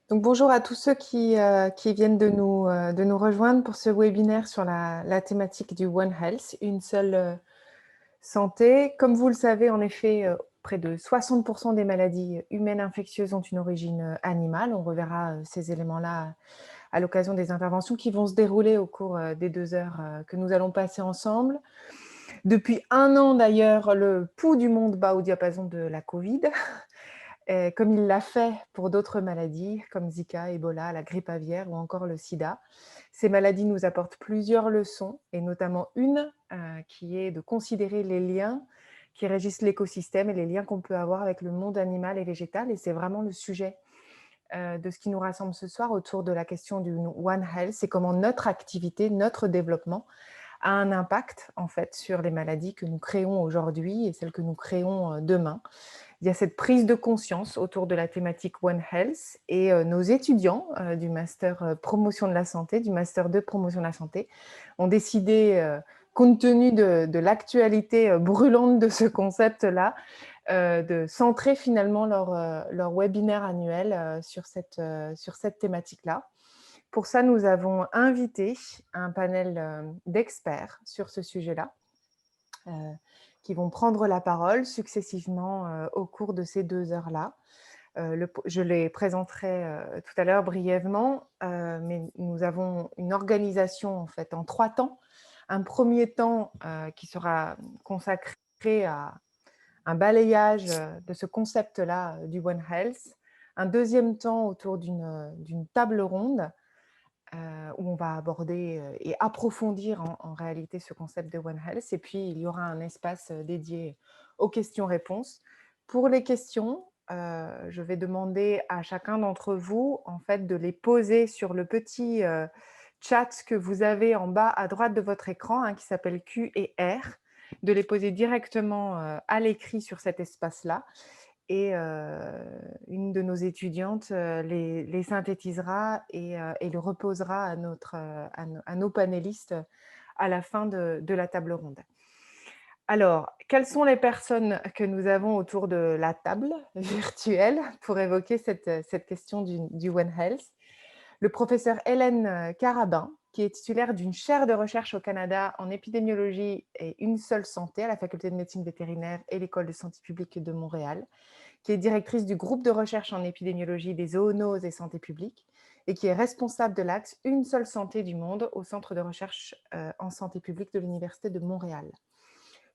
Donc, bonjour à tous ceux qui viennent de nous rejoindre pour ce webinaire sur la thématique du One Health, une seule santé. Comme vous le savez, en effet, près de 60% des maladies humaines infectieuses ont une origine animale. On reverra ces éléments-là à l'occasion des interventions qui vont se dérouler au cours des 2 heures que nous allons passer ensemble. Depuis 1 an d'ailleurs, le pouls du monde bat au diapason de la Covid. Comme il l'a fait pour d'autres maladies comme Zika, Ebola, la grippe aviaire ou encore le sida. Ces maladies nous apportent plusieurs leçons et notamment une qui est de considérer les liens qui régissent l'écosystème et les liens qu'on peut avoir avec le monde animal et végétal. Et c'est vraiment le sujet de ce qui nous rassemble ce soir autour de la question du One Health. C'est comment notre activité, notre développement a un impact en fait sur les maladies que nous créons aujourd'hui et celles que nous créons demain. Il y a cette prise de conscience autour de la thématique One Health et nos étudiants du master promotion de la santé, du master 2 promotion de la santé, ont décidé, compte tenu de l'actualité brûlante de ce concept-là, de centrer finalement leur webinaire annuel sur cette thématique-là. Pour ça, nous avons invité un panel d'experts sur ce sujet-là. Qui vont prendre la parole successivement au cours de ces 2 heures-là. Je les présenterai tout à l'heure brièvement, mais nous avons une organisation en fait en 3 temps. Un premier temps qui sera consacré à un balayage de ce concept-là du One Health. Un deuxième temps autour d'une table ronde où on va aborder et approfondir en réalité ce concept de One Health. Et puis, il y aura un espace dédié aux questions-réponses. Pour les questions, je vais demander à chacun d'entre vous en fait, de les poser sur le petit chat que vous avez en bas à droite de votre écran, qui s'appelle Q et R, de les poser directement à l'écrit sur cet espace-là. Et une de nos étudiantes les synthétisera et le reposera à nos panélistes à la fin de la table ronde. Alors, quelles sont les personnes que nous avons autour de la table virtuelle pour évoquer cette question du One Health? Le professeur Hélène Carabin, qui est titulaire d'une chaire de recherche au Canada en épidémiologie et une seule santé à la Faculté de médecine vétérinaire et l'École de santé publique de Montréal, qui est directrice du groupe de recherche en épidémiologie des zoonoses et santé publique, et qui est responsable de l'axe Une seule santé du monde au Centre de recherche en santé publique de l'Université de Montréal.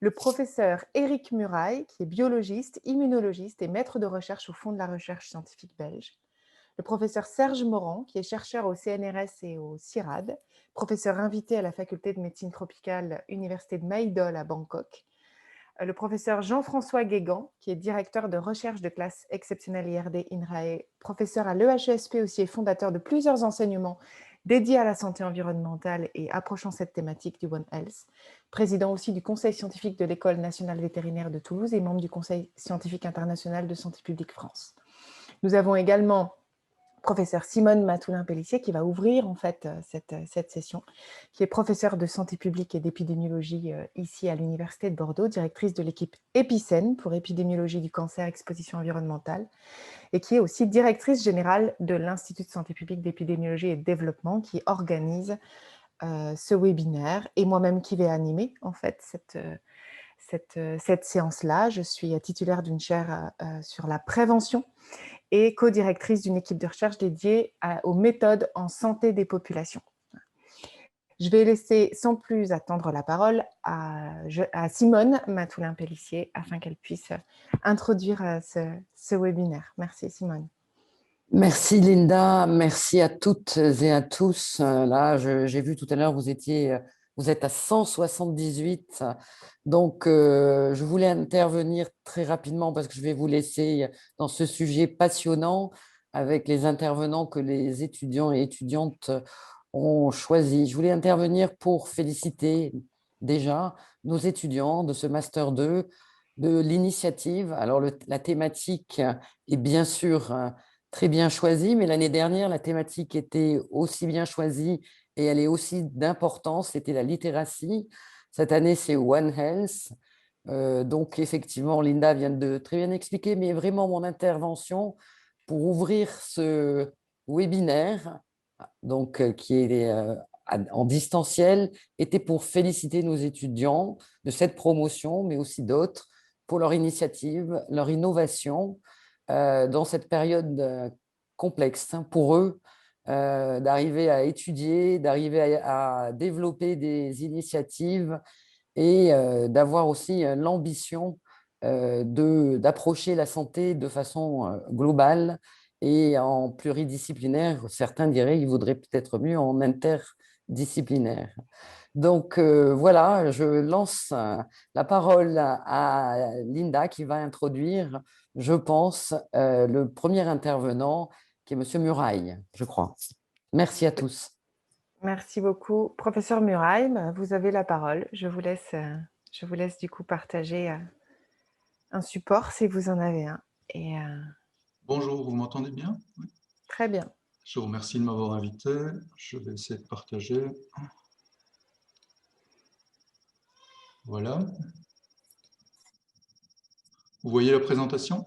Le professeur Éric Muraille, qui est biologiste, immunologiste et maître de recherche au Fonds de la recherche scientifique belge. Le professeur Serge Morand, qui est chercheur au CNRS et au CIRAD, professeur invité à la faculté de médecine tropicale Université de Maïdol à Bangkok. Le professeur Jean-François Guégan, qui est directeur de recherche de classe exceptionnelle IRD INRAE, professeur à l'EHESP aussi et fondateur de plusieurs enseignements dédiés à la santé environnementale et approchant cette thématique du One Health, président aussi du conseil scientifique de l'École nationale vétérinaire de Toulouse et membre du conseil scientifique international de santé publique France. Nous avons également professeur Simone Mathoulin-Pellissier qui va ouvrir en fait cette session, qui est professeure de santé publique et d'épidémiologie ici à l'Université de Bordeaux, directrice de l'équipe Épicène pour épidémiologie du cancer, exposition environnementale, et qui est aussi directrice générale de l'Institut de santé publique d'épidémiologie et de développement qui organise ce webinaire et moi-même qui vais animer en fait cette séance-là. Je suis titulaire d'une chaire sur la prévention et co-directrice d'une équipe de recherche dédiée aux méthodes en santé des populations. Je vais laisser sans plus attendre la parole à Simone Mathoulin-Pellissier afin qu'elle puisse introduire ce webinaire. Merci Simone. Merci Linda, merci à toutes et à tous. Là, j'ai vu tout à l'heure, vous êtes à 178. Donc, je voulais intervenir très rapidement parce que je vais vous laisser dans ce sujet passionnant avec les intervenants que les étudiants et étudiantes ont choisis. Je voulais intervenir pour féliciter déjà nos étudiants de ce Master 2, de l'initiative. Alors, la thématique est bien sûr très bien choisie, mais l'année dernière, la thématique était aussi bien choisie et elle est aussi d'importance, c'était la littératie. Cette année, c'est One Health. Donc, effectivement, Linda vient de très bien expliquer, mais vraiment mon intervention pour webinaire, donc, qui est en distanciel, était pour féliciter nos étudiants de cette promotion, mais aussi d'autres, pour leur initiative, leur innovation dans cette période complexe pour eux, d'arriver à étudier, d'arriver à développer des initiatives et d'avoir aussi l'ambition d'approcher la santé de façon globale et en pluridisciplinaire. Certains diraient qu'il vaudrait peut-être mieux en interdisciplinaire. Donc voilà, je lance la parole à Linda qui va introduire, je pense, le premier intervenant qui est Monsieur Muraille, je crois. Merci à tous. Merci beaucoup. Professeur Muraille, vous avez la parole. Je vous laisse du coup partager un support si vous en avez un. Et, Bonjour, vous m'entendez bien? Oui. Très bien. Je vous remercie de m'avoir invité. Je vais essayer de partager. Voilà. Vous voyez la présentation?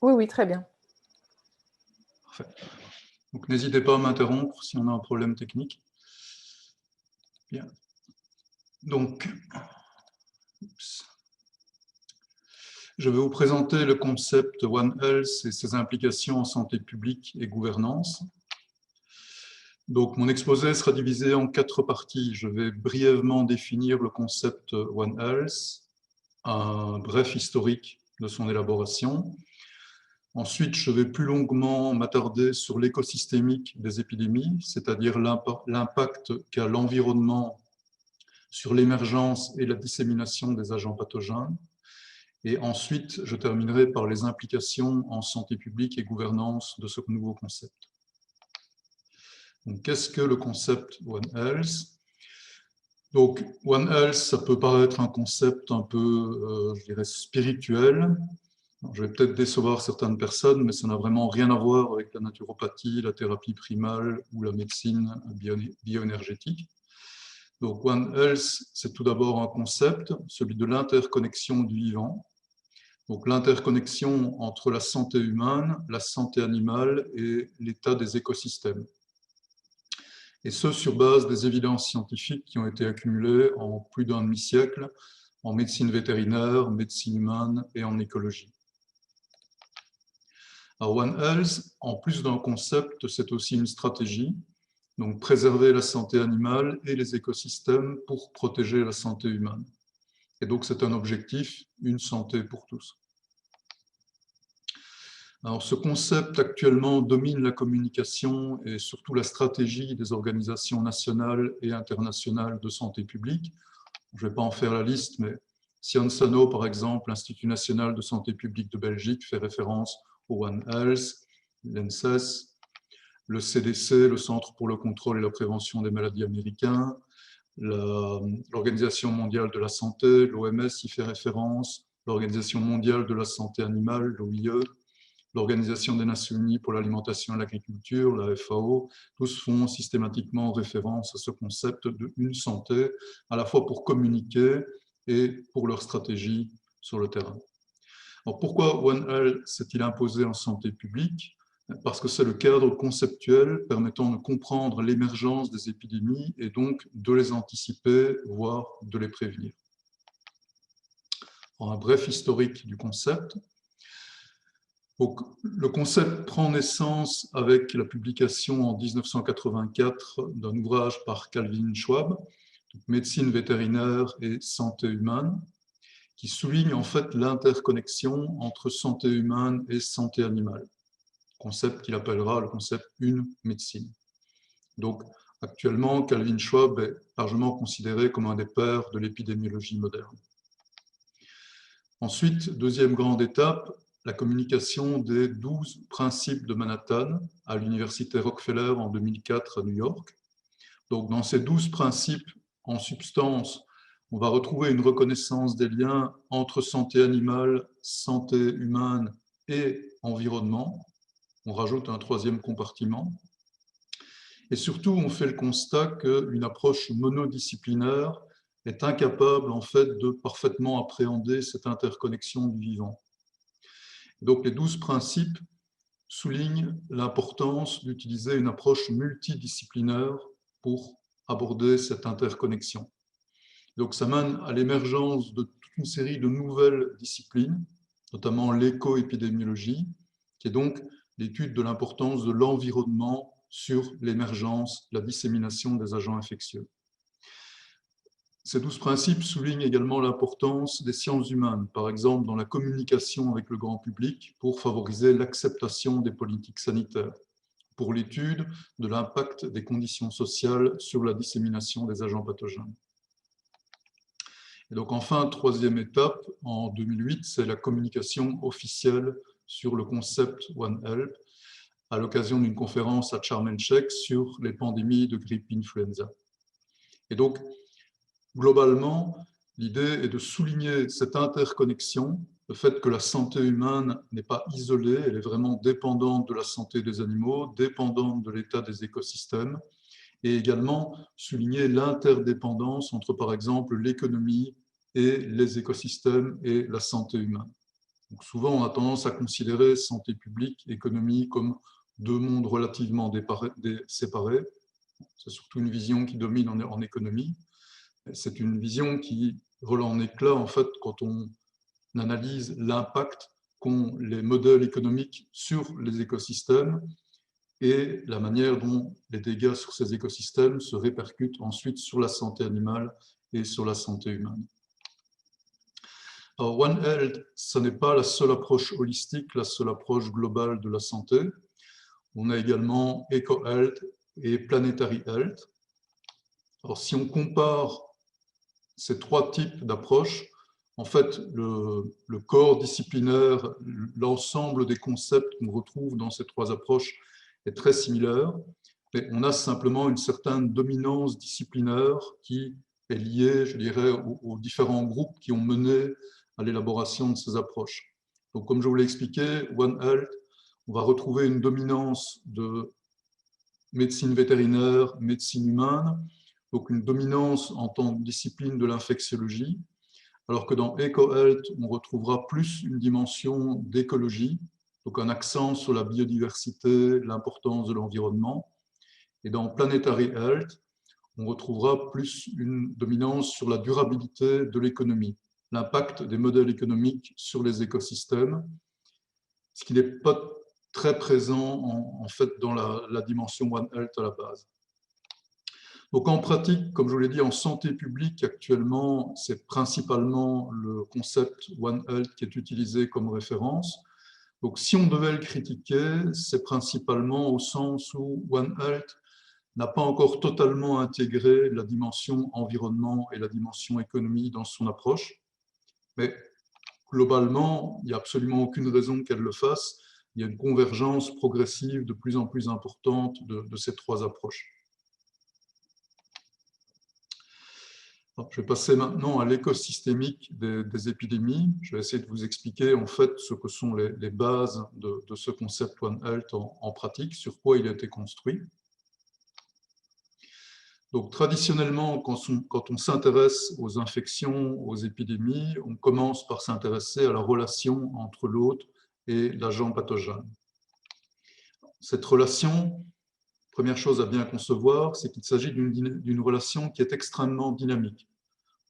Oui, oui, très bien. Parfait. Donc n'hésitez pas à m'interrompre si on a un problème technique. Bien. Donc, je vais vous présenter le concept One Health et ses implications en santé publique et gouvernance. Donc, mon exposé sera divisé en 4 parties. Je vais brièvement définir le concept One Health, un bref historique de son élaboration. Ensuite, je vais plus longuement m'attarder sur l'écosystémique des épidémies, c'est-à-dire l'impact qu'a l'environnement sur l'émergence et la dissémination des agents pathogènes. Et ensuite, je terminerai par les implications en santé publique et gouvernance de ce nouveau concept. Donc, qu'est-ce que le concept One Health? Donc, One Health, ça peut paraître un concept un peu, je dirais, spirituel. Je vais peut-être décevoir certaines personnes, mais ça n'a vraiment rien à voir avec la naturopathie, la thérapie primale ou la médecine bioénergétique. Donc, One Health, c'est tout d'abord un concept, celui de l'interconnexion du vivant. Donc, l'interconnexion entre la santé humaine, la santé animale et l'état des écosystèmes. Et ce, sur base des évidences scientifiques qui ont été accumulées en plus d'un demi-siècle en médecine vétérinaire, médecine humaine et en écologie. Alors, One Health, en plus d'un concept, c'est aussi une stratégie, donc préserver la santé animale et les écosystèmes pour protéger la santé humaine. Et donc, c'est un objectif, une santé pour tous. Alors, ce concept actuellement domine la communication et surtout la stratégie des organisations nationales et internationales de santé publique. Je ne vais pas en faire la liste, mais Sciences Sanofi, par exemple, l'Institut national de santé publique de Belgique, fait référence au One Health, l'ENSES, le CDC, le Centre pour le contrôle et la prévention des maladies américains, l'Organisation mondiale de la santé, l'OMS y fait référence, l'Organisation mondiale de la santé animale, l'OIE, l'Organisation des Nations unies pour l'alimentation et l'agriculture, la FAO, tous font systématiquement référence à ce concept d'une santé, à la fois pour communiquer et pour leur stratégie sur le terrain. Alors pourquoi One Health s'est-il imposé en santé publique? Parce que c'est le cadre conceptuel permettant de comprendre l'émergence des épidémies et donc de les anticiper, voire de les prévenir. Alors, un bref historique du concept. Donc, le concept prend naissance avec la publication en 1984 d'un ouvrage par Calvin Schwab, Médecine vétérinaire et santé humaine, qui souligne en fait l'interconnexion entre santé humaine et santé animale, concept qu'il appellera le concept une médecine. Donc, actuellement, Calvin Schwab est largement considéré comme un des pères de l'épidémiologie moderne. Ensuite, deuxième grande étape, la communication des 12 principes de Manhattan à l'université Rockefeller en 2004 à New York. Donc, dans ces 12 principes, en substance, on va retrouver une reconnaissance des liens entre santé animale, santé humaine et environnement. On rajoute un troisième compartiment. Et surtout, on fait le constat qu'une approche monodisciplinaire est incapable en fait de parfaitement appréhender cette interconnexion du vivant. Donc les 12 principes souligne l'importance d'utiliser une approche multidisciplinaire pour aborder cette interconnexion. Donc ça mène à l'émergence de toute une série de nouvelles disciplines, notamment l'éco-épidémiologie, qui est donc l'étude de l'importance de l'environnement sur l'émergence, la dissémination des agents infectieux. Ces 12 principes soulignent également l'importance des sciences humaines, par exemple dans la communication avec le grand public pour favoriser l'acceptation des politiques sanitaires, pour l'étude de l'impact des conditions sociales sur la dissémination des agents pathogènes. Et donc enfin, troisième étape, en 2008, c'est la communication officielle sur le concept One Health, à l'occasion d'une conférence à Sharm el-Sheikh sur les pandémies de grippe influenza. Et donc, globalement, l'idée est de souligner cette interconnexion, le fait que la santé humaine n'est pas isolée, elle est vraiment dépendante de la santé des animaux, dépendante de l'état des écosystèmes, et également souligner l'interdépendance entre, par exemple, l'économie et les écosystèmes et la santé humaine. Donc souvent, on a tendance à considérer santé publique, économie comme deux mondes relativement séparés. C'est surtout une vision qui domine en économie. C'est une vision qui vole en éclats en fait quand on analyse l'impact qu'ont les modèles économiques sur les écosystèmes et la manière dont les dégâts sur ces écosystèmes se répercutent ensuite sur la santé animale et sur la santé humaine. Alors, One Health, ce n'est pas la seule approche holistique, la seule approche globale de la santé. On a également Eco Health et Planetary Health. Alors, si on compare ces trois types d'approches, en fait, le corps disciplinaire, l'ensemble des concepts qu'on retrouve dans ces trois approches est très similaire, mais on a simplement une certaine dominance disciplinaire qui est liée, je dirais, aux différents groupes qui ont mené à l'élaboration de ces approches. Donc, comme je vous l'ai expliqué, One Health, on va retrouver une dominance de médecine vétérinaire, médecine humaine, donc une dominance en tant que discipline de l'infectiologie, alors que dans EcoHealth, on retrouvera plus une dimension d'écologie, donc un accent sur la biodiversité, l'importance de l'environnement. Et dans Planetary Health, on retrouvera plus une dominance sur la durabilité de l'économie, l'impact des modèles économiques sur les écosystèmes, ce qui n'est pas très présent en fait dans la dimension One Health à la base. Donc en pratique, comme je vous l'ai dit, en santé publique, actuellement, c'est principalement le concept One Health qui est utilisé comme référence. Donc si on devait le critiquer, c'est principalement au sens où One Health n'a pas encore totalement intégré la dimension environnement et la dimension économie dans son approche. Mais globalement, il n'y a absolument aucune raison qu'elle le fasse. Il y a une convergence progressive de plus en plus importante de ces trois approches. Alors, je vais passer maintenant à l'écosystémique des épidémies. Je vais essayer de vous expliquer en fait ce que sont les bases de ce concept One Health en pratique, sur quoi il a été construit. Donc, traditionnellement, quand on s'intéresse aux infections, aux épidémies, on commence par s'intéresser à la relation entre l'hôte et l'agent pathogène. Cette relation, première chose à bien concevoir, c'est qu'il s'agit d'une relation qui est extrêmement dynamique.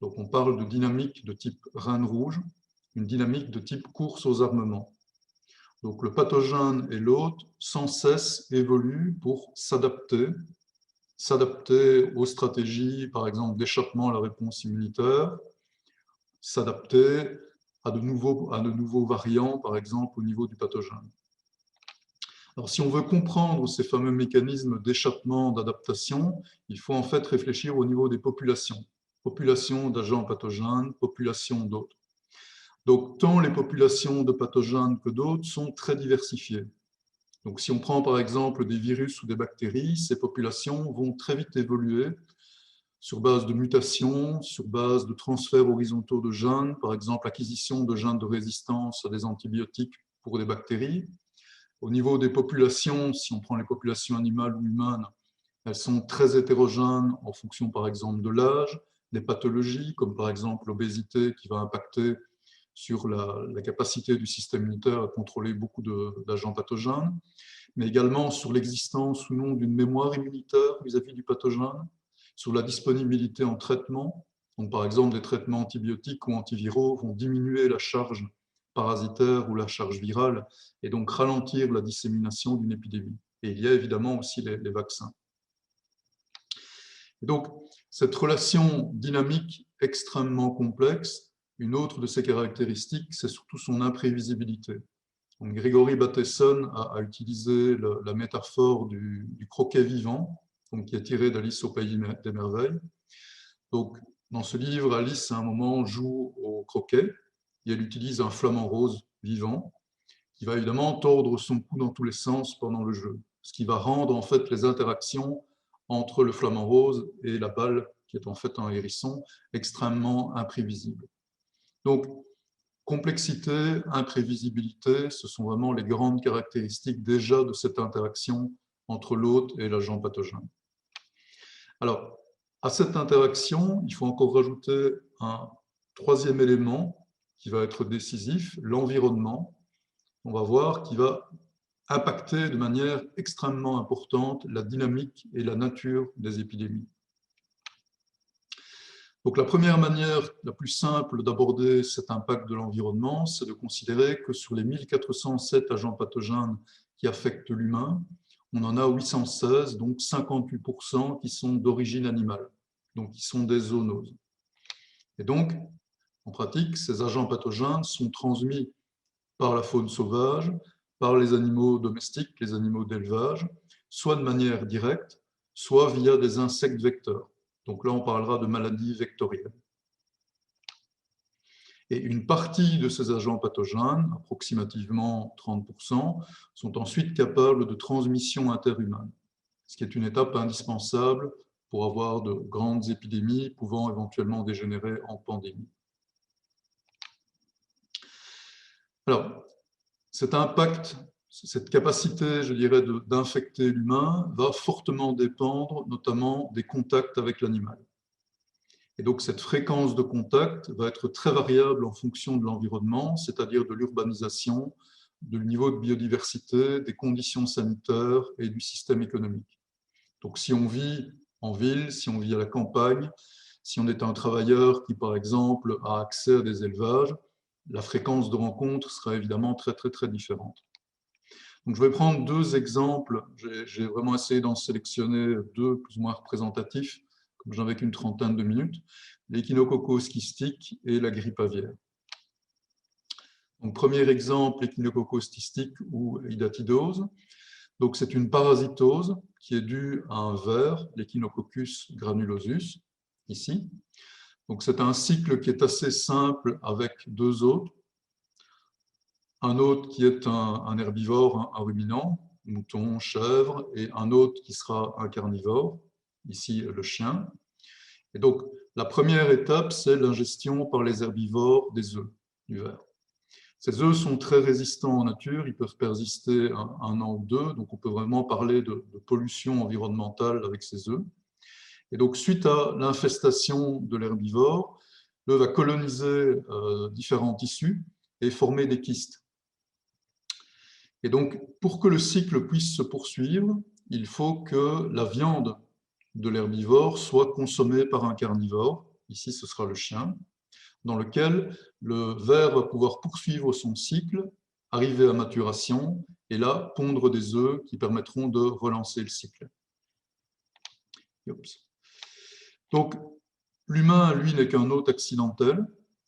Donc, on parle de dynamique de type reine rouge, une dynamique de type course aux armements. Donc, le pathogène et l'hôte sans cesse évoluent pour s'adapter aux stratégies, par exemple, d'échappement à la réponse immunitaire, s'adapter à de nouveaux variants, par exemple, au niveau du pathogène. Alors, si on veut comprendre ces fameux mécanismes d'échappement, d'adaptation, il faut en fait réfléchir au niveau des populations. Population d'agents pathogènes, population d'hôtes. Donc, tant les populations de pathogènes que d'hôtes sont très diversifiées. Donc, si on prend par exemple des virus ou des bactéries, ces populations vont très vite évoluer sur base de mutations, sur base de transferts horizontaux de gènes, par exemple acquisition de gènes de résistance à des antibiotiques pour des bactéries. Au niveau des populations, si on prend les populations animales ou humaines, elles sont très hétérogènes en fonction par exemple de l'âge, des pathologies comme par exemple l'obésité qui va impacter sur la capacité du système immunitaire à contrôler beaucoup d'agents pathogènes, mais également sur l'existence ou non d'une mémoire immunitaire vis-à-vis du pathogène, sur la disponibilité en traitement. Donc, par exemple, des traitements antibiotiques ou antiviraux vont diminuer la charge parasitaire ou la charge virale et donc ralentir la dissémination d'une épidémie. Et il y a évidemment aussi les vaccins. Et donc, cette relation dynamique extrêmement complexe, une autre de ses caractéristiques, c'est surtout son imprévisibilité. Donc, Gregory Bateson a utilisé la métaphore du croquet vivant, donc, qui est tiré d'Alice au Pays des Merveilles. Donc, dans ce livre, Alice, à un moment, joue au croquet et elle utilise un flamant rose vivant qui va évidemment tordre son cou dans tous les sens pendant le jeu, ce qui va rendre en fait les interactions entre le flamant rose et la balle, qui est en fait un hérisson, extrêmement imprévisible. Donc, complexité, imprévisibilité, ce sont vraiment les grandes caractéristiques déjà de cette interaction entre l'hôte et l'agent pathogène. Alors, à cette interaction, il faut encore rajouter un troisième élément qui va être décisif, l'environnement. On va voir qui va impacter de manière extrêmement importante la dynamique et la nature des épidémies. Donc, la première manière, la plus simple d'aborder cet impact de l'environnement, c'est de considérer que sur les 1407 agents pathogènes qui affectent l'humain, on en a 816, donc 58% qui sont d'origine animale, donc qui sont des zoonoses. Et donc, en pratique, ces agents pathogènes sont transmis par la faune sauvage, par les animaux domestiques, les animaux d'élevage, soit de manière directe, soit via des insectes vecteurs. Donc là, on parlera de maladies vectorielles. Et une partie de ces agents pathogènes, approximativement 30%, sont ensuite capables de transmission interhumaine, ce qui est une étape indispensable pour avoir de grandes épidémies pouvant éventuellement dégénérer en pandémie. Alors, cet impact, cette capacité, je dirais, d'infecter l'humain va fortement dépendre notamment des contacts avec l'animal. Et donc, cette fréquence de contact va être très variable en fonction de l'environnement, c'est-à-dire de l'urbanisation, du niveau de biodiversité, des conditions sanitaires et du système économique. Donc, si on vit en ville, si on vit à la campagne, si on est un travailleur qui, par exemple, a accès à des élevages, la fréquence de rencontre sera évidemment très, très, très différente. Donc, je vais prendre deux exemples. J'ai vraiment essayé d'en sélectionner deux plus ou moins représentatifs, comme j'en ai qu'une trentaine de minutes, l'échinococcus kystique et la grippe aviaire. Donc, premier exemple, l'échinococcus kystique ou hydatidose. Donc, c'est une parasitose qui est due à un ver, l'Echinococcus granulosus, ici. Donc, c'est un cycle qui est assez simple avec deux hôtes. Un hôte qui est un herbivore, un ruminant, mouton, chèvre, et un hôte qui sera un carnivore, ici le chien. Et donc, la première étape, c'est l'ingestion par les herbivores des œufs du ver. Ces œufs sont très résistants en nature, ils peuvent persister un an ou deux, donc on peut vraiment parler de pollution environnementale avec ces œufs. Et donc, suite à l'infestation de l'herbivore, l'œuf va coloniser différents tissus et former des kystes. Et donc, pour que le cycle puisse se poursuivre, il faut que la viande de l'herbivore soit consommée par un carnivore, ici ce sera le chien, dans lequel le ver va pouvoir poursuivre son cycle, arriver à maturation, et là, pondre des œufs qui permettront de relancer le cycle. Donc, l'humain, lui, n'est qu'un hôte accidentel.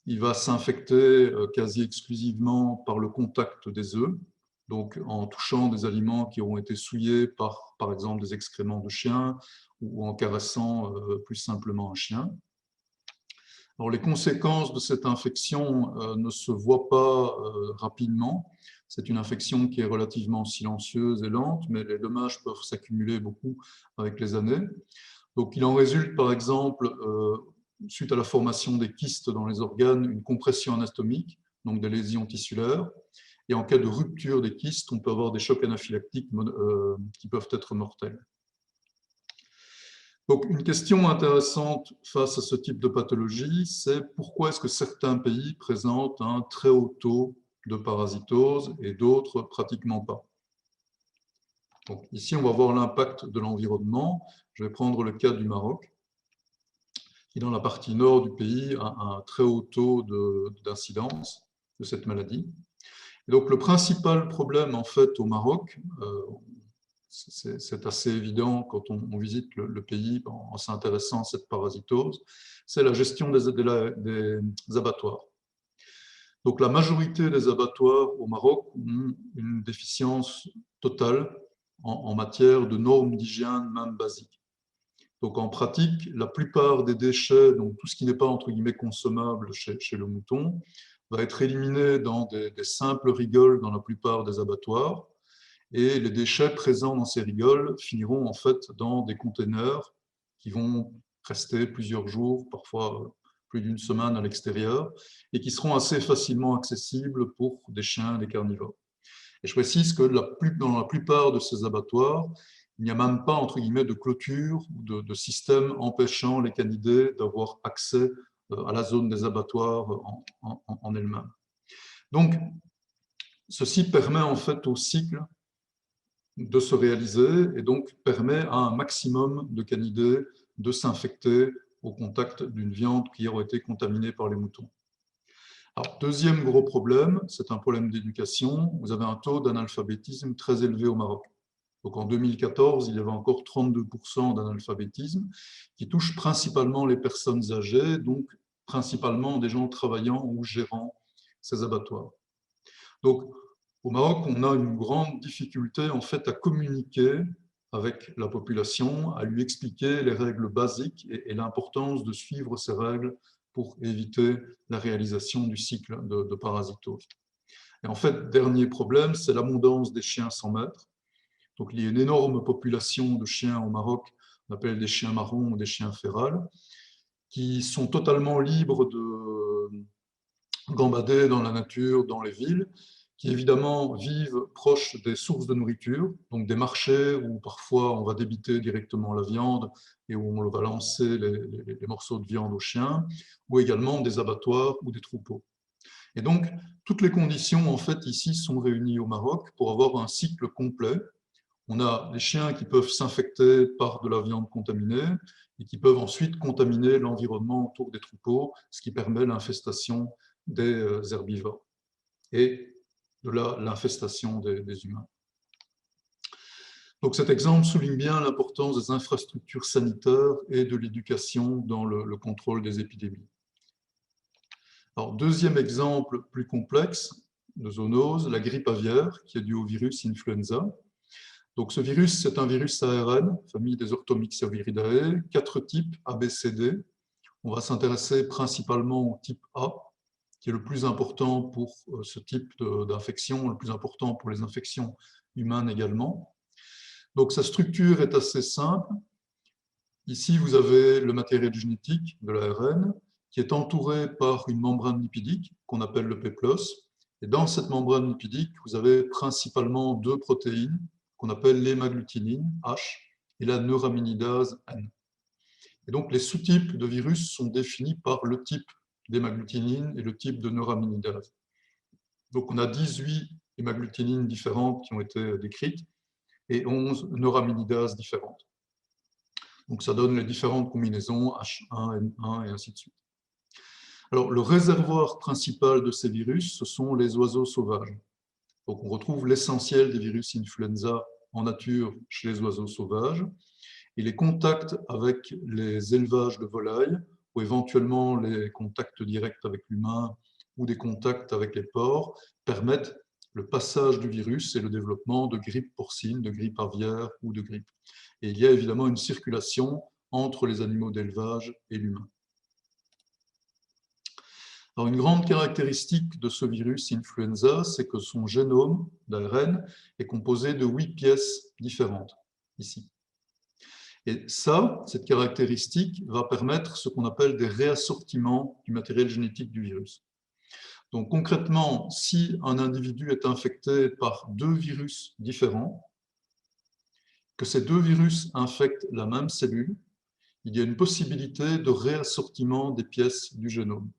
Il va s'infecter quasi exclusivement par le contact des œufs, donc en touchant des aliments qui auront été souillés par exemple, des excréments de chien ou en caressant plus simplement un chien. Alors, les conséquences de cette infection ne se voient pas rapidement. C'est une infection qui est relativement silencieuse et lente, mais les dommages peuvent s'accumuler beaucoup avec les années. Donc, il en résulte, par exemple, suite à la formation des kystes dans les organes, une compression anatomique, donc des lésions tissulaires. Et en cas de rupture des kystes, on peut avoir des chocs anaphylactiques qui peuvent être mortels. Donc, une question intéressante face à ce type de pathologie, c'est pourquoi est-ce que certains pays présentent un très haut taux de parasitose et d'autres pratiquement pas. Donc, ici, on va voir l'impact de l'environnement. Je vais prendre le cas du Maroc, qui dans la partie nord du pays a un très haut taux d'incidence de cette maladie. Et donc, le principal problème, en fait, au Maroc, c'est assez évident quand on visite le pays en s'intéressant à cette parasitose, c'est la gestion des abattoirs. Donc la majorité des abattoirs au Maroc ont une déficience totale en matière de normes d'hygiène même basiques. Donc en pratique, la plupart des déchets, donc tout ce qui n'est pas entre guillemets consommable chez le mouton, va être éliminé dans des simples rigoles dans la plupart des abattoirs. Et les déchets présents dans ces rigoles finiront en fait dans des containers qui vont rester plusieurs jours, parfois plus d'une semaine à l'extérieur, et qui seront assez facilement accessibles pour des chiens et des carnivores. Et je précise que dans la plupart de ces abattoirs, il n'y a même pas, entre guillemets, de clôture ou de système empêchant les canidés d'avoir accès à la zone des abattoirs en elle-même. Donc, ceci permet en fait au cycle de se réaliser et donc permet à un maximum de canidés de s'infecter au contact d'une viande qui aurait été contaminée par les moutons. Alors, deuxième gros problème, c'est un problème d'éducation. Vous avez un taux d'analphabétisme très élevé au Maroc. Donc en 2014, il y avait encore 32% d'analphabétisme qui touche principalement les personnes âgées, donc principalement des gens travaillant ou gérant ces abattoirs. Donc, au Maroc, on a une grande difficulté en fait à communiquer avec la population, à lui expliquer les règles basiques et l'importance de suivre ces règles pour éviter la réalisation du cycle de parasitose. Et en fait, dernier problème, c'est l'abondance des chiens sans maître. Donc, il y a une énorme population de chiens au Maroc, on appelle des chiens marrons ou des chiens férales, qui sont totalement libres de gambader dans la nature, dans les villes, qui évidemment vivent proches des sources de nourriture, donc des marchés où parfois on va débiter directement la viande et où on va lancer les morceaux de viande aux chiens, ou également des abattoirs ou des troupeaux. Et donc, toutes les conditions en fait ici sont réunies au Maroc pour avoir un cycle complet. On a les chiens qui peuvent s'infecter par de la viande contaminée et qui peuvent ensuite contaminer l'environnement autour des troupeaux, ce qui permet l'infestation des herbivores et de l'infestation des humains. Donc cet exemple souligne bien l'importance des infrastructures sanitaires et de l'éducation dans le contrôle des épidémies. Alors, deuxième exemple plus complexe de zoonose, la grippe aviaire, qui est due au virus influenza. Donc ce virus, c'est un virus ARN, famille des Orthomyxoviridae, 4 types A, B, C, D. On va s'intéresser principalement au type A, qui est le plus important pour ce type d'infection, le plus important pour les infections humaines également. Donc sa structure est assez simple. Ici, vous avez le matériel génétique de l'ARN qui est entouré par une membrane lipidique qu'on appelle le péplos. Et dans cette membrane lipidique, vous avez principalement 2 protéines qu'on appelle l'hémagglutinine, H, et la neuraminidase, N. Et donc, les sous-types de virus sont définis par le type d'hémagglutinine et le type de neuraminidase. Donc, on a 18 hémagglutinines différentes qui ont été décrites et 11 neuraminidase différentes. Donc, ça donne les différentes combinaisons H1, N1 et ainsi de suite. Alors, le réservoir principal de ces virus, ce sont les oiseaux sauvages. Donc, on retrouve l'essentiel des virus influenza en nature chez les oiseaux sauvages. Et les contacts avec les élevages de volailles, ou éventuellement les contacts directs avec l'humain, ou des contacts avec les porcs, permettent le passage du virus et le développement de grippe porcine, de grippe aviaire ou de grippe. Et il y a évidemment une circulation entre les animaux d'élevage et l'humain. Alors, une grande caractéristique de ce virus influenza, c'est que son génome d'ARN est composé de 8 pièces différentes, ici. Et ça, cette caractéristique va permettre ce qu'on appelle des réassortiments du matériel génétique du virus. Donc concrètement, si un individu est infecté par 2 virus différents, que ces 2 virus infectent la même cellule, il y a une possibilité de réassortiment des pièces du génome.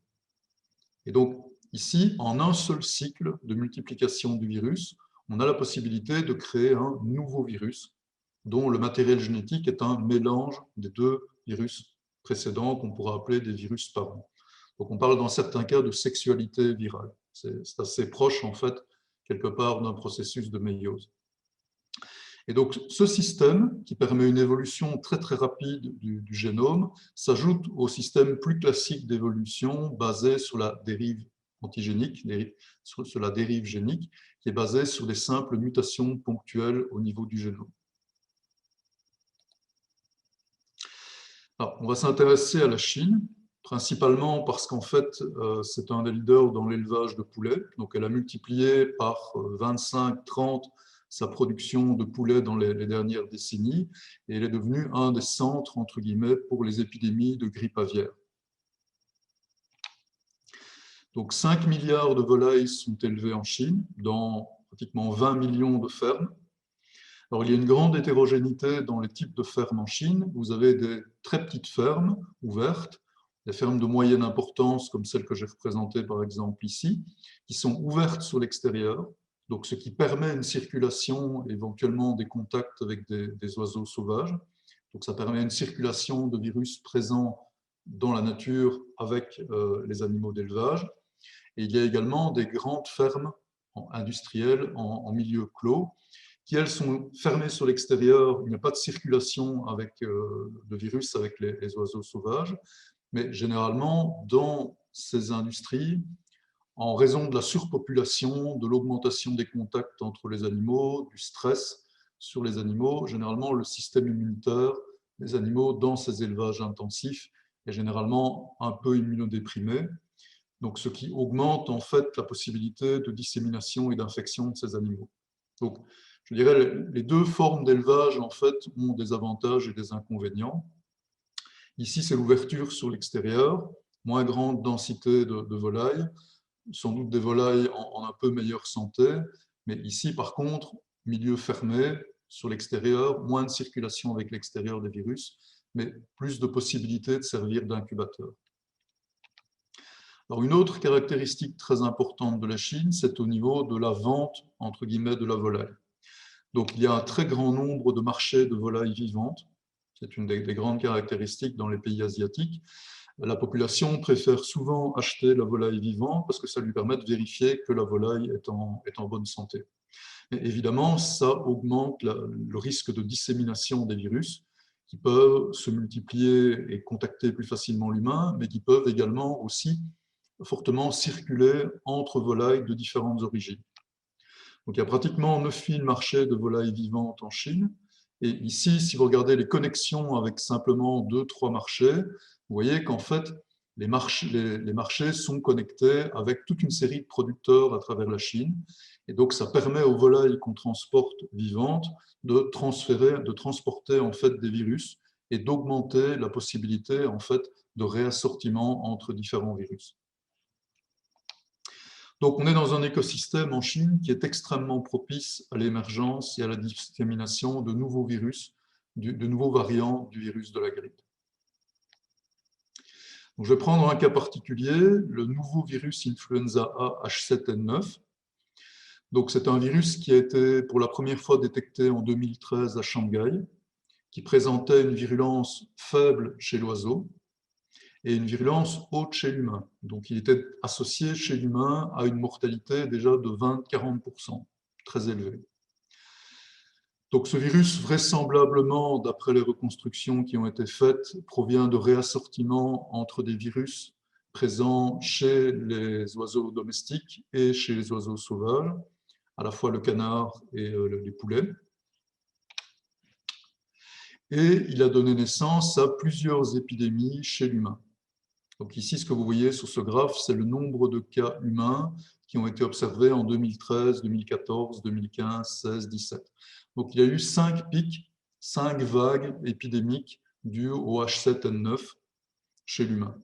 Et donc, ici, en un seul cycle de multiplication du virus, on a la possibilité de créer un nouveau virus dont le matériel génétique est un mélange des deux virus précédents qu'on pourra appeler des virus parents. Donc, on parle dans certains cas de sexualité virale. C'est assez proche, en fait, quelque part d'un processus de méiose. Et donc, ce système, qui permet une évolution très très rapide du génome, s'ajoute au système plus classique d'évolution basé sur la dérive antigénique, sur la dérive génique, qui est basée sur des simples mutations ponctuelles au niveau du génome. Alors, on va s'intéresser à la Chine, principalement parce qu'en fait, c'est un des leaders dans l'élevage de poulets. Donc, elle a multiplié par 25-30 sa production de poulets dans les dernières décennies, et elle est devenue un des centres, entre guillemets, pour les épidémies de grippe aviaire. Donc 5 milliards de volailles sont élevées en Chine, dans pratiquement 20 millions de fermes. Alors, il y a une grande hétérogénéité dans les types de fermes en Chine. Vous avez des très petites fermes ouvertes, des fermes de moyenne importance, comme celles que j'ai représentées par exemple ici, qui sont ouvertes sur l'extérieur, donc ce qui permet une circulation, éventuellement des contacts avec des oiseaux sauvages. Donc ça permet une circulation de virus présents dans la nature avec les animaux d'élevage. Et il y a également des grandes fermes industrielles en milieu clos, qui, elles, sont fermées sur l'extérieur. Il n'y a pas de circulation de virus avec les oiseaux sauvages. Mais généralement, dans ces industries, en raison de la surpopulation, de l'augmentation des contacts entre les animaux, du stress sur les animaux, généralement, le système immunitaire des animaux dans ces élevages intensifs est généralement un peu immunodéprimé. Donc, ce qui augmente en fait la possibilité de dissémination et d'infection de ces animaux. Donc, je dirais les deux formes d'élevage en fait ont des avantages et des inconvénients. Ici, c'est l'ouverture sur l'extérieur, moins grande densité de volailles, sans doute des volailles en un peu meilleure santé, mais ici, par contre, milieu fermé sur l'extérieur, moins de circulation avec l'extérieur des virus, mais plus de possibilités de servir d'incubateur. Alors, une autre caractéristique très importante de la Chine, c'est au niveau de la vente, entre guillemets, de la volaille. Donc, il y a un très grand nombre de marchés de volailles vivantes. C'est une des grandes caractéristiques dans les pays asiatiques. La population préfère souvent acheter la volaille vivante parce que ça lui permet de vérifier que la volaille est en bonne santé. Et évidemment, ça augmente le risque de dissémination des virus qui peuvent se multiplier et contacter plus facilement l'humain, mais qui peuvent également aussi fortement circuler entre volailles de différentes origines. Donc, il y a pratiquement 9000 marchés de volailles vivantes en Chine. Et ici, si vous regardez les connexions avec simplement 2-3 marchés, vous voyez qu'en fait, les marchés sont connectés avec toute une série de producteurs à travers la Chine. Et donc, ça permet aux volailles qu'on transporte vivantes de transporter en fait des virus et d'augmenter la possibilité en fait de réassortiment entre différents virus. Donc, on est dans un écosystème en Chine qui est extrêmement propice à l'émergence et à la dissémination de nouveaux virus, de nouveaux variants du virus de la grippe. Donc, je vais prendre un cas particulier, le nouveau virus influenza A H7N9. Donc, c'est un virus qui a été pour la première fois détecté en 2013 à Shanghai, qui présentait une virulence faible chez l'oiseau et une virulence haute chez l'humain. Donc, il était associé chez l'humain à une mortalité déjà de 20-40%, très élevée. Donc, ce virus, vraisemblablement, d'après les reconstructions qui ont été faites, provient de réassortiments entre des virus présents chez les oiseaux domestiques et chez les oiseaux sauvages, à la fois le canard et les poulets. Et il a donné naissance à plusieurs épidémies chez l'humain. Donc ici, ce que vous voyez sur ce graphe, c'est le nombre de cas humains qui ont été observés en 2013, 2014, 2015, 16, 17. Donc il y a eu 5 pics, 5 vagues épidémiques dues au H7N9 chez l'humain.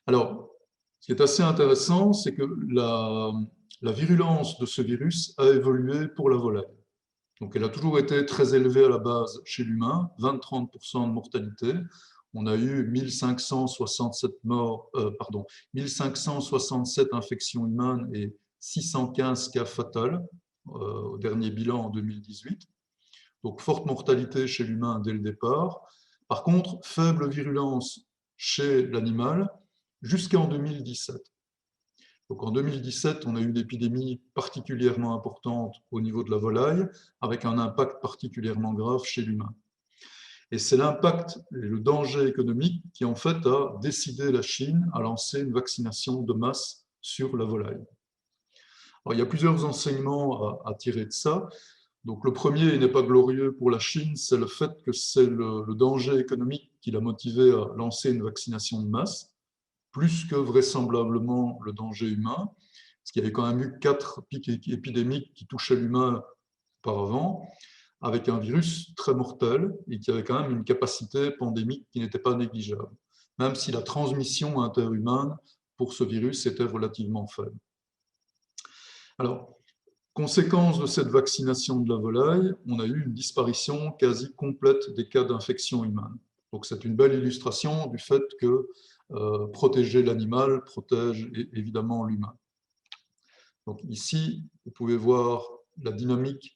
Alors, ce qui est assez intéressant, c'est que la virulence de ce virus a évolué pour la volaille. Donc, elle a toujours été très élevée à la base chez l'humain, 20-30% de mortalité. On a eu 1567 infections humaines et 615 cas fatals au dernier bilan en 2018. Donc, forte mortalité chez l'humain dès le départ. Par contre, faible virulence chez l'animal jusqu'en 2017. Donc, en 2017, on a eu une épidémie particulièrement importante au niveau de la volaille, avec un impact particulièrement grave chez l'humain. Et c'est l'impact et le danger économique qui, en fait, a décidé la Chine à lancer une vaccination de masse sur la volaille. Alors, il y a plusieurs enseignements à tirer de ça. Donc, le premier, il n'est pas glorieux pour la Chine, c'est le fait que c'est le danger économique qui l'a motivé à lancer une vaccination de masse, plus que vraisemblablement le danger humain, parce qu'il y avait quand même eu 4 pics épidémiques qui touchaient l'humain auparavant, avec un virus très mortel et qui avait quand même une capacité pandémique qui n'était pas négligeable, même si la transmission interhumaine pour ce virus était relativement faible. Alors, conséquence de cette vaccination de la volaille, on a eu une disparition quasi complète des cas d'infection humaine. Donc, c'est une belle illustration du fait que protéger l'animal protège évidemment l'humain. Donc, ici, vous pouvez voir la dynamique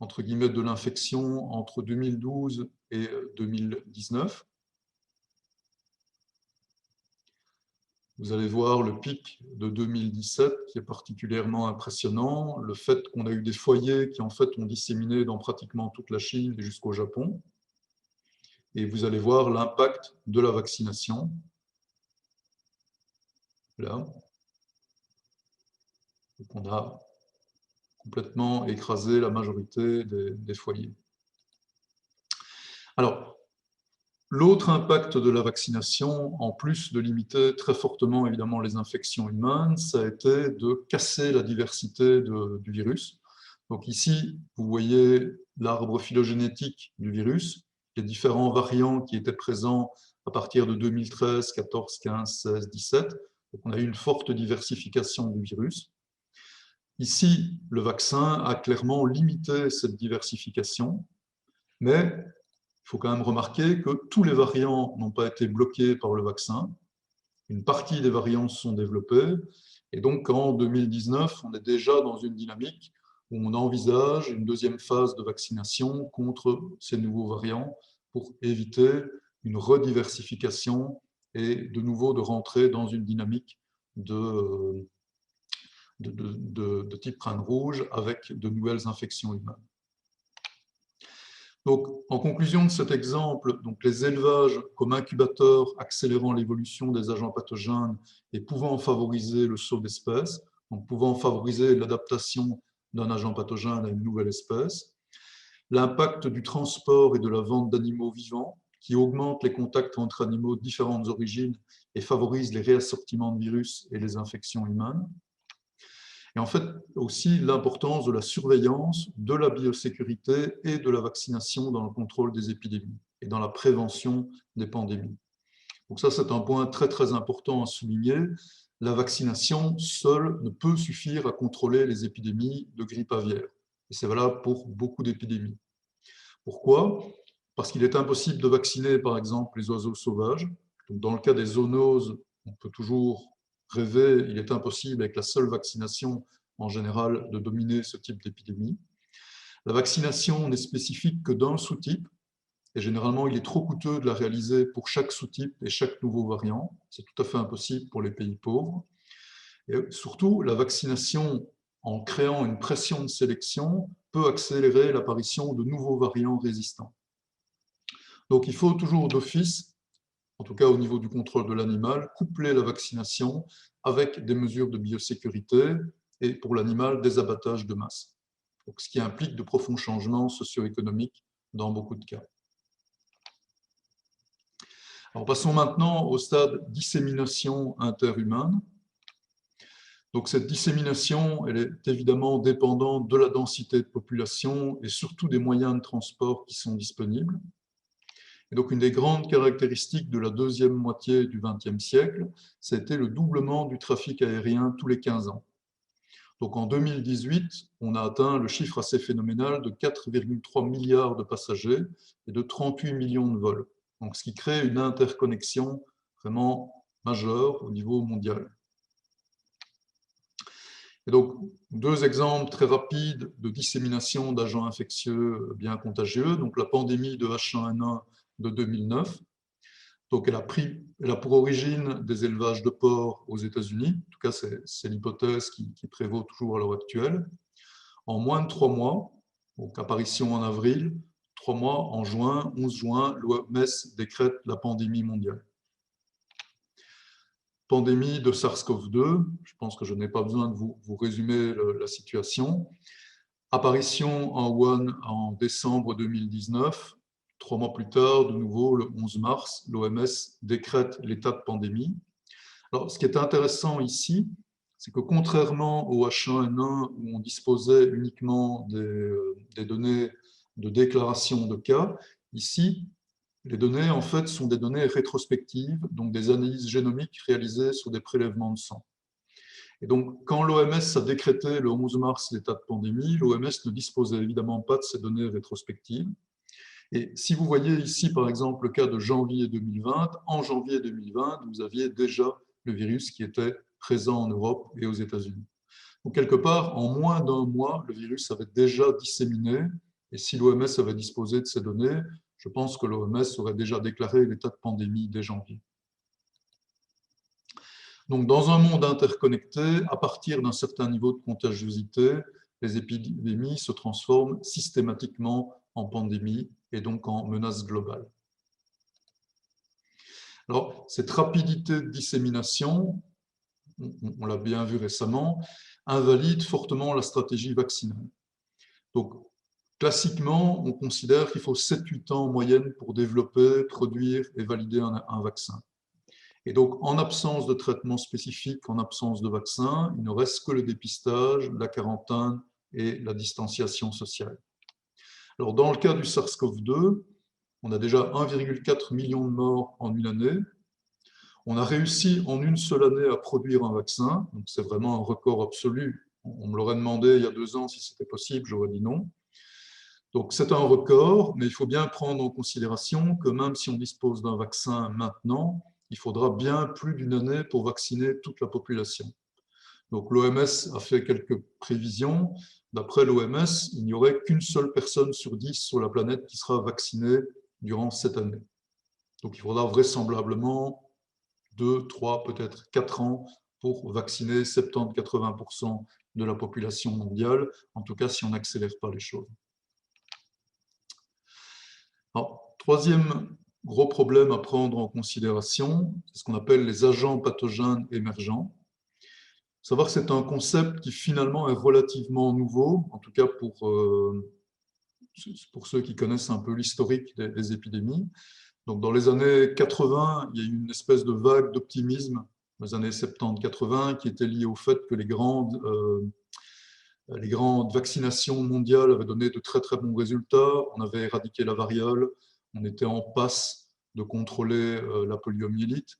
entre guillemets de l'infection entre 2012 et 2019. Vous allez voir le pic de 2017 qui est particulièrement impressionnant, le fait qu'on a eu des foyers qui en fait ont disséminé dans pratiquement toute la Chine et jusqu'au Japon. Et vous allez voir l'impact de la vaccination. Là. Donc on a complètement écrasé la majorité des foyers. Alors, l'autre impact de la vaccination, en plus de limiter très fortement évidemment les infections humaines, ça a été de casser la diversité du virus. Donc ici, vous voyez l'arbre phylogénétique du virus, les différents variants qui étaient présents à partir de 2013, 14, 15, 16, 17. Donc on a eu une forte diversification du virus. Ici, le vaccin a clairement limité cette diversification, mais il faut quand même remarquer que tous les variants n'ont pas été bloqués par le vaccin. Une partie des variants se sont développés. Et donc, en 2019, on est déjà dans une dynamique où on envisage une deuxième phase de vaccination contre ces nouveaux variants pour éviter une rediversification et de nouveau de rentrer dans une dynamique de type crâne rouge avec de nouvelles infections humaines. Donc, en conclusion de cet exemple, donc les élevages comme incubateurs accélérant l'évolution des agents pathogènes et pouvant favoriser le saut d'espèces, donc pouvant favoriser l'adaptation d'un agent pathogène à une nouvelle espèce, l'impact du transport et de la vente d'animaux vivants qui augmente les contacts entre animaux de différentes origines et favorise les réassortiments de virus et les infections humaines. Et en fait, aussi l'importance de la surveillance, de la biosécurité et de la vaccination dans le contrôle des épidémies et dans la prévention des pandémies. Donc ça, c'est un point très, très important à souligner. La vaccination seule ne peut suffire à contrôler les épidémies de grippe aviaire. Et c'est valable pour beaucoup d'épidémies. Pourquoi? Parce qu'il est impossible de vacciner, par exemple, les oiseaux sauvages. Donc, dans le cas des zoonoses, on peut toujours rêver, il est impossible avec la seule vaccination en général de dominer ce type d'épidémie. La vaccination n'est spécifique que d'un sous-type et généralement il est trop coûteux de la réaliser pour chaque sous-type et chaque nouveau variant. C'est tout à fait impossible pour les pays pauvres. Et surtout, la vaccination en créant une pression de sélection peut accélérer l'apparition de nouveaux variants résistants. Donc il faut toujours d'office, en tout cas au niveau du contrôle de l'animal, coupler la vaccination avec des mesures de biosécurité et pour l'animal des abattages de masse. Donc, ce qui implique de profonds changements socio-économiques dans beaucoup de cas. Alors, passons maintenant au stade dissémination interhumaine. Donc, cette dissémination, elle est évidemment dépendante de la densité de population et surtout des moyens de transport qui sont disponibles. Et donc, une des grandes caractéristiques de la deuxième moitié du XXe siècle, c'était le doublement du trafic aérien tous les 15 ans. Donc en 2018, on a atteint le chiffre assez phénoménal de 4,3 milliards de passagers et de 38 millions de vols. Donc, ce qui crée une interconnexion vraiment majeure au niveau mondial. Et donc, deux exemples très rapides de dissémination d'agents infectieux bien contagieux. Donc, la pandémie de H1N1 de 2009. Donc, elle a pour origine des élevages de porcs aux États-Unis. En tout cas, c'est l'hypothèse qui prévaut toujours à l'heure actuelle. En moins de 3 mois, donc apparition en avril, 3 mois en juin, 11 juin, l'OMS décrète la pandémie mondiale. Pandémie de SARS-CoV-2, je pense que je n'ai pas besoin de vous résumer la situation. Apparition en Wuhan en décembre 2019. 3 mois plus tard, de nouveau, le 11 mars, l'OMS décrète l'état de pandémie. Alors, ce qui est intéressant ici, c'est que contrairement au H1N1 où on disposait uniquement des données de déclaration de cas, ici, les données en fait sont des données rétrospectives, donc des analyses génomiques réalisées sur des prélèvements de sang. Et donc, quand l'OMS a décrété le 11 mars l'état de pandémie, l'OMS ne disposait évidemment pas de ces données rétrospectives. Et si vous voyez ici, par exemple, le cas de janvier 2020, en janvier 2020, vous aviez déjà le virus qui était présent en Europe et aux États-Unis. Donc, quelque part, en moins d'un mois, le virus avait déjà disséminé. Et si l'OMS avait disposé de ces données, je pense que l'OMS aurait déjà déclaré l'état de pandémie dès janvier. Donc, dans un monde interconnecté, à partir d'un certain niveau de contagiosité, les épidémies se transforment systématiquement en pandémie et donc en menace globale. Alors, cette rapidité de dissémination, on l'a bien vu récemment, invalide fortement la stratégie vaccinale. Donc, classiquement, on considère qu'il faut 7-8 ans en moyenne pour développer, produire et valider un vaccin. Et donc, en absence de traitement spécifique, en absence de vaccin, il ne reste que le dépistage, la quarantaine et la distanciation sociale. Alors, dans le cas du SARS-CoV-2, on a déjà 1,4 million de morts en une année. On a réussi en une seule année à produire un vaccin, donc c'est vraiment un record absolu. On me l'aurait demandé il y a 2 ans si c'était possible, j'aurais dit non. Donc c'est un record, mais il faut bien prendre en considération que même si on dispose d'un vaccin maintenant, il faudra bien plus d'une année pour vacciner toute la population. Donc l'OMS a fait quelques prévisions. D'après l'OMS, il n'y aurait qu'une seule personne sur 10 sur la planète qui sera vaccinée durant cette année. Donc il faudra vraisemblablement 2, 3, peut-être 4 ans pour vacciner 70-80% de la population mondiale, en tout cas si on n'accélère pas les choses. Alors, troisième gros problème à prendre en considération, c'est ce qu'on appelle les agents pathogènes émergents. Il faut savoir que c'est un concept qui finalement est relativement nouveau, en tout cas pour ceux qui connaissent un peu l'historique des épidémies. Donc, dans les années 80, il y a eu une espèce de vague d'optimisme dans les années 70-80 qui était liée au fait que les grandes vaccinations mondiales avaient donné de très très bons résultats. On avait éradiqué la variole, on était en passe de contrôler la poliomyélite.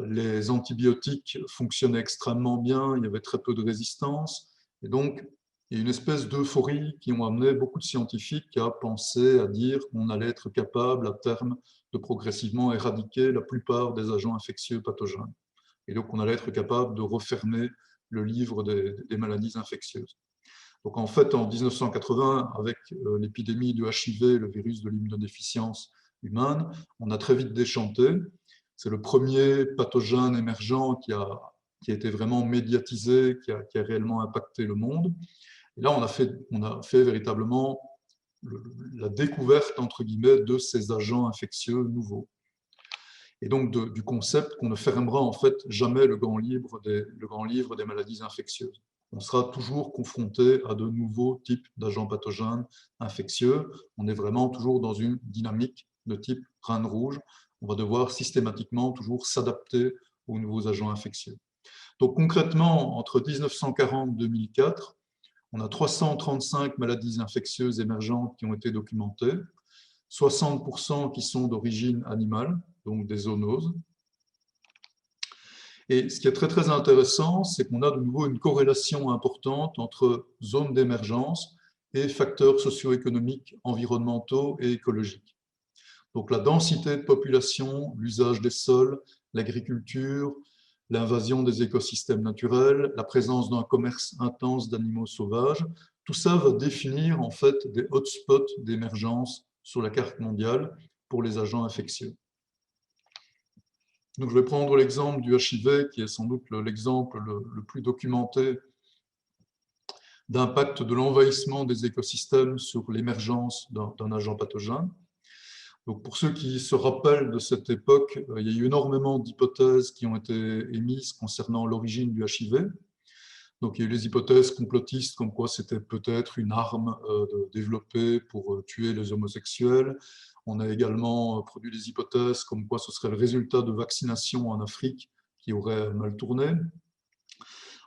Les antibiotiques fonctionnaient extrêmement bien, il y avait très peu de résistance. Et donc, il y a une espèce d'euphorie qui ont amené beaucoup de scientifiques à penser, à dire qu'on allait être capable à terme de progressivement éradiquer la plupart des agents infectieux pathogènes. Et donc, on allait être capable de refermer le livre des maladies infectieuses. Donc, en fait, en 1980, avec l'épidémie du HIV, le virus de l'immunodéficience humaine, on a très vite déchanté. C'est le premier pathogène émergent qui a été vraiment médiatisé, qui a réellement impacté le monde. Et là, on a fait véritablement la découverte, entre guillemets, de ces agents infectieux nouveaux. Et donc du concept qu'on ne fermera en fait jamais le grand livre des maladies infectieuses. On sera toujours confronté à de nouveaux types d'agents pathogènes infectieux. On est vraiment toujours dans une dynamique de type reine rouge. On va devoir systématiquement toujours s'adapter aux nouveaux agents infectieux. Donc concrètement, entre 1940 et 2004, on a 335 maladies infectieuses émergentes qui ont été documentées, 60% qui sont d'origine animale, donc des zoonoses. Et ce qui est très, très intéressant, c'est qu'on a de nouveau une corrélation importante entre zones d'émergence et facteurs socio-économiques, environnementaux et écologiques. Donc la densité de population, l'usage des sols, l'agriculture, l'invasion des écosystèmes naturels, la présence d'un commerce intense d'animaux sauvages, tout ça va définir en fait des hotspots d'émergence sur la carte mondiale pour les agents infectieux. Donc, je vais prendre l'exemple du HIV, qui est sans doute l'exemple le plus documenté d'impact de l'envahissement des écosystèmes sur l'émergence d'un agent pathogène. Donc, pour ceux qui se rappellent de cette époque, il y a eu énormément d'hypothèses qui ont été émises concernant l'origine du HIV. Donc, il y a eu les hypothèses complotistes comme quoi c'était peut-être une arme développée pour tuer les homosexuels. On a également produit des hypothèses comme quoi ce serait le résultat de vaccinations en Afrique qui auraient mal tourné.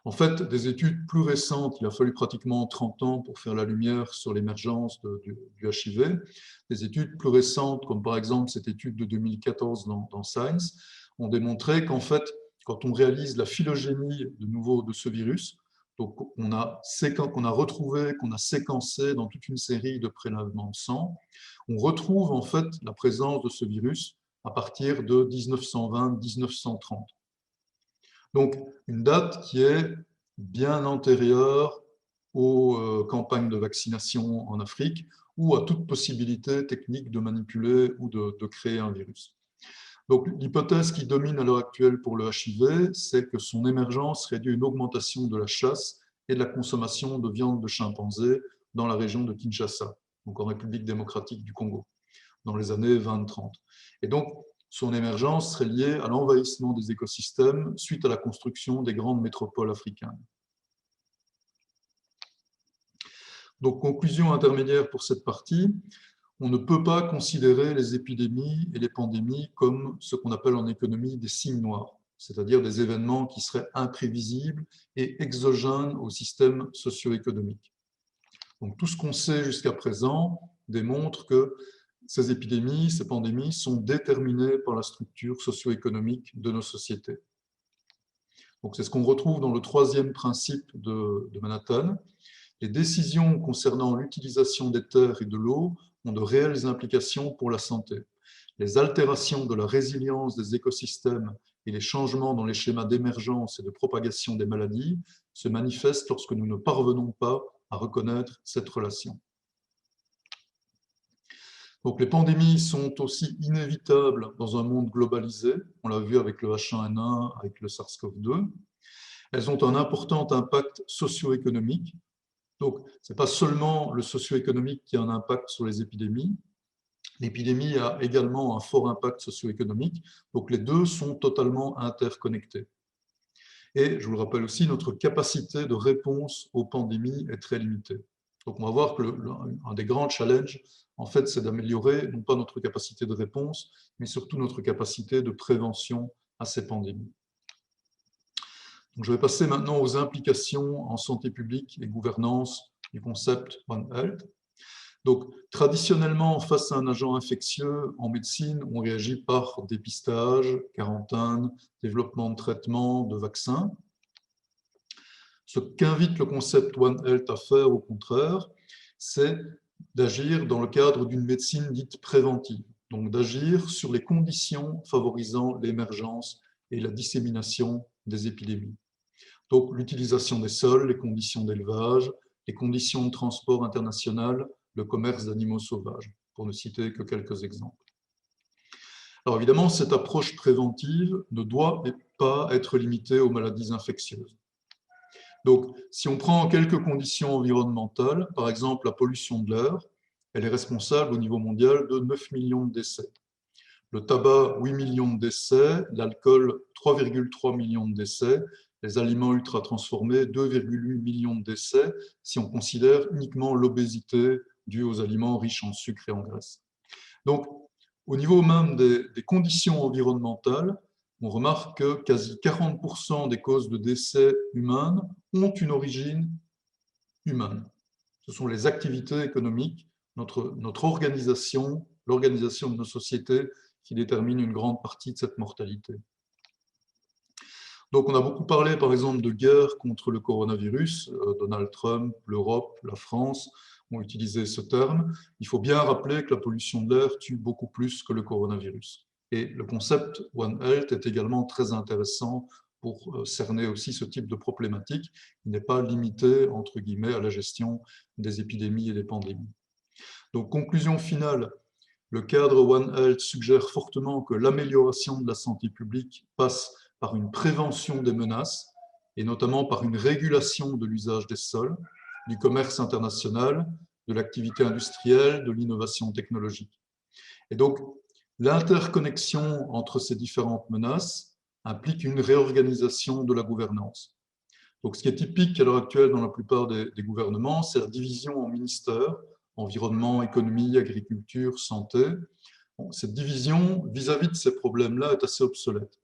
En fait, des études plus récentes, il a fallu pratiquement 30 ans pour faire la lumière sur l'émergence du HIV. Des études plus récentes, comme par exemple cette étude de 2014 dans Science, ont démontré qu'en fait, quand on réalise la phylogénie de nouveau de ce virus, donc qu'on a retrouvé, qu'on a séquencé dans toute une série de prélèvements de sang, on retrouve en fait la présence de ce virus à partir de 1920-1930. Donc, une date qui est bien antérieure aux campagnes de vaccination en Afrique ou à toute possibilité technique de manipuler ou de créer un virus. Donc, l'hypothèse qui domine à l'heure actuelle pour le HIV, c'est que son émergence serait due à une augmentation de la chasse et de la consommation de viande de chimpanzé dans la région de Kinshasa, donc en République démocratique du Congo, dans les années 20-30. Et donc, son émergence serait liée à l'envahissement des écosystèmes suite à la construction des grandes métropoles africaines. Donc, conclusion intermédiaire pour cette partie, on ne peut pas considérer les épidémies et les pandémies comme ce qu'on appelle en économie des signes noirs, c'est-à-dire des événements qui seraient imprévisibles et exogènes au système socio-économique. Donc, tout ce qu'on sait jusqu'à présent démontre que ces épidémies, ces pandémies sont déterminées par la structure socio-économique de nos sociétés. Donc, c'est ce qu'on retrouve dans le troisième principe de Manhattan. Les décisions concernant l'utilisation des terres et de l'eau ont de réelles implications pour la santé. Les altérations de la résilience des écosystèmes et les changements dans les schémas d'émergence et de propagation des maladies se manifestent lorsque nous ne parvenons pas à reconnaître cette relation. Donc, les pandémies sont aussi inévitables dans un monde globalisé. On l'a vu avec le H1N1, avec le SARS-CoV-2. Elles ont un important impact socio-économique. Donc, ce n'est pas seulement le socio-économique qui a un impact sur les épidémies. L'épidémie a également un fort impact socio-économique. Donc, les deux sont totalement interconnectés. Et je vous le rappelle aussi, notre capacité de réponse aux pandémies est très limitée. Donc, on va voir que un des grands challenges, en fait, c'est d'améliorer non pas notre capacité de réponse, mais surtout notre capacité de prévention à ces pandémies. Donc, je vais passer maintenant aux implications en santé publique et gouvernance du concept One Health. Donc, traditionnellement, face à un agent infectieux, en médecine, on réagit par dépistage, quarantaine, développement de traitements, de vaccins. Ce qu'invite le concept One Health à faire, au contraire, c'est d'agir dans le cadre d'une médecine dite préventive, donc d'agir sur les conditions favorisant l'émergence et la dissémination des épidémies. Donc, l'utilisation des sols, les conditions d'élevage, les conditions de transport international, le commerce d'animaux sauvages, pour ne citer que quelques exemples. Alors évidemment, cette approche préventive ne doit pas être limitée aux maladies infectieuses. Donc, si on prend quelques conditions environnementales, par exemple la pollution de l'air, elle est responsable au niveau mondial de 9 millions de décès. Le tabac, 8 millions de décès, l'alcool, 3,3 millions de décès, les aliments ultra-transformés, 2,8 millions de décès, si on considère uniquement l'obésité due aux aliments riches en sucre et en graisse. Donc, au niveau même des conditions environnementales, on remarque que quasi 40% des causes de décès humaines ont une origine humaine. Ce sont les activités économiques, notre organisation, l'organisation de nos sociétés qui détermine une grande partie de cette mortalité. Donc, on a beaucoup parlé, par exemple, de guerre contre le coronavirus. Donald Trump, l'Europe, la France ont utilisé ce terme. Il faut bien rappeler que la pollution de l'air tue beaucoup plus que le coronavirus. Et le concept One Health est également très intéressant pour cerner aussi ce type de problématique. Il n'est pas limité, entre guillemets, à la gestion des épidémies et des pandémies. Donc, conclusion finale, le cadre One Health suggère fortement que l'amélioration de la santé publique passe par une prévention des menaces et notamment par une régulation de l'usage des sols, du commerce international, de l'activité industrielle, de l'innovation technologique. Et donc, l'interconnexion entre ces différentes menaces implique une réorganisation de la gouvernance. Donc, ce qui est typique à l'heure actuelle dans la plupart des gouvernements, c'est la division en ministères, environnement, économie, agriculture, santé. Bon, cette division, vis-à-vis de ces problèmes-là, est assez obsolète.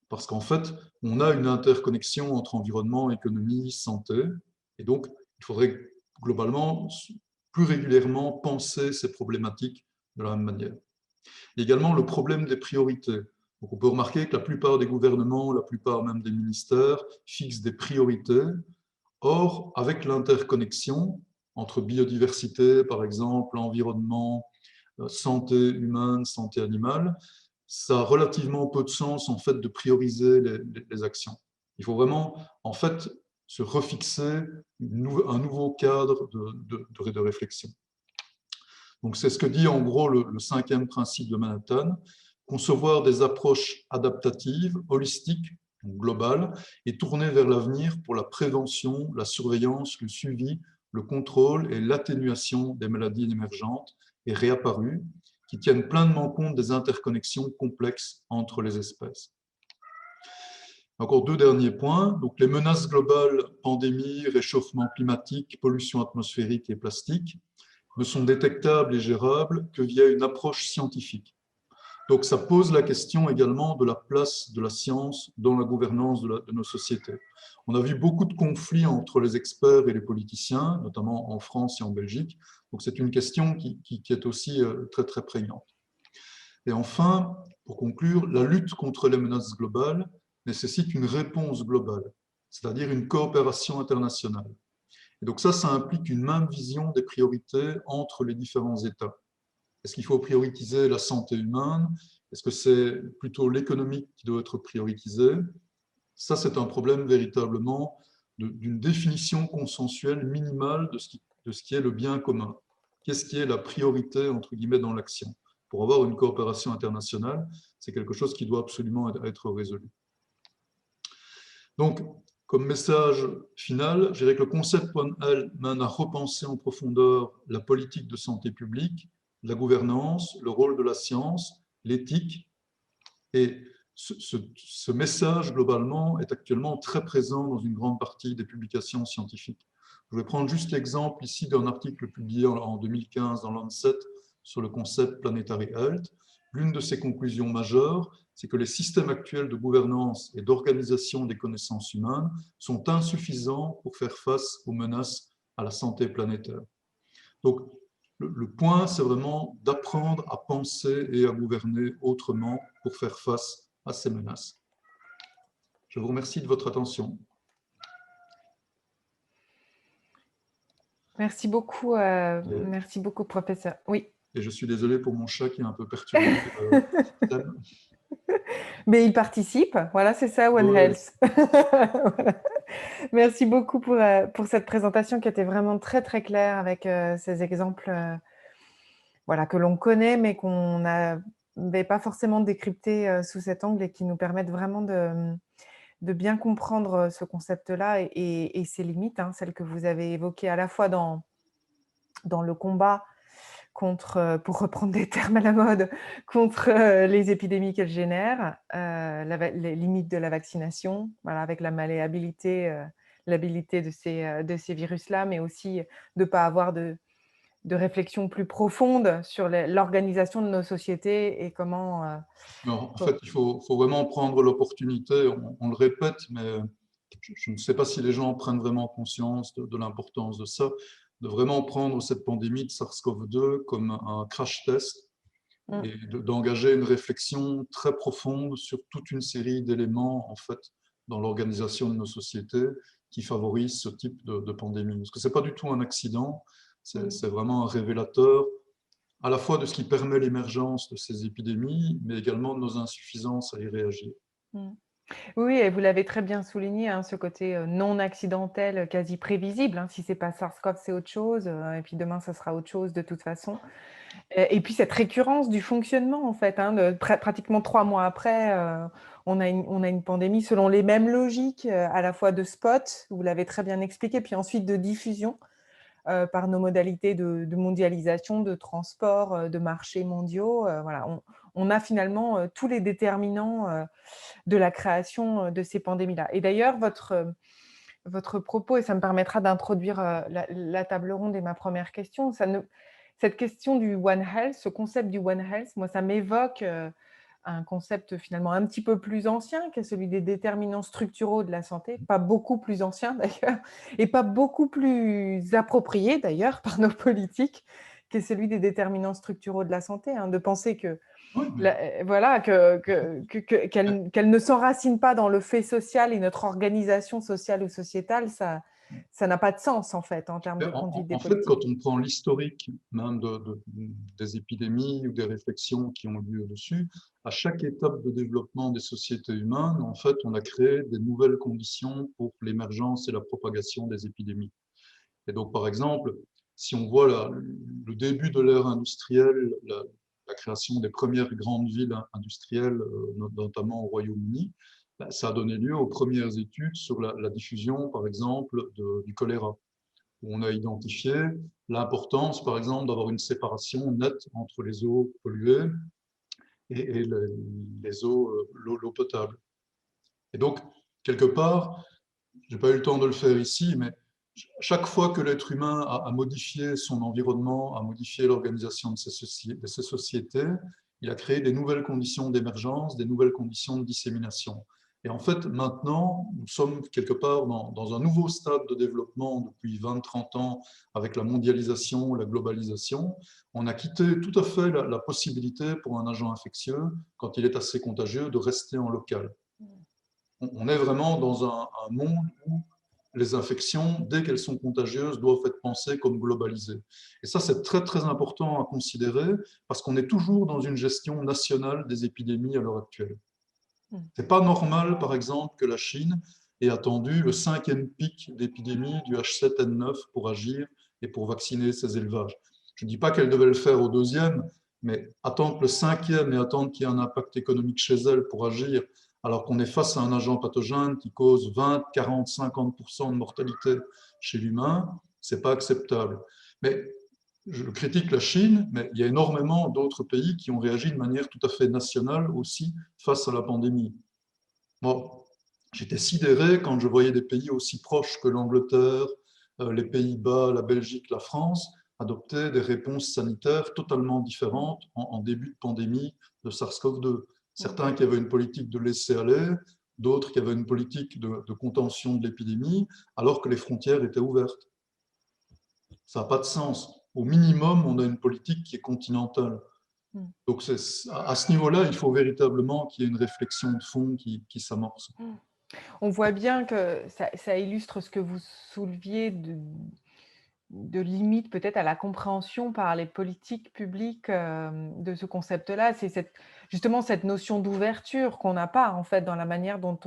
Parce qu'en fait, on a une interconnexion entre environnement, économie, santé. Et donc, il faudrait globalement, plus régulièrement, penser ces problématiques de la même manière. Et également, le problème des priorités. Donc, on peut remarquer que la plupart des gouvernements, la plupart même des ministères, fixent des priorités. Or, avec l'interconnexion entre biodiversité, par exemple, environnement, santé humaine, santé animale, ça a relativement peu de sens en fait de prioriser les actions. Il faut vraiment en fait se refixer un nouveau cadre de réflexion. Donc c'est ce que dit en gros le 5e principe de Manhattan, concevoir des approches adaptatives, holistiques, globales, et tournées vers l'avenir pour la prévention, la surveillance, le suivi, le contrôle et l'atténuation des maladies émergentes et réapparues, qui tiennent pleinement compte des interconnexions complexes entre les espèces. Encore 2 derniers points. Donc, les menaces globales, pandémie, réchauffement climatique, pollution atmosphérique et plastique, ne sont détectables et gérables que via une approche scientifique. Donc, ça pose la question également de la place de la science dans la gouvernance de nos sociétés. On a vu beaucoup de conflits entre les experts et les politiciens, notamment en France et en Belgique. Donc, c'est une question qui est aussi très, très prégnante. Et enfin, pour conclure, la lutte contre les menaces globales nécessite une réponse globale, c'est-à-dire une coopération internationale. Et donc ça implique une même vision des priorités entre les différents États. Est-ce qu'il faut prioriser la santé humaine? Est-ce que c'est plutôt l'économique qui doit être prioritisé? Ça, c'est un problème véritablement d'une définition consensuelle minimale de ce qui est le bien commun. Qu'est-ce qui est la priorité, entre guillemets, dans l'action? Pour avoir une coopération internationale, c'est quelque chose qui doit absolument être résolu. Donc, comme message final, je dirais que le concept One Health mène à repenser en profondeur la politique de santé publique, la gouvernance, le rôle de la science, l'éthique. Et ce message, globalement, est actuellement très présent dans une grande partie des publications scientifiques. Je vais prendre juste l'exemple ici d'un article publié en 2015 dans Lancet sur le concept Planetary Health. L'une de ses conclusions majeures, c'est que les systèmes actuels de gouvernance et d'organisation des connaissances humaines sont insuffisants pour faire face aux menaces à la santé planétaire. Donc, le point, c'est vraiment d'apprendre à penser et à gouverner autrement pour faire face à ces menaces. Je vous remercie de votre attention. Merci beaucoup, professeur. Oui. Et je suis désolé pour mon chat qui est un peu perturbé. Mais il participe, voilà, c'est ça, One Health. Voilà. Merci beaucoup pour cette présentation qui était vraiment très, très claire avec ces exemples voilà, que l'on connaît, mais qu'on n'avait pas forcément décrypté sous cet angle et qui nous permettent vraiment de bien comprendre ce concept-là et ses limites, hein, celles que vous avez évoquées à la fois dans le combat contre, pour reprendre des termes à la mode, contre les épidémies qu'elles génèrent, les limites de la vaccination, voilà, avec la malléabilité, l'habilité de ces virus-là, mais aussi de ne pas avoir de réflexion plus profonde sur l'organisation de nos sociétés et comment… Non, en fait, il faut vraiment prendre l'opportunité, on le répète, mais je ne sais pas si les gens prennent vraiment conscience de l'importance de ça, de vraiment prendre cette pandémie de SARS-CoV-2 comme un crash test et d'engager une réflexion très profonde sur toute une série d'éléments en fait, dans l'organisation de nos sociétés qui favorisent ce type de pandémie. Parce que ce n'est pas du tout un accident, c'est vraiment un révélateur à la fois de ce qui permet l'émergence de ces épidémies, mais également de nos insuffisances à y réagir. Oui, et vous l'avez très bien souligné, hein, ce côté non accidentel, quasi prévisible. Hein, si ce n'est pas SARS-CoV, c'est autre chose, et puis demain, ça sera autre chose de toute façon. Et puis cette récurrence du fonctionnement, en fait, hein, pratiquement 3 mois après, on a une pandémie selon les mêmes logiques, à la fois de spot, vous l'avez très bien expliqué, puis ensuite de diffusion par nos modalités de mondialisation, de transport, de marchés mondiaux. Voilà, on a finalement tous les déterminants de la création de ces pandémies-là. Et d'ailleurs, votre propos, et ça me permettra d'introduire la table ronde et ma première question, cette question du One Health, ce concept du One Health, moi, ça m'évoque un concept finalement un petit peu plus ancien, qui est celui des déterminants structuraux de la santé, pas beaucoup plus ancien d'ailleurs, et pas beaucoup plus approprié d'ailleurs par nos politiques, qui est celui des déterminants structuraux de la santé, hein, de penser que Oui, mais voilà, qu'elle ne s'enracine pas dans le fait social et notre organisation sociale ou sociétale, ça n'a pas de sens en fait en termes de conduite des en fait, politiques. quand on prend l'historique même des épidémies ou des réflexions qui ont lieu dessus, à chaque étape de développement des sociétés humaines, en fait, on a créé des nouvelles conditions pour l'émergence et la propagation des épidémies. Et donc, par exemple, si on voit le début de l'ère industrielle, la création des premières grandes villes industrielles, notamment au Royaume-Uni, ça a donné lieu aux premières études sur la diffusion, par exemple, du choléra, où on a identifié l'importance, par exemple, d'avoir une séparation nette entre les eaux polluées et l'eau potable. Et donc, quelque part, je n'ai pas eu le temps de le faire ici, mais chaque fois que l'être humain a modifié son environnement, a modifié l'organisation de ses sociétés, il a créé des nouvelles conditions d'émergence, des nouvelles conditions de dissémination. Et en fait, maintenant, nous sommes quelque part dans un nouveau stade de développement depuis 20-30 ans avec la mondialisation, la globalisation. On a quitté tout à fait la possibilité pour un agent infectieux, quand il est assez contagieux, de rester en local. On est vraiment dans un monde où les infections, dès qu'elles sont contagieuses, doivent être pensées comme globalisées. Et ça, c'est très, très important à considérer parce qu'on est toujours dans une gestion nationale des épidémies à l'heure actuelle. Ce n'est pas normal, par exemple, que la Chine ait attendu le 5e pic d'épidémie du H7N9 pour agir et pour vacciner ses élevages. Je ne dis pas qu'elle devait le faire au 2e, mais attendre le 5e et attendre qu'il y ait un impact économique chez elle pour agir, alors qu'on est face à un agent pathogène qui cause 20, 40, 50% de mortalité chez l'humain, ce n'est pas acceptable. Mais je critique la Chine, mais il y a énormément d'autres pays qui ont réagi de manière tout à fait nationale aussi face à la pandémie. Moi, j'étais sidéré quand je voyais des pays aussi proches que l'Angleterre, les Pays-Bas, la Belgique, la France, adopter des réponses sanitaires totalement différentes en début de pandémie de SARS-CoV-2. Certains qui avaient une politique de laisser-aller, d'autres qui avaient une politique de contention de l'épidémie, alors que les frontières étaient ouvertes. Ça n'a pas de sens. Au minimum, on a une politique qui est continentale. Donc, à ce niveau-là, il faut véritablement qu'il y ait une réflexion de fond qui s'amorce. On voit bien que ça illustre ce que vous souleviez de limite peut-être à la compréhension par les politiques publiques de ce concept-là. C'est justement cette notion d'ouverture qu'on n'a pas en fait dans la manière dont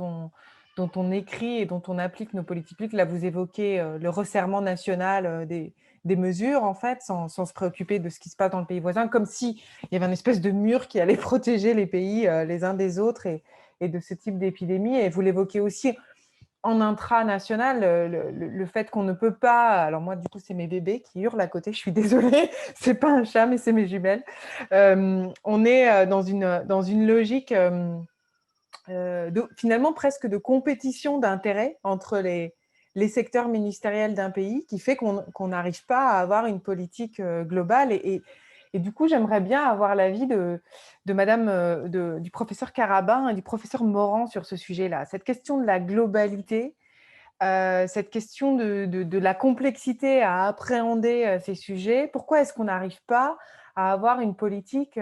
on écrit et dont on applique nos politiques publiques. Là, vous évoquez le resserrement national des mesures en fait, sans se préoccuper de ce qui se passe dans le pays voisin, comme s'il y avait une espèce de mur qui allait protéger les pays les uns des autres et de ce type d'épidémie. Et vous l'évoquez aussi en intranational, le fait qu'on ne peut pas… Alors moi, du coup, c'est mes bébés qui hurlent à côté, je suis désolée, c'est pas un chat, mais c'est mes jumelles. On est dans une logique finalement presque de compétition d'intérêts entre les secteurs ministériels d'un pays qui fait qu'on n'arrive pas à avoir une politique globale. Et du coup, j'aimerais bien avoir l'avis de madame, du professeur Carabin et du professeur Morand sur ce sujet-là. Cette question de la globalité, cette question de la complexité à appréhender ces sujets, pourquoi est-ce qu'on n'arrive pas à avoir une politique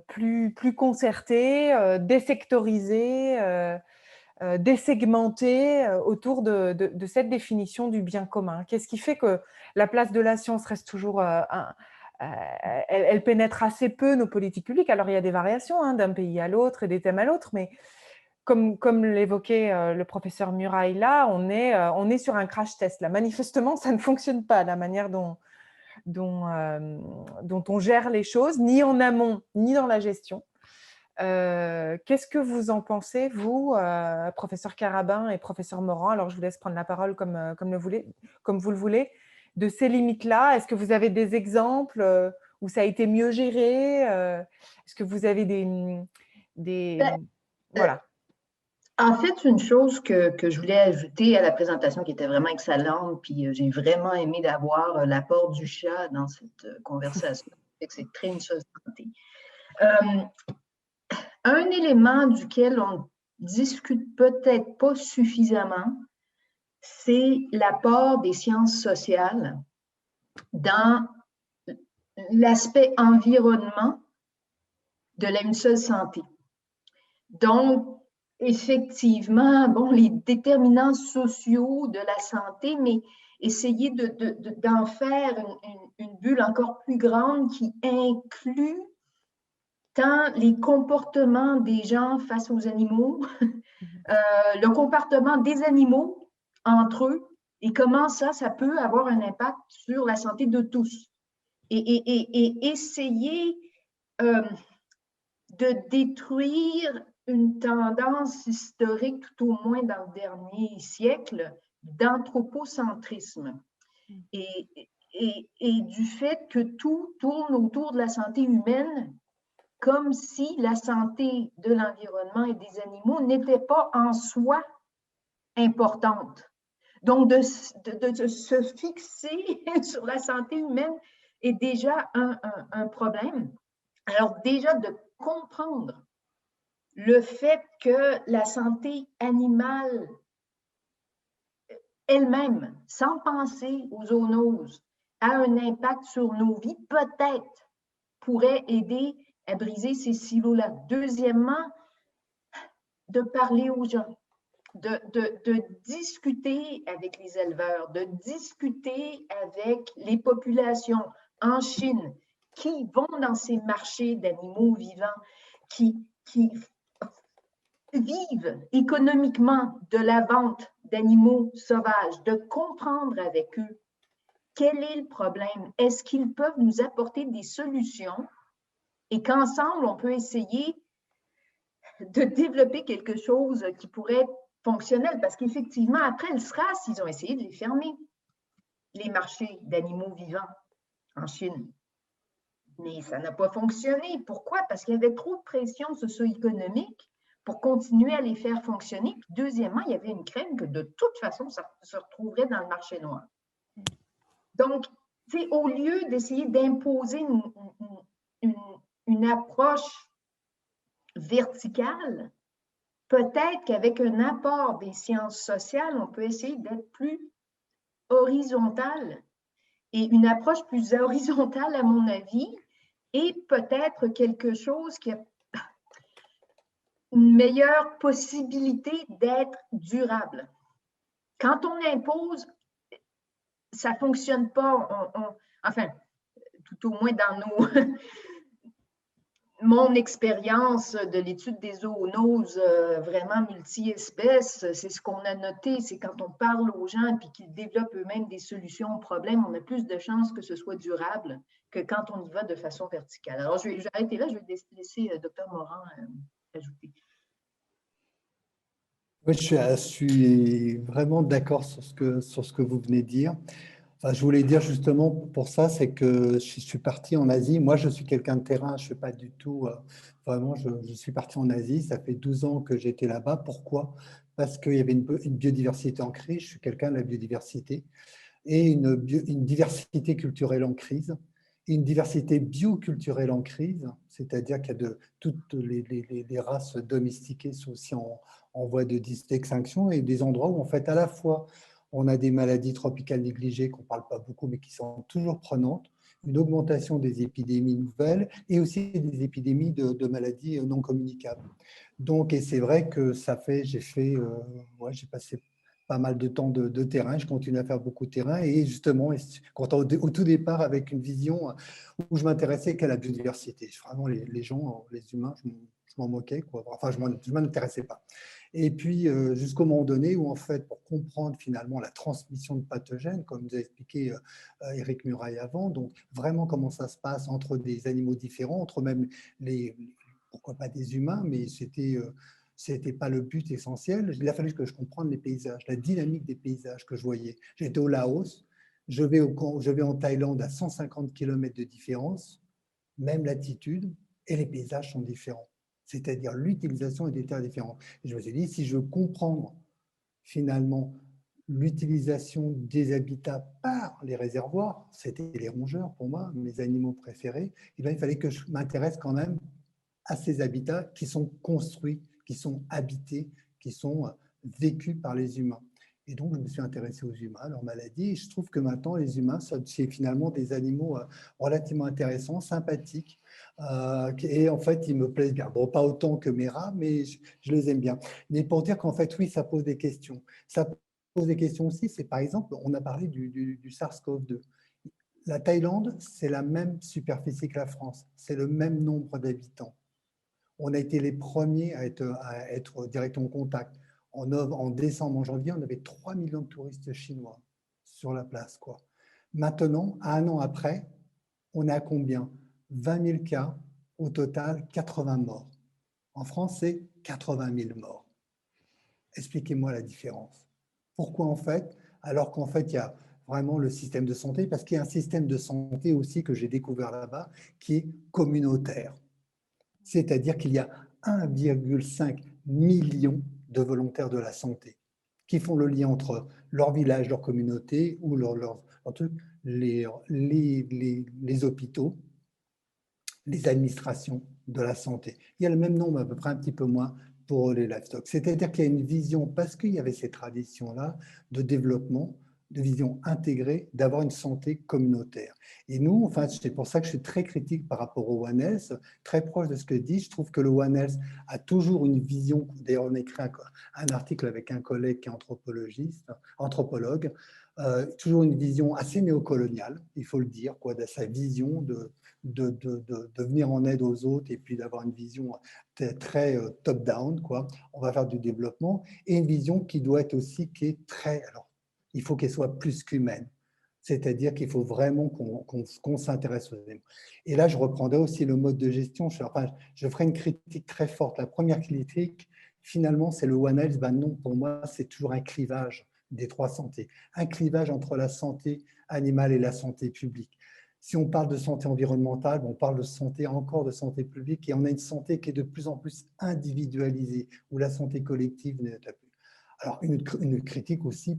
plus concertée, désectorisée, désegmenter autour de cette définition du bien commun? Qu'est-ce qui fait que la place de la science reste toujours elle pénètre assez peu nos politiques publiques? Alors, il y a des variations hein, d'un pays à l'autre et des thèmes à l'autre, mais comme l'évoquait le professeur Murail là, on est sur un crash test. Là, manifestement, ça ne fonctionne pas, la manière dont on gère les choses, ni en amont, ni dans la gestion. Qu'est-ce que vous en pensez, vous, professeur Carabin et professeur Morand? Alors, je vous laisse prendre la parole comme vous le voulez, de ces limites-là. Est-ce que vous avez des exemples où ça a été mieux géré? Est-ce que vous avez voilà. En fait, une chose que je voulais ajouter à la présentation qui était vraiment excellente, puis j'ai vraiment aimé d'avoir l'apport du chat dans cette conversation. C'est très une chose de santé. Un élément duquel on discute peut-être pas suffisamment, c'est l'apport des sciences sociales dans l'aspect environnement de la une seule santé. Donc, effectivement, bon, les déterminants sociaux de la santé, mais essayer d'en faire une bulle encore plus grande qui inclut tant les comportements des gens face aux animaux, le comportement des animaux entre eux, et comment ça peut avoir un impact sur la santé de tous. Et essayer de détruire une tendance historique, tout au moins dans le dernier siècle, d'anthropocentrisme. Et du fait que tout tourne autour de la santé humaine, comme si la santé de l'environnement et des animaux n'était pas en soi importante. Donc, de se fixer sur la santé humaine est déjà un problème. Alors, déjà, de comprendre le fait que la santé animale elle-même, sans penser aux zoonoses, a un impact sur nos vies, peut-être pourrait aider à briser ces silos-là. Deuxièmement, de parler aux gens, de discuter avec les éleveurs, de discuter avec les populations en Chine qui vont dans ces marchés d'animaux vivants, qui vivent économiquement de la vente d'animaux sauvages, de comprendre avec eux quel est le problème. Est-ce qu'ils peuvent nous apporter des solutions et qu'ensemble, on peut essayer de développer quelque chose qui pourrait être fonctionnel? Parce qu'effectivement, après le SRAS, ils ont essayé de les fermer, les marchés d'animaux vivants en Chine. Mais ça n'a pas fonctionné. Pourquoi? Parce qu'il y avait trop de pression socio-économique pour continuer à les faire fonctionner. Puis deuxièmement, il y avait une crainte que de toute façon, ça se retrouverait dans le marché noir. Donc, au lieu d'essayer d'imposer une approche verticale, peut-être qu'avec un apport des sciences sociales, on peut essayer d'être plus horizontal. Et une approche plus horizontale, à mon avis, est peut-être quelque chose qui a une meilleure possibilité d'être durable. Quand on impose, ça ne fonctionne pas. Enfin, tout au moins dans mon expérience de l'étude des zoonoses vraiment multi-espèces, c'est ce qu'on a noté, c'est quand on parle aux gens et qu'ils développent eux-mêmes des solutions aux problèmes, on a plus de chances que ce soit durable que quand on y va de façon verticale. Alors, je vais arrêter là, je vais laisser Dr Morand ajouter. Oui, je suis vraiment d'accord sur ce que vous venez de dire. Enfin, je voulais dire justement pour ça, c'est que je suis parti en Asie. Moi, je suis quelqu'un de terrain, je ne suis pas du tout… vraiment, je suis parti en Asie, ça fait 12 ans que j'étais là-bas. Pourquoi? Parce qu'il y avait une biodiversité en crise, je suis quelqu'un de la biodiversité, et une diversité culturelle en crise, et une diversité bioculturelle en crise, c'est-à-dire qu'il y a toutes les races domestiquées sont aussi en voie d'extinction, et des endroits où en fait à la fois on a des maladies tropicales négligées qu'on ne parle pas beaucoup mais qui sont toujours prenantes, une augmentation des épidémies nouvelles et aussi des épidémies de maladies non communicables. Donc, et c'est vrai que j'ai passé pas mal de temps de terrain, je continue à faire beaucoup de terrain et justement, au tout départ, avec une vision où je m'intéressais qu'à la biodiversité. Vraiment, les gens, les humains, je m'en moquais, quoi. Enfin, je ne m'intéressais pas. Et puis, jusqu'au moment donné où, en fait, pour comprendre finalement la transmission de pathogènes, comme nous a expliqué Éric Muraille avant, donc vraiment comment ça se passe entre des animaux différents, entre même pourquoi pas des humains, mais c'était pas le but essentiel. Il a fallu que je comprenne les paysages, la dynamique des paysages que je voyais. J'étais au Laos, je vais en Thaïlande à 150 km de différence, même latitude, et les paysages sont différents. C'est-à-dire l'utilisation des terres différentes. Et je me suis dit, si je veux comprendre finalement l'utilisation des habitats par les réservoirs, c'était les rongeurs pour moi, mes animaux préférés, et bien, il fallait que je m'intéresse quand même à ces habitats qui sont construits, qui sont habités, qui sont vécus par les humains. Et donc, je me suis intéressé aux humains, à leurs maladies, et je trouve que maintenant, les humains, c'est finalement des animaux relativement intéressants, sympathiques, et en fait, ils me plaisent bien. Bon, pas autant que mes rats, mais je les aime bien. Mais pour dire qu'en fait, oui, ça pose des questions. Ça pose des questions aussi, c'est par exemple, on a parlé du SARS-CoV-2. La Thaïlande, c'est la même superficie que la France, c'est le même nombre d'habitants. On a été les premiers à être directement en contact. En décembre, en janvier, on avait 3 millions de touristes chinois sur la place, quoi. Maintenant, un an après, on a combien? 20 000 cas, au total 80 morts. En France, c'est 80 000 morts. Expliquez-moi la différence. Pourquoi en fait, alors qu'en fait, il y a vraiment le système de santé, parce qu'il y a un système de santé aussi que j'ai découvert là-bas, qui est communautaire. C'est-à-dire qu'il y a 1,5 million de volontaires de la santé qui font le lien entre leur village, leur communauté ou leur truc, les hôpitaux, les administrations de la santé. Il y a le même nombre, à peu près un petit peu moins, pour les livestock. C'est-à-dire qu'il y a une vision, parce qu'il y avait ces traditions-là de développement, de vision intégrée, d'avoir une santé communautaire. Et nous, enfin, c'est pour ça que je suis très critique par rapport au One Health, très proche de ce que dit. Je trouve que le One Health a toujours une vision. D'ailleurs, on a écrit un article avec un collègue qui est anthropologue, toujours une vision assez néocoloniale, il faut le dire, quoi, de sa vision de venir en aide aux autres et puis d'avoir une vision très top-down, quoi. On va faire du développement et une vision qui doit être aussi, qui est très, alors, il faut qu'elle soit plus qu'humaine. C'est-à-dire qu'il faut vraiment qu'on s'intéresse aux animaux. Et là, je reprendrai aussi le mode de gestion. Je ferai une critique très forte. La première critique, finalement, c'est le One Health. Ben non, pour moi, c'est toujours un clivage des trois santé, un clivage entre la santé animale et la santé publique. Si on parle de santé environnementale, on parle de santé, encore de santé publique, et on a une santé qui est de plus en plus individualisée, où la santé collective n'est plus. Alors, une critique aussi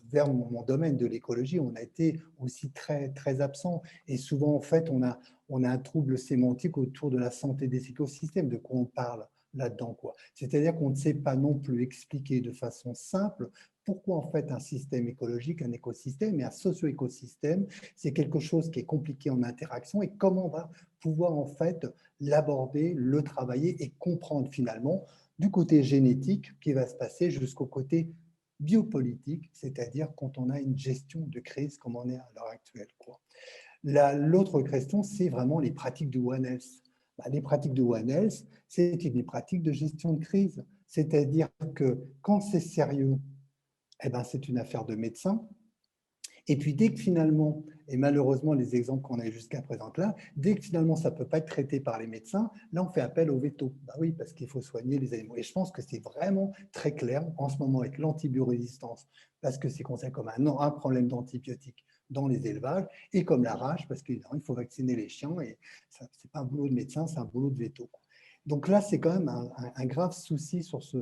vers mon domaine de l'écologie, on a été aussi très, très absent, et souvent, en fait, on a un trouble sémantique autour de la santé des écosystèmes, de quoi on parle là-dedans, quoi. C'est-à-dire qu'on ne sait pas non plus expliquer de façon simple pourquoi en fait un système écologique, un écosystème et un socio-écosystème, c'est quelque chose qui est compliqué en interaction et comment on va pouvoir en fait l'aborder, le travailler et comprendre finalement du côté génétique qui va se passer jusqu'au côté biopolitique, c'est-à-dire quand on a une gestion de crise comme on est à l'heure actuelle, quoi. L'autre question, c'est vraiment les pratiques du One Health. Les pratiques du One Health, c'est des pratiques de gestion de crise. C'est-à-dire que quand c'est sérieux, eh ben, c'est une affaire de médecin. Et puis dès que finalement, et malheureusement les exemples qu'on a eu jusqu'à présent là, dès que finalement ça ne peut pas être traité par les médecins, là on fait appel au veto. Ben oui, parce qu'il faut soigner les animaux. Et je pense que c'est vraiment très clair en ce moment avec l'antibiorésistance, parce que c'est considéré comme un problème d'antibiotiques dans les élevages, et comme la rage, parce qu'il faut vacciner les chiens, et ce n'est pas un boulot de médecin, c'est un boulot de veto. Donc là, c'est quand même un grave souci sur ce.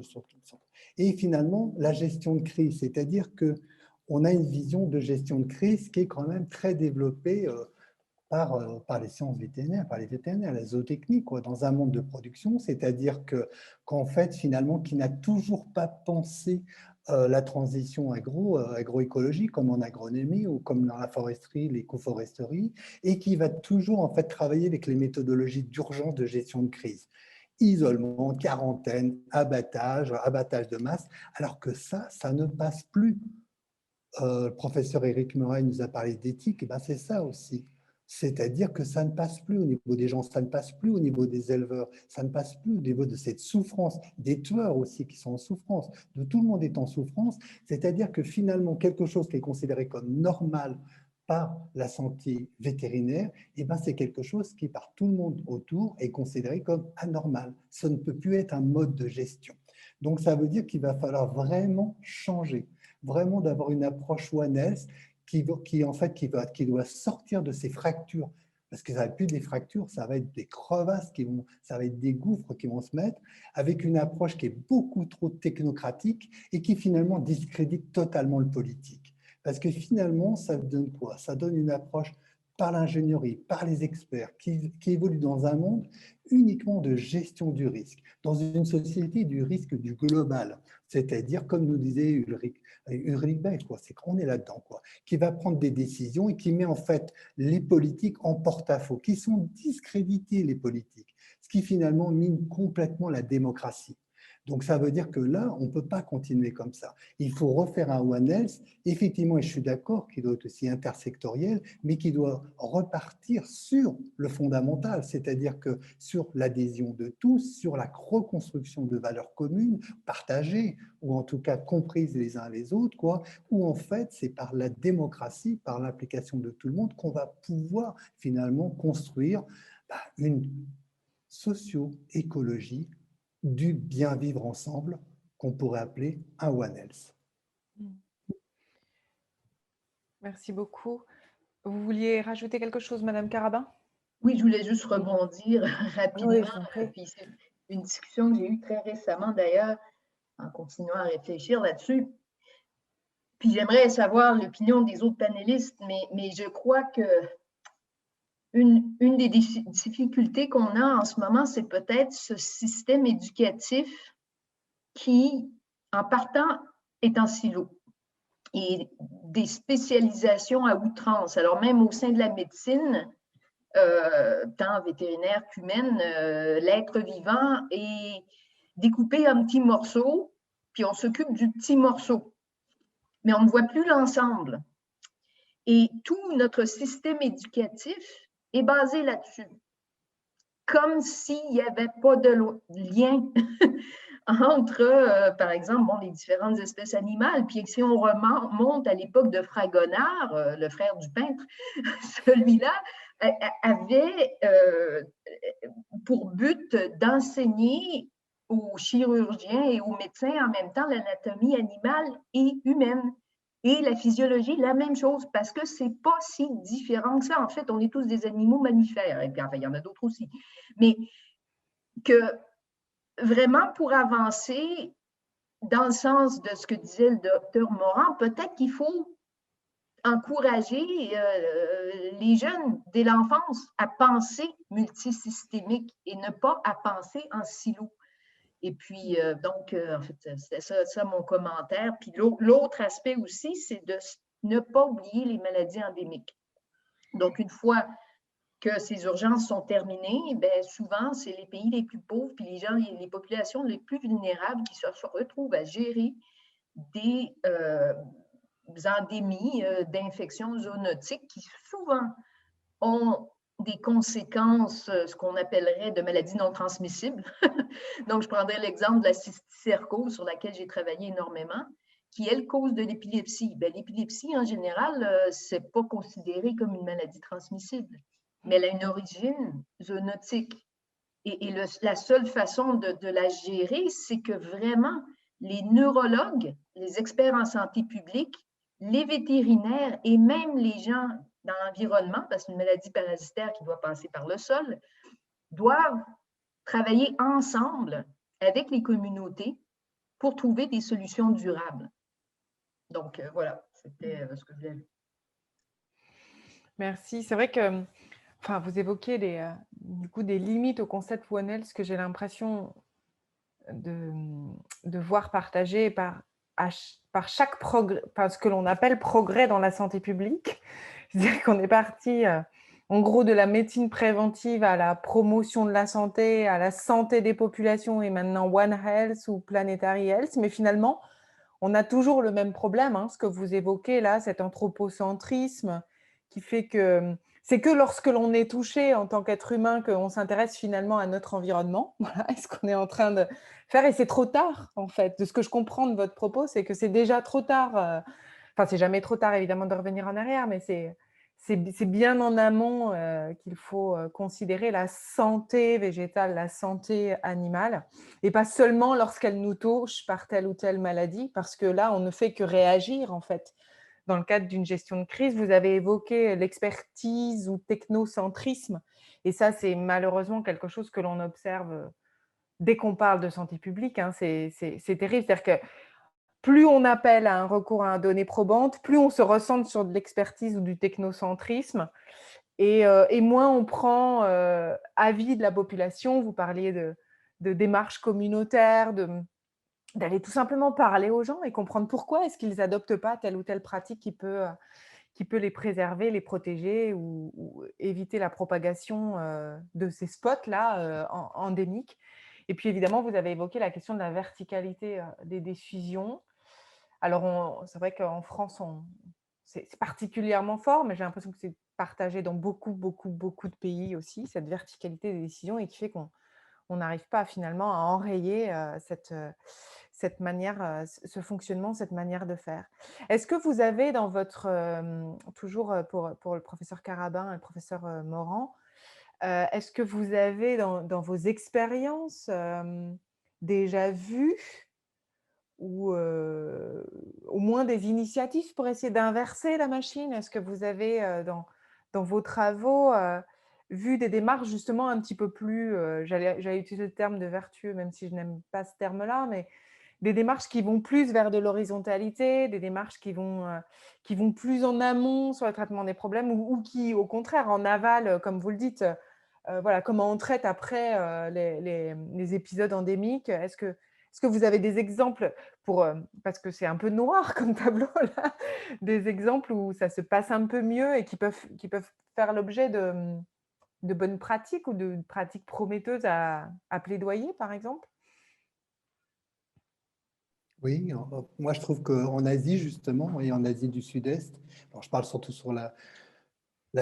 Et finalement, la gestion de crise, c'est-à-dire qu'on a une vision de gestion de crise qui est quand même très développée par les sciences vétérinaires, par les vétérinaires, la zootechnie, quoi, dans un monde de production, c'est-à-dire qu'en fait, finalement, qui n'a toujours pas pensé la transition agroécologique, comme en agronomie ou comme dans la foresterie, l'écoforesterie, et qui va toujours en fait travailler avec les méthodologies d'urgence de gestion de crise. Isolement, quarantaine, abattage de masse, alors que ça ne passe plus. Le professeur Éric Muraille nous a parlé d'éthique, et ben c'est ça aussi. C'est-à-dire que ça ne passe plus au niveau des gens, ça ne passe plus au niveau des éleveurs, ça ne passe plus au niveau de cette souffrance, des tueurs aussi qui sont en souffrance, de tout le monde est en souffrance. C'est-à-dire que finalement, quelque chose qui est considéré comme normal par la santé vétérinaire, et ben c'est quelque chose qui, par tout le monde autour, est considéré comme anormal. Ça ne peut plus être un mode de gestion. Donc, ça veut dire qu'il va falloir vraiment changer, vraiment d'avoir une approche One Health qui doit sortir de ces fractures, parce que ça ne va être plus des fractures, ça va être des crevasses, ça va être des gouffres qui vont se mettre, avec une approche qui est beaucoup trop technocratique et qui finalement discrédite totalement le politique. Parce que finalement, ça donne quoi? Ça donne une approche par l'ingénierie, par les experts, qui évolue dans un monde uniquement de gestion du risque, dans une société du risque du global, c'est-à-dire, comme nous disait Ulrich Beck, c'est qu'on est là-dedans, qui va prendre des décisions et qui met en fait les politiques en porte-à-faux, qui sont discrédités, les politiques, ce qui finalement mine complètement la démocratie. Donc, ça veut dire que là, on ne peut pas continuer comme ça. Il faut refaire un One Health, effectivement, et je suis d'accord qu'il doit être aussi intersectoriel, mais qui doit repartir sur le fondamental, c'est-à-dire que sur l'adhésion de tous, sur la reconstruction de valeurs communes, partagées, ou en tout cas comprises les uns les autres, où en fait, c'est par la démocratie, par l'implication de tout le monde, qu'on va pouvoir finalement construire une socio-écologie du bien vivre ensemble qu'on pourrait appeler un One Health. Merci beaucoup. Vous vouliez rajouter quelque chose, Madame Carabin? Oui, je voulais juste rebondir rapidement. Oui, je vous en prie. Puis c'est une discussion que j'ai eue très récemment d'ailleurs, en continuant à réfléchir là-dessus. Puis j'aimerais savoir l'opinion des autres panélistes, mais je crois que une des difficultés qu'on a en ce moment, c'est peut-être ce système éducatif qui, en partant, est en silo et des spécialisations à outrance. Alors même au sein de la médecine, tant vétérinaire qu'humaine, l'être vivant est découpé en petits morceaux, puis on s'occupe du petit morceau, mais on ne voit plus l'ensemble. Et tout notre système éducatif est basé là-dessus, comme s'il n'y avait pas de lien entre, par exemple, les différentes espèces animales. Puis si on remonte à l'époque de Fragonard, le frère du peintre, celui-là avait pour but d'enseigner aux chirurgiens et aux médecins en même temps l'anatomie animale et humaine. Et la physiologie, la même chose, parce que ce n'est pas si différent que ça. En fait, on est tous des animaux mammifères, et puis enfin, il y en a d'autres aussi. Mais que vraiment, pour avancer dans le sens de ce que disait le docteur Morand, peut-être qu'il faut encourager les jeunes dès l'enfance à penser multisystémique et ne pas à penser en silo. Et puis, donc, en fait, c'était ça mon commentaire. Puis l'autre aspect aussi, c'est de ne pas oublier les maladies endémiques. Donc, une fois que ces urgences sont terminées, bien, souvent, c'est les pays les plus pauvres puis les populations les plus vulnérables qui se retrouvent à gérer des endémies d'infections zoonotiques qui souvent ont des conséquences, ce qu'on appellerait de maladies non transmissibles. Donc, je prendrais l'exemple de la cysticercose sur laquelle j'ai travaillé énormément, qui est le cause de l'épilepsie. L'épilepsie, en général, ce n'est pas considéré comme une maladie transmissible, mais elle a une origine zoonotique. Et la seule façon de la gérer, c'est que vraiment, les neurologues, les experts en santé publique, les vétérinaires et même les gens dans l'environnement, parce qu'une maladie parasitaire qui doit passer par le sol, doivent travailler ensemble avec les communautés pour trouver des solutions durables. Donc, voilà, c'était ce que je voulais dire. Merci. C'est vrai que vous évoquez du coup, des limites au concept One Health que j'ai l'impression de voir partagé par par chaque progrès, par ce que l'on appelle progrès dans la santé publique. C'est-à-dire qu'on est parti, en gros, de la médecine préventive à la promotion de la santé, à la santé des populations et maintenant One Health ou Planetary Health. Mais finalement, on a toujours le même problème, hein, ce que vous évoquez là, cet anthropocentrisme qui fait que c'est que lorsque l'on est touché en tant qu'être humain qu'on s'intéresse finalement à notre environnement. Voilà, et ce qu'on est en train de faire. Et c'est trop tard, en fait. De ce que je comprends de votre propos, c'est que c'est déjà trop tard. Enfin, c'est jamais trop tard, évidemment, de revenir en arrière, mais c'est bien en amont qu'il faut considérer la santé végétale, la santé animale, et pas seulement lorsqu'elle nous touche par telle ou telle maladie, parce que là, on ne fait que réagir, en fait. Dans le cadre d'une gestion de crise, vous avez évoqué l'expertise ou technocentrisme, et ça, c'est malheureusement quelque chose que l'on observe dès qu'on parle de santé publique, hein. C'est terrible, c'est-à-dire que plus on appelle à un recours à un données probante, plus on se recentre sur de l'expertise ou du technocentrisme, et moins on prend avis de la population. Vous parliez de démarches communautaires, d'aller tout simplement parler aux gens et comprendre pourquoi est-ce qu'ils n'adoptent pas telle ou telle pratique qui peut les préserver, les protéger ou éviter la propagation de ces spots-là endémiques. Et puis évidemment, vous avez évoqué la question de la verticalité des décisions. Alors, c'est vrai qu'en France, c'est particulièrement fort, mais j'ai l'impression que c'est partagé dans beaucoup, beaucoup, beaucoup de pays aussi, cette verticalité des décisions, et qui fait qu'on n'arrive pas finalement à enrayer cette manière, ce fonctionnement, cette manière de faire. Est-ce que vous avez dans votre, toujours pour le professeur Carabin et le professeur Morand, est-ce que vous avez dans vos expériences déjà vu ou au moins des initiatives pour essayer d'inverser la machine? Est-ce que vous avez dans vos travaux vu des démarches justement un petit peu plus, j'allais utiliser le terme de vertueux, même si je n'aime pas ce terme-là, mais des démarches qui vont plus vers de l'horizontalité, des démarches qui vont plus en amont sur le traitement des problèmes, ou qui, au contraire, en aval, comme vous le dites, voilà, comment on traite après les épisodes endémiques. Est-ce que vous avez des exemples parce que c'est un peu noir comme tableau là, des exemples où ça se passe un peu mieux et qui peuvent faire l'objet de bonnes pratiques ou de pratiques prometteuses à plaidoyer, par exemple? Oui, moi je trouve qu'en Asie justement, et en Asie du Sud-Est, alors je parle surtout sur la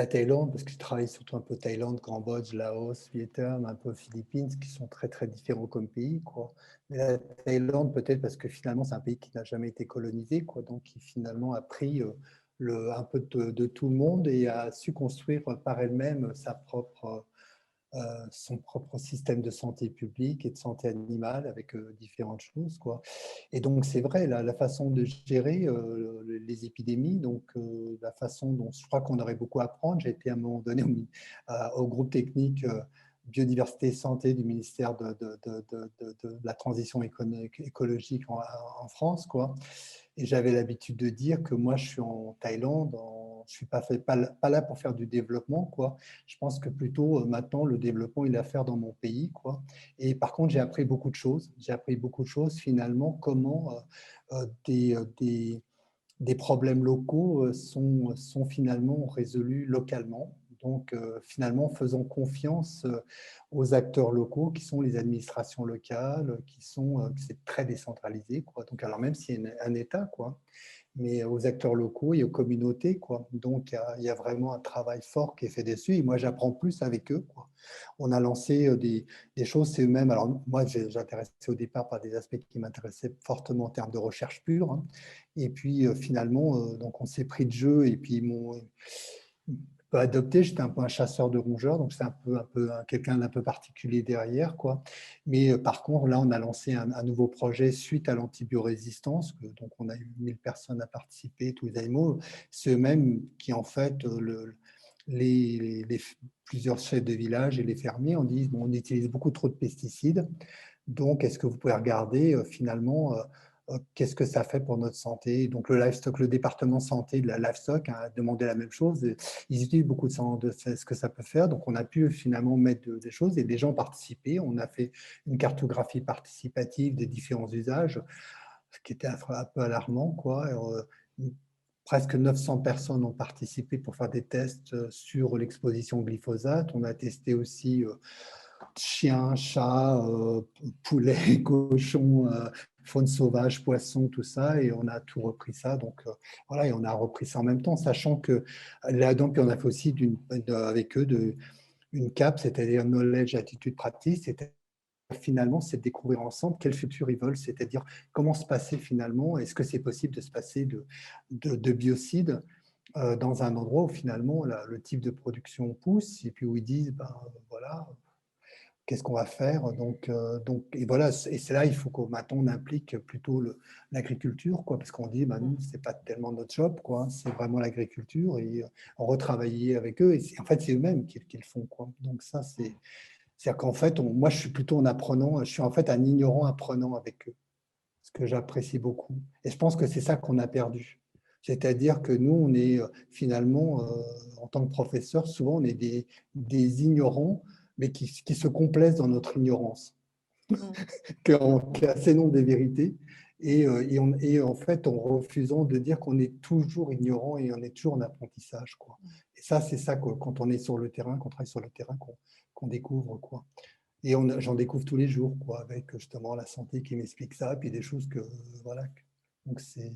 Thaïlande, parce que je travaille surtout un peu Thaïlande, Cambodge, Laos, Vietnam, un peu Philippines, qui sont très très différents comme pays, quoi. Mais la Thaïlande peut-être parce que finalement c'est un pays qui n'a jamais été colonisé, quoi, donc qui finalement a pris un peu de tout le monde et a su construire par elle-même son propre système de santé publique et de santé animale avec différentes choses, quoi. Et donc, c'est vrai, la façon de gérer les épidémies, donc la façon dont je crois qu'on aurait beaucoup à apprendre. J'ai été à un moment donné au groupe technique biodiversité et santé du ministère de la transition écologique en France, quoi. Et j'avais l'habitude de dire que moi, je suis en Thaïlande, je ne suis pas là pour faire du développement, quoi. Je pense que plutôt maintenant, le développement, il est à faire dans mon pays, quoi. Et par contre, j'ai appris beaucoup de choses. J'ai appris beaucoup de choses, finalement, comment des problèmes locaux sont finalement résolus localement. Donc, finalement, faisons confiance aux acteurs locaux qui sont les administrations locales, c'est très décentralisé, quoi. Donc, alors même s'il y a un État, quoi, mais aux acteurs locaux et aux communautés, quoi. Donc, il y a vraiment un travail fort qui est fait dessus. Et moi, j'apprends plus avec eux, quoi. On a lancé des choses, c'est eux-mêmes. Alors, moi, j'intéressais au départ par des aspects qui m'intéressaient fortement en termes de recherche pure, hein. Et puis, finalement, donc on s'est pris de jeu et puis ils m'ont adopté. J'étais un peu un chasseur de rongeurs, donc c'est un peu quelqu'un d'un peu particulier derrière, quoi. Mais par contre, là, on a lancé un nouveau projet suite à l'antibiorésistance. Donc, on a eu 1000 personnes à participer, tous les animaux. C'est eux-mêmes qui, en fait, plusieurs chefs de village et les fermiers ont dit bon, on utilise beaucoup trop de pesticides. Donc, est-ce que vous pouvez regarder finalement qu'est-ce que ça fait pour notre santé? Donc, le livestock, le département santé de la livestock a demandé la même chose. Ils utilisent beaucoup de ce que ça peut faire. Donc, on a pu finalement mettre des choses et des gens ont participé. On a fait une cartographie participative des différents usages. ce qui était un peu alarmant, quoi. Presque 900 personnes ont participé pour faire des tests sur l'exposition au glyphosate. On a testé aussi chiens, chats, poulets, cochons, faune sauvage, poissons, tout ça, et on a tout repris ça. Donc voilà, et on a repris ça en même temps, sachant que là, donc on a fait aussi avec eux une CAP, c'est-à-dire Knowledge, Attitude, Practice, c'était finalement, c'est de découvrir ensemble quel futur ils veulent, c'est-à-dire comment se passer finalement, est-ce que c'est possible de se passer de biocides dans un endroit où finalement le type de production pousse, et puis où ils disent, ben voilà, qu'est-ce qu'on va faire, et voilà, et c'est là, il faut qu'on maintenant on implique plutôt l'agriculture, quoi, parce qu'on dit, ben, nous, c'est pas tellement notre job, quoi, c'est vraiment l'agriculture, et on retravailler avec eux, et en fait, c'est eux-mêmes qui le font, quoi. Donc ça, c'est-à-dire qu'en fait, moi, je suis plutôt un apprenant, je suis en fait un ignorant apprenant avec eux, ce que j'apprécie beaucoup. Et je pense que c'est ça qu'on a perdu. C'est-à-dire que nous, on est finalement, en tant que professeur, souvent, on est des ignorants, mais qui se complaisent dans notre ignorance, qui est assez non des vérités. Et en fait, en refusant de dire qu'on est toujours ignorant et on est toujours en apprentissage, quoi. Et ça, c'est ça, quoi, quand on est sur le terrain, qu'on travaille sur le terrain, qu'on découvre, quoi. Et j'en découvre tous les jours, quoi, avec justement la santé qui m'explique ça, puis des choses que, voilà. Donc, c'est,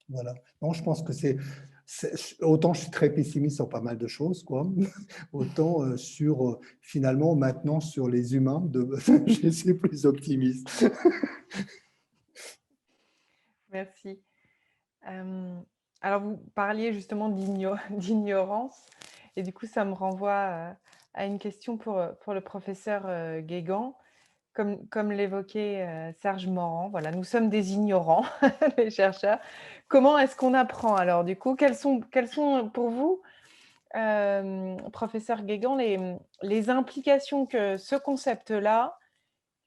voilà. Non, je pense que autant je suis très pessimiste sur pas mal de choses, quoi, autant finalement, maintenant, sur les humains, je suis plus optimiste. Merci. Alors, vous parliez justement d'ignorance, et du coup, ça me renvoie à une question pour le professeur Guégan. Comme l'évoquait Serge Morand, voilà, nous sommes des ignorants, les chercheurs. Comment est-ce qu'on apprend alors, du coup, quels sont pour vous, professeur Guégan, les implications que ce concept-là,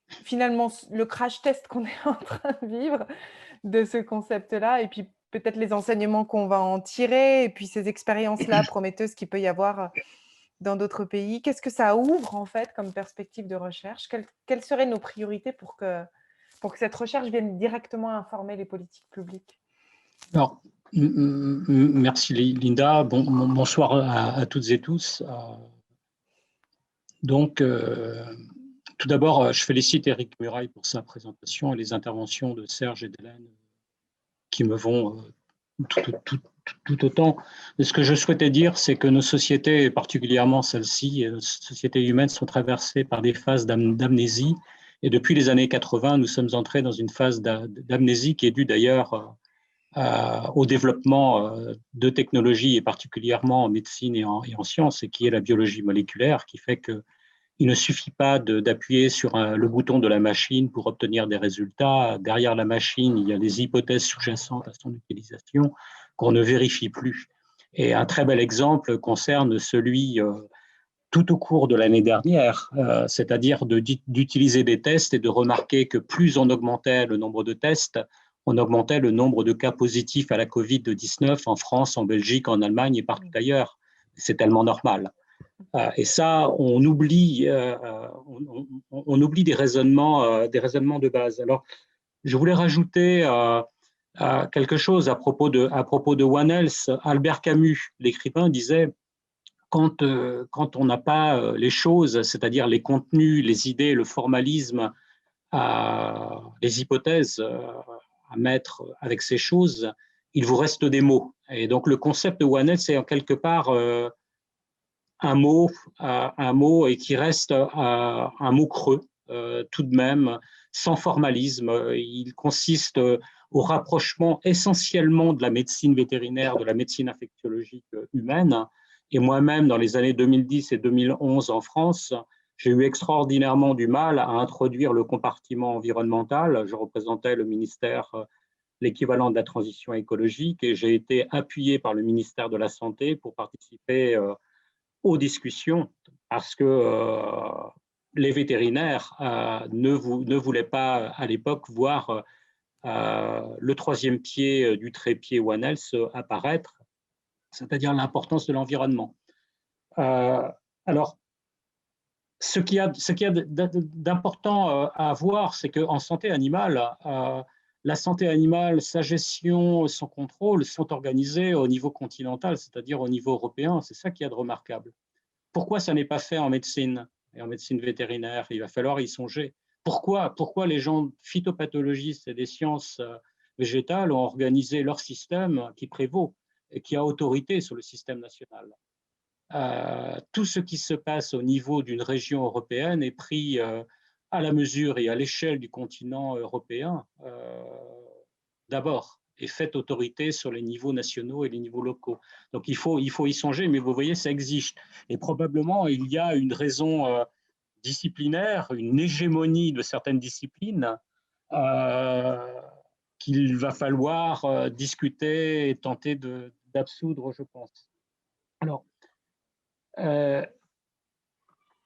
finalement, le crash test qu'on est en train de vivre de ce concept-là, et puis peut-être les enseignements qu'on va en tirer, et puis ces expériences-là prometteuses qu'il peut y avoir dans d'autres pays. Qu'est-ce que ça ouvre en fait comme perspective de recherche? Quelles seraient nos priorités pour que cette recherche vienne directement informer les politiques publiques? Alors, merci Linda. Bonsoir à toutes et tous. Donc, tout d'abord, je félicite Éric Muraille pour sa présentation et les interventions de Serge et d'Hélène qui me vont tout autant. Et ce que je souhaitais dire, c'est que nos sociétés, particulièrement celles-ci, nos sociétés humaines, sont traversées par des phases d'amnésie. Et depuis les années 80, nous sommes entrés dans une phase d'amnésie qui est due d'ailleurs au développement de technologies, et particulièrement en médecine et en sciences, et qui est la biologie moléculaire, qui fait que il ne suffit pas d'appuyer sur le bouton de la machine pour obtenir des résultats. Derrière la machine, il y a des hypothèses sous-jacentes à son utilisation qu'on ne vérifie plus. Et un très bel exemple concerne celui tout au cours de l'année dernière, c'est-à-dire d'utiliser des tests et de remarquer que plus on augmentait le nombre de tests, on augmentait le nombre de cas positifs à la Covid-19 en France, en Belgique, en Allemagne et partout ailleurs. C'est tellement normal. Et ça, on oublie des raisonnements de base. Alors, je voulais rajouter quelque chose à propos de One Health. Albert Camus, l'écrivain, disait quand on n'a pas les choses, c'est-à-dire les contenus, les idées, le formalisme, les hypothèses à mettre avec ces choses, il vous reste des mots. Et donc, le concept de One Health, c'est en quelque part un mot et qui reste un mot creux, tout de même, sans formalisme. Il consiste au rapprochement essentiellement de la médecine vétérinaire, de la médecine infectiologique humaine. Et moi-même, dans les années 2010 et 2011 en France, j'ai eu extraordinairement du mal à introduire le compartiment environnemental. Je représentais le ministère, l'équivalent de la transition écologique, et j'ai été appuyé par le ministère de la Santé pour participer aux discussions, parce que les vétérinaires ne voulaient pas à l'époque voir le troisième pied du trépied One Health apparaître, c'est-à-dire l'importance de l'environnement. Alors, ce qu'il y a d'important à voir, c'est qu'en santé animale, la santé animale, sa gestion, son contrôle sont organisés au niveau continental, c'est-à-dire au niveau européen. C'est ça qu'il y a de remarquable. Pourquoi ça n'est pas fait en médecine et en médecine vétérinaire? Il va falloir y songer. Pourquoi les gens phytopathologistes et des sciences végétales ont organisé leur système qui prévaut et qui a autorité sur le système national? Tout ce qui se passe au niveau d'une région européenne est pris à la mesure et à l'échelle du continent européen d'abord et fait autorité sur les niveaux nationaux et les niveaux locaux. Donc il faut y songer, mais vous voyez, ça existe. Et probablement, il y a une raison disciplinaire, une hégémonie de certaines disciplines qu'il va falloir discuter et tenter d'absoudre, je pense. Alors,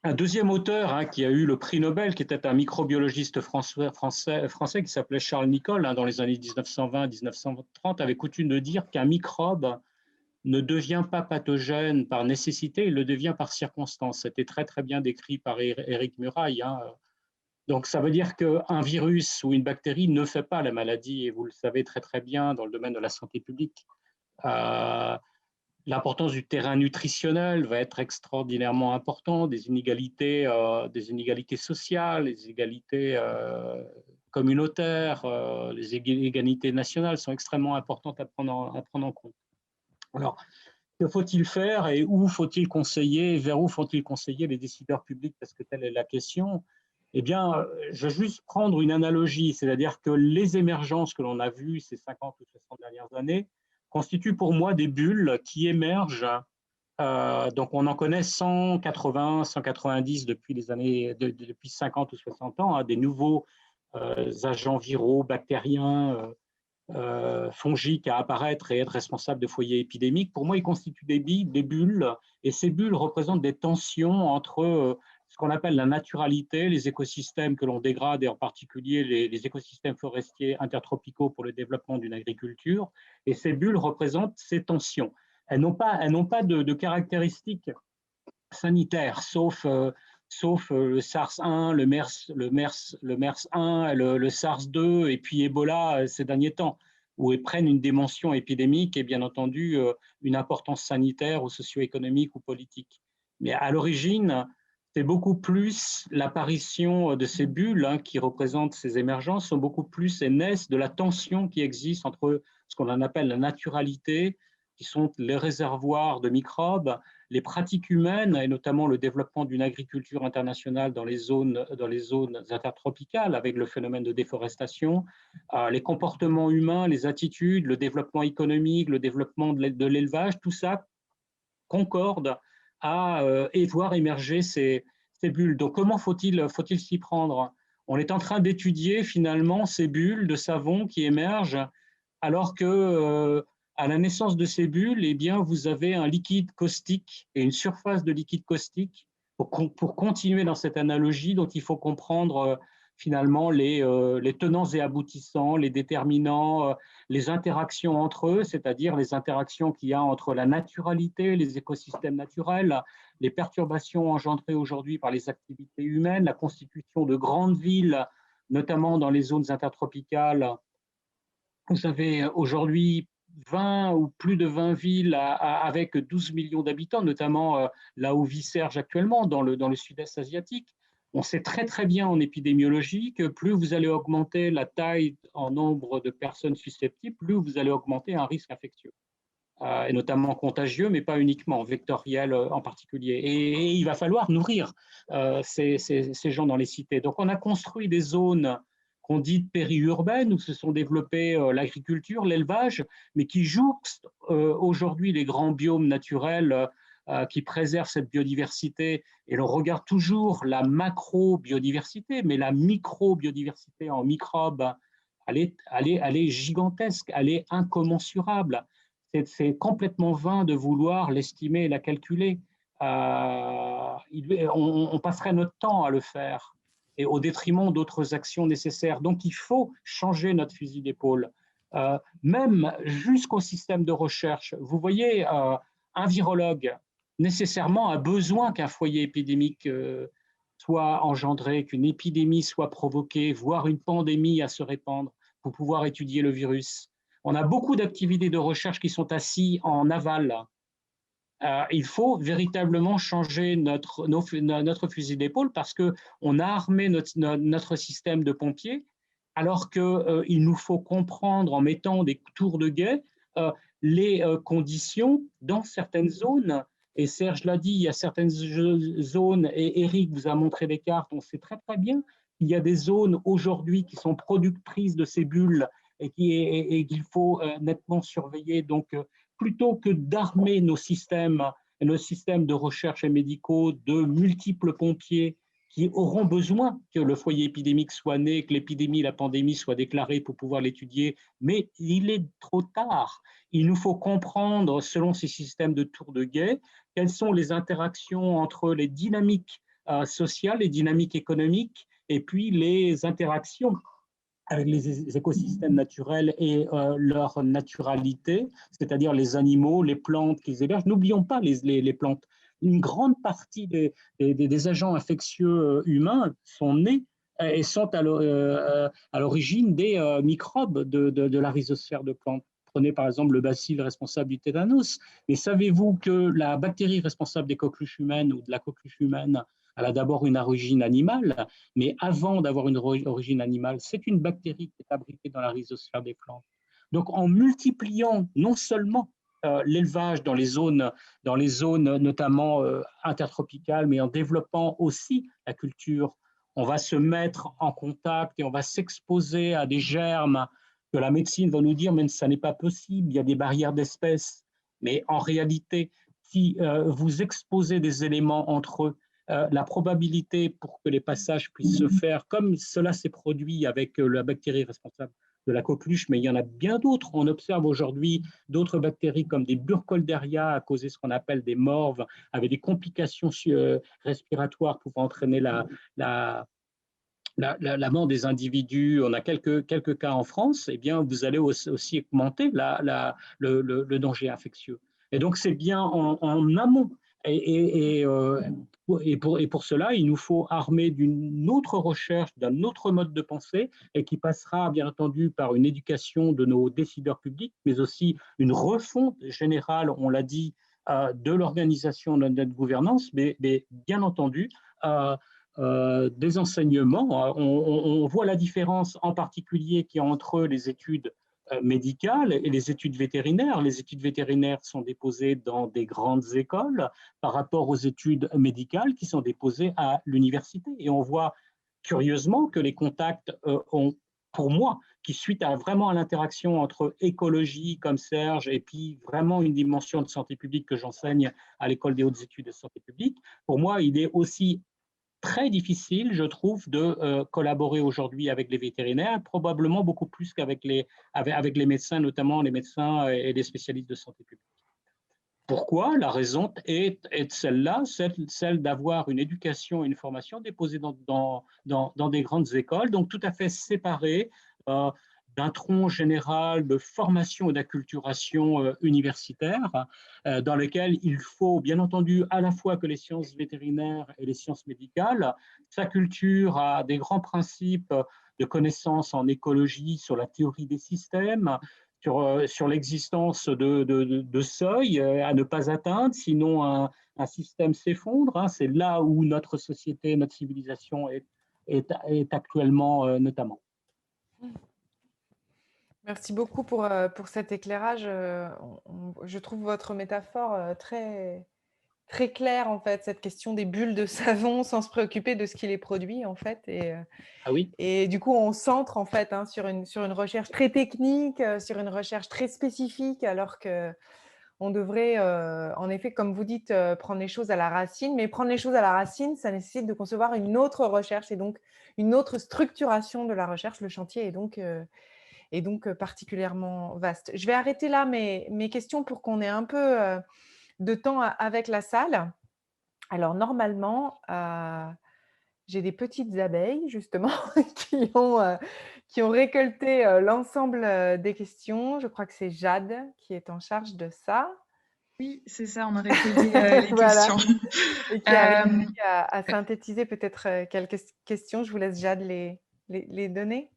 un deuxième auteur qui a eu le prix Nobel, qui était un microbiologiste français qui s'appelait Charles Nicolle, dans les années 1920-1930, avait coutume de dire qu'un microbe ne devient pas pathogène par nécessité, il le devient par circonstance. C'était très très bien décrit par Éric Murail. Donc ça veut dire qu'un virus ou une bactérie ne fait pas la maladie, et vous le savez très très bien dans le domaine de la santé publique. L'importance du terrain nutritionnel va être extraordinairement importante, des inégalités sociales, les inégalités communautaires, les inégalités nationales sont extrêmement importantes à prendre en compte. Alors, que faut-il faire et où faut-il conseiller, vers où faut-il conseiller les décideurs publics, parce que telle est la question. Eh bien, je vais juste prendre une analogie, c'est-à-dire que les émergences que l'on a vues ces 50 ou 60 dernières années constituent pour moi des bulles qui émergent. Donc, on en connaît 180, 190 depuis 50 ou 60 ans, des nouveaux agents viraux, bactériens, fongiques à apparaître et être responsables de foyers épidémiques. Pour moi, ils constituent des bulles, et ces bulles représentent des tensions entre ce qu'on appelle la naturalité, les écosystèmes que l'on dégrade, et en particulier les écosystèmes forestiers intertropicaux pour le développement d'une agriculture. Et ces bulles représentent ces tensions. Elles n'ont pas de caractéristiques sanitaires, sauf le SARS-1, le MERS-1, le SARS-2 et puis Ebola ces derniers temps, où ils prennent une dimension épidémique et bien entendu une importance sanitaire ou socio-économique ou politique. Mais à l'origine, c'est beaucoup plus l'apparition de ces bulles qui représentent ces émergences, sont beaucoup plus et naissent de la tension qui existe entre ce qu'on appelle la naturalité, qui sont les réservoirs de microbes, les pratiques humaines, et notamment le développement d'une agriculture internationale dans les zones intertropicales, avec le phénomène de déforestation, les comportements humains, les attitudes, le développement économique, le développement de l'élevage, tout ça concorde à voir émerger ces bulles. Donc, comment faut-il s'y prendre? On est en train d'étudier finalement ces bulles de savon qui émergent, alors que à la naissance de ces bulles, eh bien, vous avez un liquide caustique et une surface de liquide caustique. Pour continuer dans cette analogie, donc il faut comprendre finalement les tenants et aboutissants, les déterminants, les interactions entre eux, c'est-à-dire les interactions qu'il y a entre la naturalité, les écosystèmes naturels, les perturbations engendrées aujourd'hui par les activités humaines, la constitution de grandes villes, notamment dans les zones intertropicales. Vous avez aujourd'hui 20 ou plus de 20 villes avec 12 millions d'habitants, notamment là où vit Serge actuellement, dans le sud-est asiatique. On sait très très bien en épidémiologie que plus vous allez augmenter la taille en nombre de personnes susceptibles, plus vous allez augmenter un risque infectieux, et notamment contagieux, mais pas uniquement, vectoriel en particulier. Et il va falloir nourrir ces gens dans les cités. Donc on a construit des zones qu'on dit périurbaines, où se sont développées l'agriculture, l'élevage, mais qui jouxtent aujourd'hui les grands biomes naturels qui préservent cette biodiversité. Et l'on regarde toujours la macro-biodiversité, mais la micro-biodiversité en microbes, elle est gigantesque, elle est incommensurable. C'est complètement vain de vouloir l'estimer et la calculer. On passerait notre temps à le faire, et au détriment d'autres actions nécessaires. Donc, il faut changer notre fusil d'épaule, même jusqu'au système de recherche. Vous voyez, un virologue, nécessairement, a besoin qu'un foyer épidémique soit engendré, qu'une épidémie soit provoquée, voire une pandémie à se répandre. pour pouvoir étudier le virus. On a beaucoup d'activités de recherche qui sont assises en aval. Il faut véritablement changer notre fusil d'épaule parce qu'on a armé notre système de pompiers, alors qu'il nous faut comprendre en mettant des tours de guet les conditions dans certaines zones. Et Serge l'a dit, il y a certaines zones, et Eric vous a montré des cartes, on sait très très bien qu'il y a des zones aujourd'hui qui sont productrices de ces bulles et qu'il faut nettement surveiller. Donc, plutôt que d'armer nos systèmes de recherche et médicaux de multiples pompiers qui auront besoin que le foyer épidémique soit né, que l'épidémie, la pandémie soit déclarée pour pouvoir l'étudier, mais il est trop tard. Il nous faut comprendre, selon ces systèmes de tours de guet, quelles sont les interactions entre les dynamiques sociales, les dynamiques économiques, et puis les interactions avec les écosystèmes naturels et leur naturalité, c'est-à-dire les animaux, les plantes qu'ils hébergent. N'oublions pas les plantes. Une grande partie des agents infectieux humains sont nés et sont à l'origine des microbes de la rhizosphère de plantes. Prenez par exemple le bacille responsable du tétanos. Mais savez-vous que la bactérie responsable des coqueluches humaines ou de la coqueluche humaine, elle a d'abord une origine animale, mais avant d'avoir une origine animale, c'est une bactérie qui est abritée dans la rhizosphère des plantes. Donc en multipliant non seulement l'élevage dans les zones notamment intertropicales, mais en développant aussi la culture, on va se mettre en contact et on va s'exposer à des germes que la médecine va nous dire, mais ça n'est pas possible, il y a des barrières d'espèces. Mais en réalité, si vous exposez des éléments entre eux, la probabilité pour que les passages puissent se faire, comme cela s'est produit avec la bactérie responsable de la coqueluche, mais il y en a bien d'autres. On observe aujourd'hui d'autres bactéries comme des burkholderia à cause de ce qu'on appelle des morves, avec des complications respiratoires pouvant entraîner la mort des individus. On a quelques cas en France. Eh bien, vous allez aussi augmenter le danger infectieux. Et donc, c'est bien en amont. Et pour cela, il nous faut armer d'une autre recherche, d'un autre mode de pensée, et qui passera bien entendu par une éducation de nos décideurs publics, mais aussi une refonte générale, on l'a dit, de l'organisation de notre gouvernance, mais bien entendu, des enseignements. On voit la différence en particulier qu'il y a entre les études médicales et les études vétérinaires. Les études vétérinaires sont déposées dans des grandes écoles par rapport aux études médicales qui sont déposées à l'université. Et on voit curieusement que les contacts ont, pour moi, qui suite vraiment à l'interaction entre écologie comme Serge et puis vraiment une dimension de santé publique que j'enseigne à l'école des hautes études de santé publique, pour moi, il est aussi très difficile, je trouve, de collaborer aujourd'hui avec les vétérinaires, probablement beaucoup plus qu'avec avec les médecins, notamment les médecins et les spécialistes de santé publique. Pourquoi? La raison est celle-là, celle d'avoir une éducation et une formation déposées dans des grandes écoles, donc tout à fait séparées d'un tronc général de formation et d'acculturation universitaire, dans lequel il faut bien entendu à la fois que les sciences vétérinaires et les sciences médicales s'acculturent à des grands principes de connaissances en écologie, sur la théorie des systèmes, sur l'existence de seuils à ne pas atteindre, sinon un système s'effondre. C'est là où notre société, notre civilisation est actuellement notamment. Merci beaucoup pour cet éclairage. Je trouve votre métaphore très, très claire, en fait, cette question des bulles de savon sans se préoccuper de ce qui les produit, en fait. Ah oui. Et du coup, on centre, en fait, sur une recherche très technique, sur une recherche très spécifique, alors qu'on devrait, en effet, comme vous dites, prendre les choses à la racine. Mais prendre les choses à la racine, ça nécessite de concevoir une autre recherche et donc une autre structuration de la recherche. Le chantier est donc particulièrement vaste. Je vais arrêter là mes questions pour qu'on ait un peu de temps avec la salle. Alors, normalement, j'ai des petites abeilles, justement, qui ont récolté l'ensemble des questions. Je crois que c'est Jade qui est en charge de ça. Oui, c'est ça, on a récolté les Voilà. questions. Et qui a réussi à synthétiser peut-être quelques questions. Je vous laisse Jade les donner.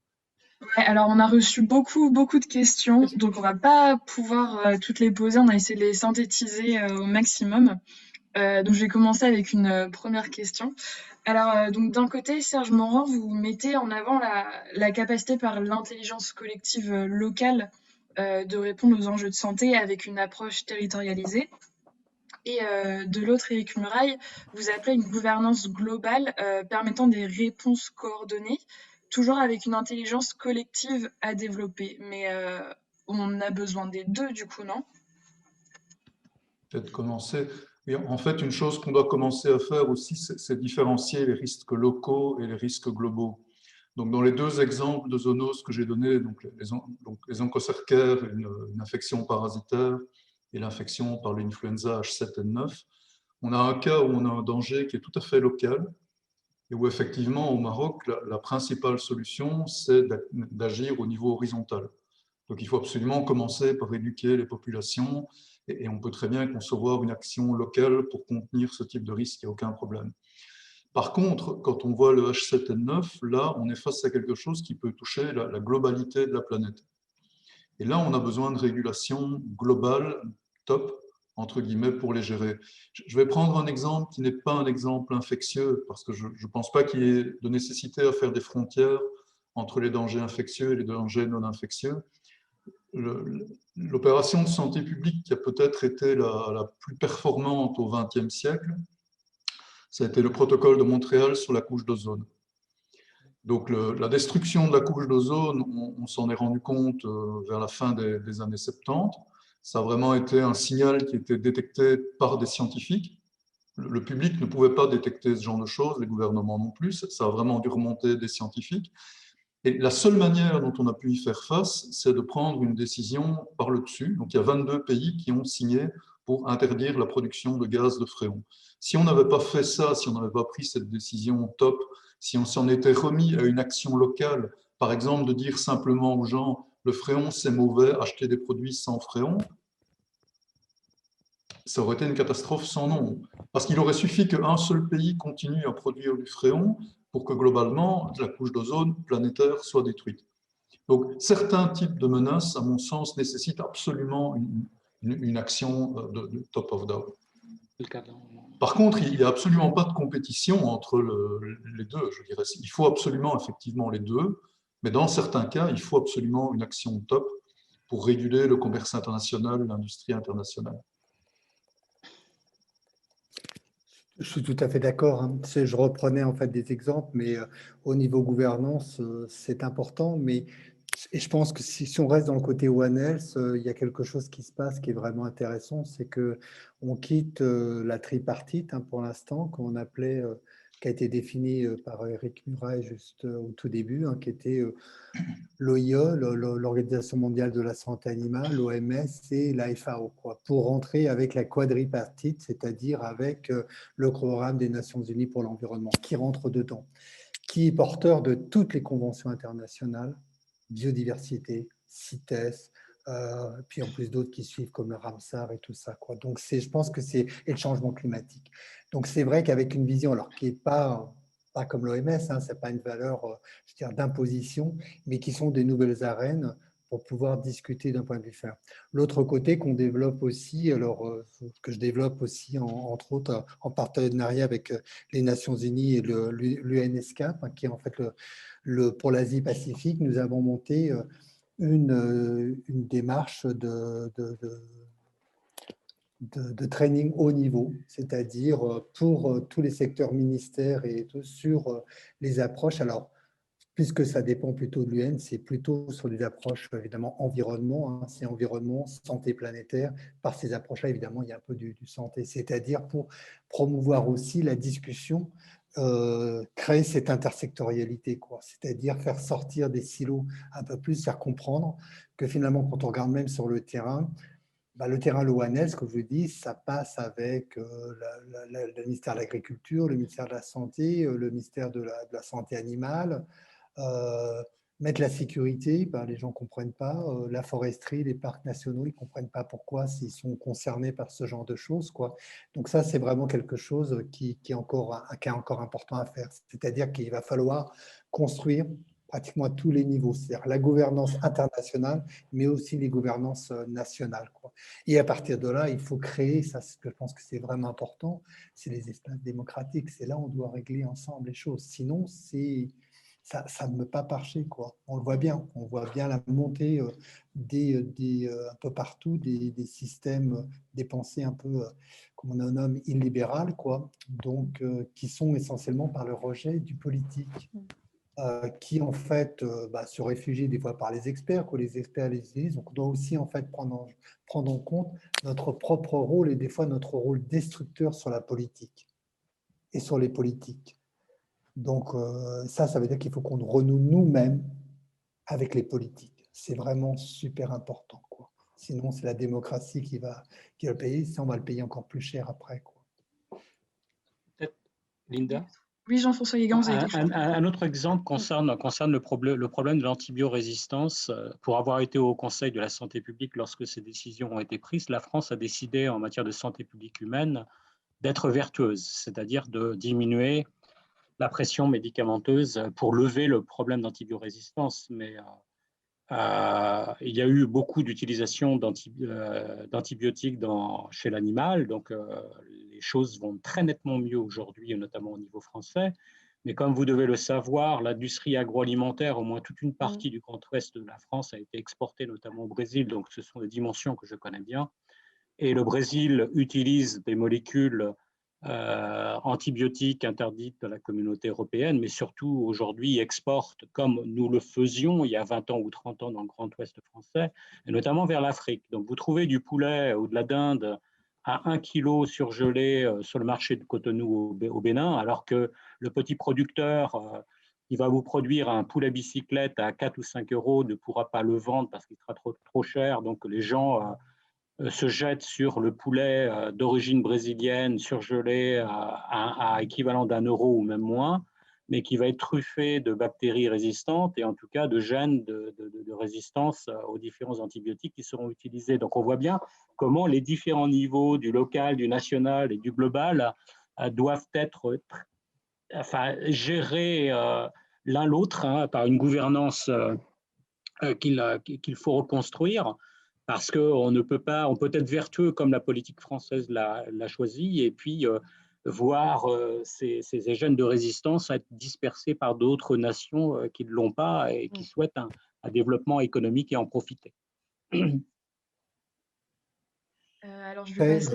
Ouais, alors on a reçu beaucoup de questions, donc on va pas pouvoir toutes les poser. On a essayé de les synthétiser au maximum. Donc je vais commencer avec une première question. Alors donc d'un côté, Serge Morand, vous mettez en avant la capacité par l'intelligence collective locale de répondre aux enjeux de santé avec une approche territorialisée. Et de l'autre, Éric Muraille, vous appelez une gouvernance globale permettant des réponses coordonnées, toujours avec une intelligence collective à développer. Mais on a besoin des deux, du coup, non? Peut-être commencer. Et en fait, une chose qu'on doit commencer à faire aussi, c'est différencier les risques locaux et les risques globaux. Donc, dans les deux exemples de zoonoses que j'ai donnés, donc les onchocercaires, une infection parasitaire, et l'infection par l'influenza H7N9, on a un cas où on a un danger qui est tout à fait local et où effectivement au Maroc, la principale solution, c'est d'agir au niveau horizontal. Donc il faut absolument commencer par éduquer les populations et on peut très bien concevoir une action locale pour contenir ce type de risque, il n'y a aucun problème. Par contre, quand on voit le H7N9, là, on est face à quelque chose qui peut toucher la globalité de la planète. Et là, on a besoin de régulation globale, top, entre guillemets, pour les gérer. Je vais prendre un exemple qui n'est pas un exemple infectieux, parce que je ne pense pas qu'il y ait de nécessité à faire des frontières entre les dangers infectieux et les dangers non infectieux. L'opération de santé publique qui a peut-être été la plus performante au XXe siècle, ça a été le protocole de Montréal sur la couche d'ozone. Donc la destruction de la couche d'ozone, on s'en est rendu compte vers la fin des années 70. Ça a vraiment été un signal qui était détecté par des scientifiques. Le public ne pouvait pas détecter ce genre de choses, les gouvernements non plus. Ça a vraiment dû remonter des scientifiques. Et la seule manière dont on a pu y faire face, c'est de prendre une décision par le dessus. Donc il y a 22 pays qui ont signé pour interdire la production de gaz de fréon. Si on n'avait pas fait ça, si on n'avait pas pris cette décision top, si on s'en était remis à une action locale, par exemple de dire simplement aux gens le fréon c'est mauvais, achetez des produits sans fréon, ça aurait été une catastrophe sans nom. Parce qu'il aurait suffi qu'un seul pays continue à produire du fréon pour que globalement la couche d'ozone planétaire soit détruite. Donc certains types de menaces, à mon sens, nécessitent absolument une action de top of down. Par contre, il n'y a absolument pas de compétition entre les deux, je dirais. Il faut absolument effectivement les deux, mais dans certains cas, il faut absolument une action top pour réguler le commerce international, l'industrie internationale. Je suis tout à fait d'accord, hein. Je reprenais en fait des exemples, mais au niveau gouvernance, c'est important. Et je pense que si on reste dans le côté One Health, il y a quelque chose qui se passe qui est vraiment intéressant, c'est que on quitte la tripartite pour l'instant, qu'on appelait, qui a été définie par Éric Muraille juste au tout début, qui était l'OIE, l'Organisation mondiale de la santé animale, l'OMS et la FAO, pour rentrer avec la quadripartite, c'est-à-dire avec le programme des Nations Unies pour l'environnement, qui rentre dedans, qui est porteur de toutes les conventions internationales, biodiversité, CITES, puis en plus d'autres qui suivent comme le Ramsar et tout ça, Donc je pense que c'est et le changement climatique. Donc c'est vrai qu'avec une vision, alors qui n'est pas comme l'OMS, c'est pas une valeur, je veux dire, d'imposition, mais qui sont des nouvelles arènes pour pouvoir discuter d'un point de vue ferme. L'autre côté qu'on développe aussi, alors que je développe aussi entre autres en partenariat avec les Nations Unies et l'UNESCAP, qui est en fait pour l'Asie-Pacifique, nous avons monté une démarche de training haut niveau, c'est-à-dire pour tous les secteurs ministères et tout, sur les approches. Alors, puisque ça dépend plutôt de l'UN, c'est plutôt sur les approches, évidemment, environnement, c'est environnement, santé planétaire. Par ces approches-là, évidemment, il y a un peu du santé, c'est-à-dire pour promouvoir aussi la discussion, créer cette intersectorialité, c'est-à-dire faire sortir des silos un peu plus, faire comprendre que finalement, quand on regarde même sur le terrain, le terrain, le One Health, comme je vous dis, ça passe avec le ministère de l'Agriculture, le ministère de la Santé, le ministère de la Santé animale, mettre la sécurité, les gens ne comprennent pas, la foresterie, les parcs nationaux, ils ne comprennent pas pourquoi s'ils sont concernés par ce genre de choses, Donc ça, c'est vraiment quelque chose qui est encore important à faire. C'est-à-dire qu'il va falloir construire pratiquement à tous les niveaux, c'est-à-dire la gouvernance internationale, mais aussi les gouvernances nationales, quoi. Et à partir de là, il faut créer, ça je pense que c'est vraiment important, c'est les espaces démocratiques, c'est là où on doit régler ensemble les choses. Sinon, ça ne peut pas marcher, quoi. On le voit bien, on voit bien la montée un peu partout des systèmes, des pensées un peu, comme on nomme, illibérales, quoi, donc qui sont essentiellement par le rejet du politique. Qui en fait se réfugient des fois par les experts, que les experts les disent. Donc on doit aussi en fait prendre en compte notre propre rôle et des fois notre rôle destructeur sur la politique et sur les politiques. Donc ça veut dire qu'il faut qu'on renoue nous-mêmes avec les politiques. C'est vraiment super important, quoi. Sinon c'est la démocratie qui va le payer, ça on va le payer encore plus cher après, quoi. Peut-être, Linda? Oui, Jean-François Guégan, vous avez quelque chose? Un autre exemple concerne le problème de l'antibiorésistance. Pour avoir été au Conseil de la santé publique lorsque ces décisions ont été prises, la France a décidé en matière de santé publique humaine d'être vertueuse, c'est-à-dire de diminuer la pression médicamenteuse pour lever le problème d'antibiorésistance. Mais il y a eu beaucoup d'utilisation d'antibiotiques chez l'animal, donc les choses vont très nettement mieux aujourd'hui, notamment au niveau français. Mais comme vous devez le savoir, l'industrie agroalimentaire, au moins toute une partie du grand ouest de la France, a été exportée notamment au Brésil, donc ce sont des dimensions que je connais bien. Et le Brésil utilise des molécules antibiotiques interdites de la communauté européenne, mais surtout aujourd'hui exporte, comme nous le faisions il y a 20 ans ou 30 ans dans le Grand Ouest français, et notamment vers l'Afrique. Donc vous trouvez du poulet ou de la dinde à 1 kg surgelé sur le marché de Cotonou au Bénin, alors que le petit producteur qui va vous produire un poulet bicyclette à 4 ou 5 euros ne pourra pas le vendre parce qu'il sera trop cher. Donc les gens se jettent sur le poulet d'origine brésilienne surgelé à équivalent d'1 euro ou même moins, mais qui va être truffé de bactéries résistantes et en tout cas de gènes de résistance aux différents antibiotiques qui seront utilisés. Donc on voit bien comment les différents niveaux du local, du national et du global doivent être gérés l'un l'autre par une gouvernance qu'il faut reconstruire, parce qu'on ne peut pas, on peut être vertueux comme la politique française l'a choisi, et puis voir ces gènes de résistance être dispersés par d'autres nations qui ne l'ont pas et qui souhaitent un développement économique et en profiter. Alors, je vais passer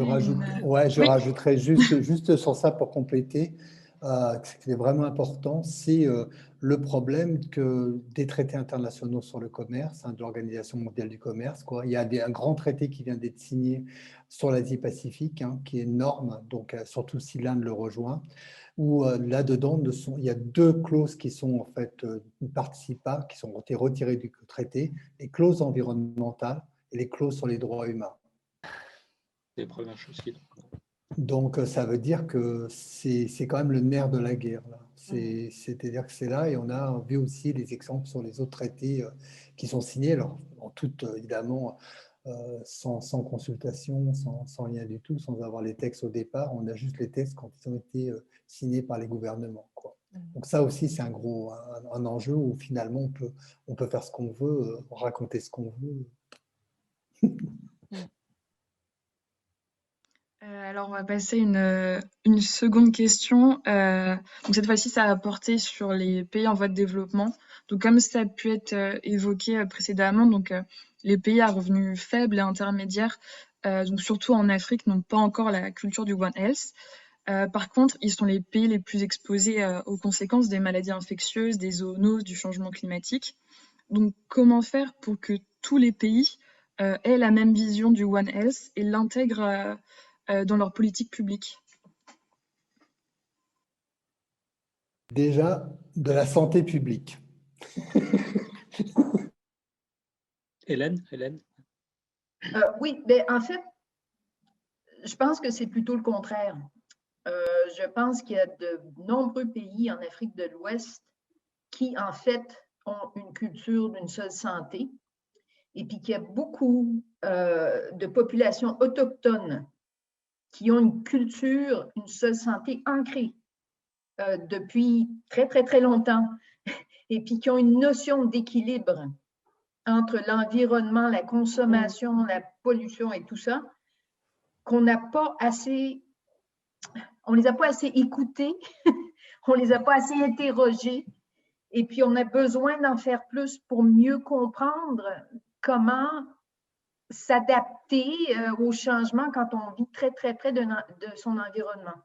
je rajouterais juste sur ça pour compléter. Ce qui est vraiment important, c'est le problème des traités internationaux sur le commerce, de l'Organisation mondiale du commerce, quoi. Il y a un grand traité qui vient d'être signé sur l'Asie-Pacifique, qui est énorme, donc surtout si l'Inde le rejoint, où là-dedans, il y a 2 clauses qui sont en fait ne participent pas, qui ont été retirées du traité, les clauses environnementales et les clauses sur les droits humains. C'est la première chose qui est... Donc, ça veut dire que c'est quand même le nerf de la guerre, là. C'est-à-dire que c'est là, et on a vu aussi les exemples sur les autres traités qui sont signés, alors en toute, évidemment, sans consultation, sans rien du tout, sans avoir les textes au départ. On a juste les textes quand ils ont été signés par les gouvernements, quoi. Donc ça aussi, c'est un enjeu où finalement on peut faire ce qu'on veut, raconter ce qu'on veut. Alors, on va passer une seconde question. Donc cette fois-ci, ça va porter sur les pays en voie de développement. Donc, comme ça a pu être évoqué précédemment, donc les pays à revenus faibles et intermédiaires, donc surtout en Afrique, n'ont pas encore la culture du One Health. Par contre, ils sont les pays les plus exposés aux conséquences des maladies infectieuses, des zoonoses, du changement climatique. Donc, comment faire pour que tous les pays aient la même vision du One Health et l'intègrent dans leur politique publique? Déjà, de la santé publique. Hélène? Oui, mais en fait, je pense que c'est plutôt le contraire. Je pense qu'il y a de nombreux pays en Afrique de l'Ouest qui, en fait, ont une culture d'une seule santé, et puis qu'il y a beaucoup de populations autochtones qui ont une culture, une seule santé ancrée depuis très, très, très longtemps. et puis qui ont une notion d'équilibre entre l'environnement, la consommation, la pollution et tout ça, qu'on n'a pas assez, on les a pas assez écoutés, on les a pas assez interrogés, et puis on a besoin d'en faire plus pour mieux comprendre comment s'adapter aux changements quand on vit très, très près de son environnement.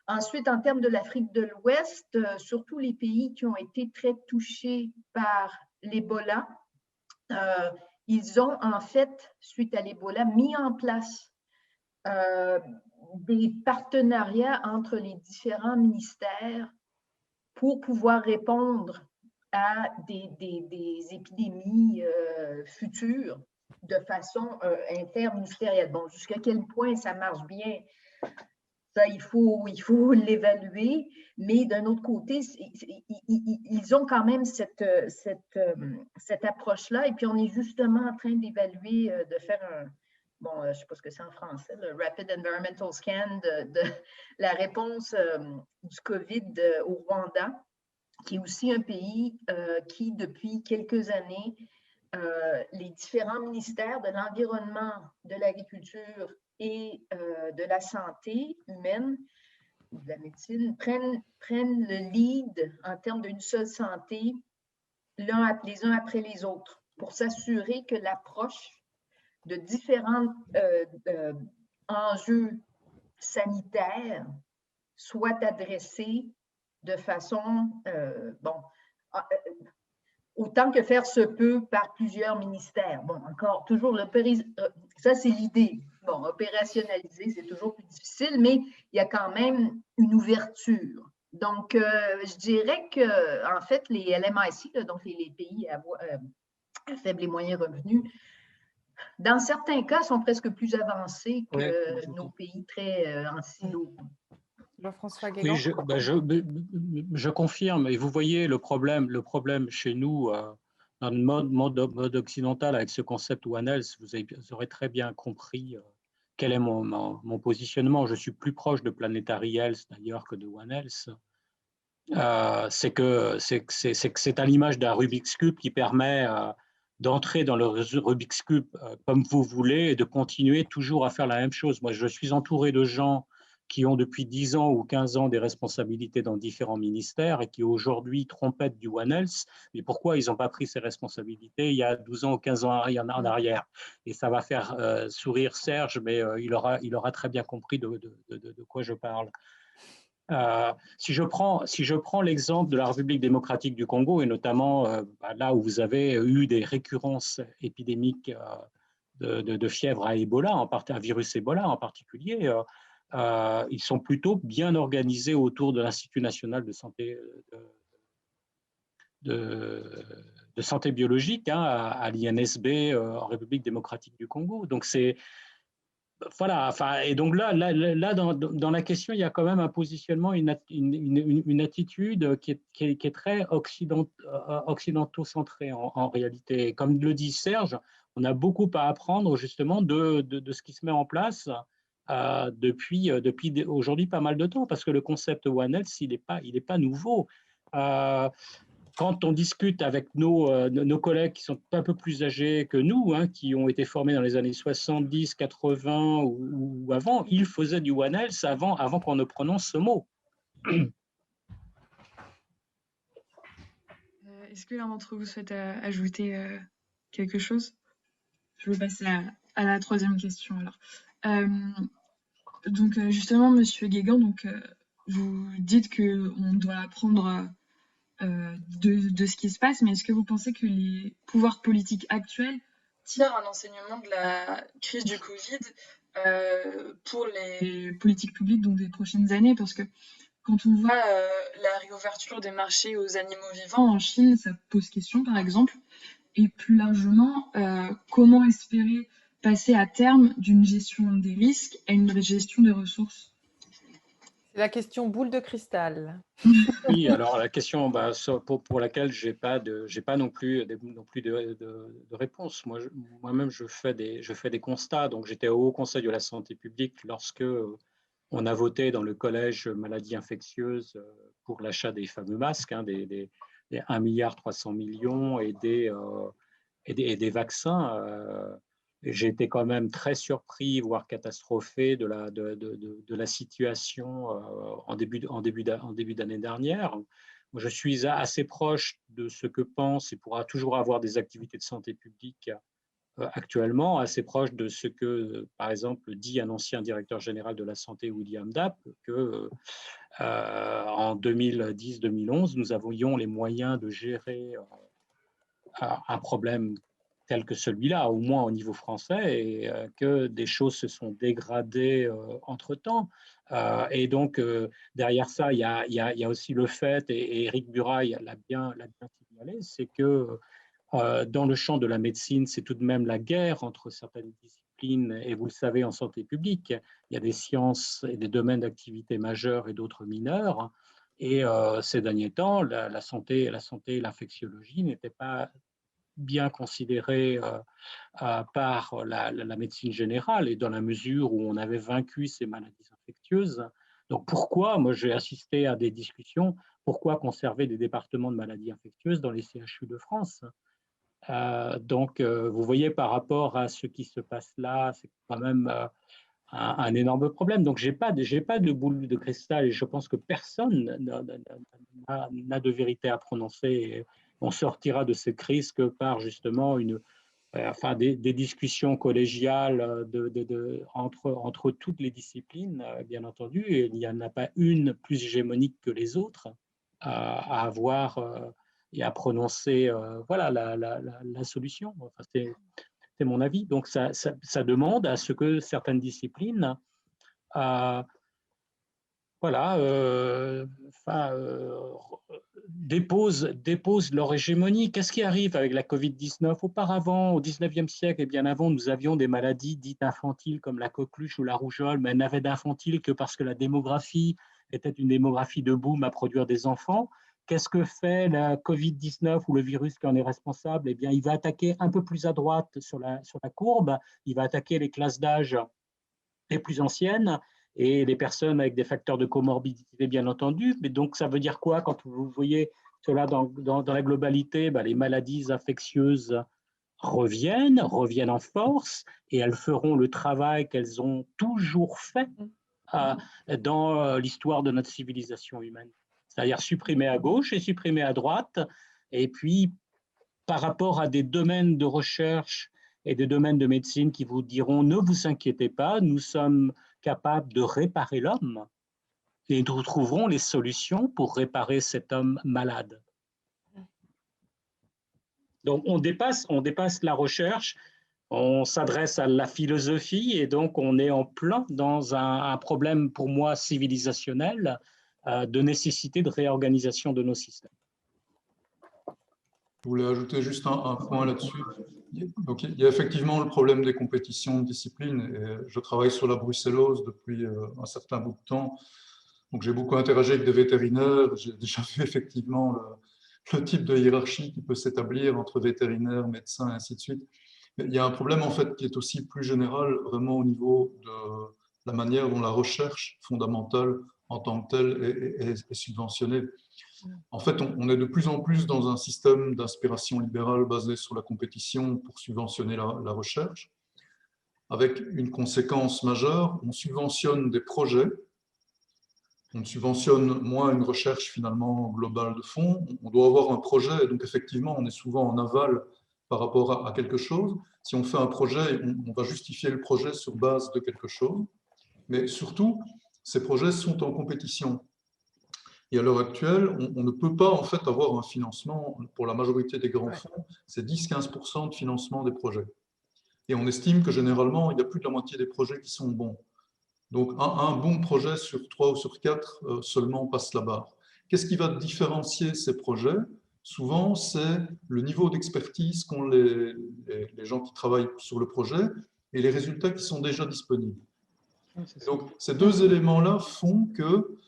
Ensuite, en termes de l'Afrique de l'Ouest, surtout les pays qui ont été très touchés par l'Ebola, ils ont en fait, suite à l'Ebola, mis en place des partenariats entre les différents ministères pour pouvoir répondre à des épidémies futures de façon interministérielle. Bon, jusqu'à quel point ça marche bien, ça, il faut l'évaluer, mais d'un autre côté, ils ont quand même cette approche-là, et puis on est justement en train d'évaluer, de faire un, bon, je ne sais pas ce que c'est en français, le Rapid Environmental Scan de la réponse du COVID au Rwanda, qui est aussi un pays qui, depuis quelques années, les différents ministères de l'environnement, de l'agriculture et de la santé humaine, de la médecine, prennent le lead en termes d'une seule santé, les uns après les autres, pour s'assurer que l'approche de différents enjeux sanitaires soit adressée de façon, autant que faire se peut par plusieurs ministères. Bon, encore, toujours, ça c'est l'idée. Bon, opérationnaliser, c'est toujours plus difficile, mais il y a quand même une ouverture. Donc, je dirais que, en fait, les LMIC, donc les pays à faible et moyen revenu, dans certains cas, sont presque plus avancés que nos pays très en silo. Jean-François Guégan. Oui, je confirme. Et vous voyez le problème chez nous, dans le mode occidental, avec ce concept One Health, vous aurez très bien compris quel est mon positionnement. Je suis plus proche de Planetary Health d'ailleurs que de One Health. C'est que c'est à l'image d'un Rubik's Cube qui permet d'entrer dans le Rubik's Cube comme vous voulez et de continuer toujours à faire la même chose. Moi, je suis entouré de gens qui ont depuis 10 ans ou 15 ans des responsabilités dans différents ministères et qui aujourd'hui trompettent du One Health. Mais pourquoi ils n'ont pas pris ces responsabilités il y a 12 ans ou 15 ans en arrière? Et ça va faire sourire Serge, mais il aura très bien compris de quoi je parle. Si je prends l'exemple de la République démocratique du Congo, et notamment là où vous avez eu des récurrences épidémiques de fièvre à Ebola, à virus Ebola en particulier, ils sont plutôt bien organisés autour de l'Institut national de santé biologique, hein, à l'INSB en République démocratique du Congo. Donc c'est voilà, enfin, et donc là dans la question, il y a quand même un positionnement, une attitude qui est très occidentaux-centrée en réalité. Comme le dit Serge, on a beaucoup à apprendre justement de ce qui se met en place depuis aujourd'hui pas mal de temps, parce que le concept One Health, il est pas nouveau. Quand on discute avec nos collègues qui sont un peu plus âgés que nous, hein, qui ont été formés dans les années 70, 80 ou avant, ils faisaient du One Health avant qu'on ne prononce ce mot. Est-ce que l'un d'entre vous souhaite ajouter quelque chose? Je vais passer à la troisième question alors. Donc justement, Monsieur Guégan, donc, vous dites qu'on doit apprendre de ce qui se passe, mais est-ce que vous pensez que les pouvoirs politiques actuels tirent un enseignement de la crise du Covid pour les politiques publiques donc des prochaines années? Parce que quand on voit la réouverture des marchés aux animaux vivants en Chine, ça pose question par exemple. Et plus largement, comment espérer passer à terme d'une gestion des risques à une gestion des ressources? C'est la question boule de cristal. Oui, alors la question pour laquelle j'ai pas non plus de réponse. Moi-même, je fais des constats. Donc, j'étais au Haut Conseil de la santé publique lorsque on a voté dans le collège maladies infectieuses pour l'achat des fameux masques, hein, 1,3 milliard et des vaccins. J'ai été quand même très surpris, voire catastrophé de la situation en début d'année dernière. Je suis assez proche de ce que pense et pourra toujours avoir des activités de santé publique actuellement, assez proche de ce que, par exemple, dit un ancien directeur général de la santé, William Dapp, que en 2010-2011, nous avions les moyens de gérer un problème tel que celui-là, au moins au niveau français, et que des choses se sont dégradées entre-temps. Et donc, derrière ça, il y a aussi le fait, et Éric Burail l'a bien signalé, c'est que dans le champ de la médecine, c'est tout de même la guerre entre certaines disciplines, et vous le savez, en santé publique, il y a des sciences et des domaines d'activité majeurs et d'autres mineurs, et ces derniers temps, la santé et l'infectiologie n'étaient pas bien considéré par la médecine générale, et dans la mesure où on avait vaincu ces maladies infectieuses. Donc pourquoi, moi j'ai assisté à des discussions, pourquoi conserver des départements de maladies infectieuses dans les CHU de France? Donc vous voyez, par rapport à ce qui se passe là, c'est quand même un énorme problème. Donc j'ai pas de boule de cristal, et je pense que personne n'a de vérité à prononcer. On sortira de cette crise que par justement des discussions collégiales entre toutes les disciplines, bien entendu, et il n'y en a pas une plus hégémonique que les autres à avoir et à prononcer voilà, la solution. Enfin, c'est mon avis. Donc ça demande à ce que certaines disciplines déposent leur hégémonie. Qu'est-ce qui arrive avec la Covid-19? Auparavant, au 19e siècle et bien avant, nous avions des maladies dites infantiles comme la coqueluche ou la rougeole, mais elles n'avaient d'infantile que parce que la démographie était une démographie de boom à produire des enfants. Qu'est-ce que fait la Covid-19 ou le virus qui en est responsable? Eh bien, il va attaquer un peu plus à droite sur la courbe, il va attaquer les classes d'âge les plus anciennes, et les personnes avec des facteurs de comorbidité, bien entendu. Mais donc, ça veut dire quoi quand vous voyez cela dans la globalité? Les maladies infectieuses reviennent en force, et elles feront le travail qu'elles ont toujours fait dans l'histoire de notre civilisation humaine. C'est-à-dire supprimer à gauche et supprimer à droite. Et puis, par rapport à des domaines de recherche et des domaines de médecine qui vous diront « Ne vous inquiétez pas, nous sommes capables de réparer l'homme et nous trouverons les solutions pour réparer cet homme malade. » Donc, on dépasse la recherche, on s'adresse à la philosophie, et donc on est en plein dans un problème, pour moi, civilisationnel, de nécessité de réorganisation de nos systèmes. Je voulais ajouter juste un point là-dessus. Donc, il y a effectivement le problème des compétitions de discipline. Et je travaille sur la brucellose depuis un certain bout de temps. Donc, j'ai beaucoup interagi avec des vétérinaires. J'ai déjà vu effectivement le type de hiérarchie qui peut s'établir entre vétérinaires, médecins, et ainsi de suite. Mais il y a un problème en fait qui est aussi plus général, vraiment au niveau de la manière dont la recherche fondamentale en tant que telle est subventionnée. En fait, on est de plus en plus dans un système d'inspiration libérale basé sur la compétition pour subventionner la recherche, avec une conséquence majeure: on subventionne des projets, on subventionne moins une recherche finalement globale de fond. On doit avoir un projet, et donc effectivement, on est souvent en aval par rapport à quelque chose. Si on fait un projet, on va justifier le projet sur base de quelque chose, mais surtout, ces projets sont en compétition. Et à l'heure actuelle, on ne peut pas en fait avoir un financement pour la majorité des grands fonds, c'est 10-15% de financement des projets. Et on estime que généralement, il y a plus de la moitié des projets qui sont bons. Donc un bon projet sur 3 ou sur 4 seulement passe la barre. Qu'est-ce qui va différencier ces projets? Souvent, c'est le niveau d'expertise qu'ont les gens qui travaillent sur le projet et les résultats qui sont déjà disponibles. Donc ces deux éléments-là font que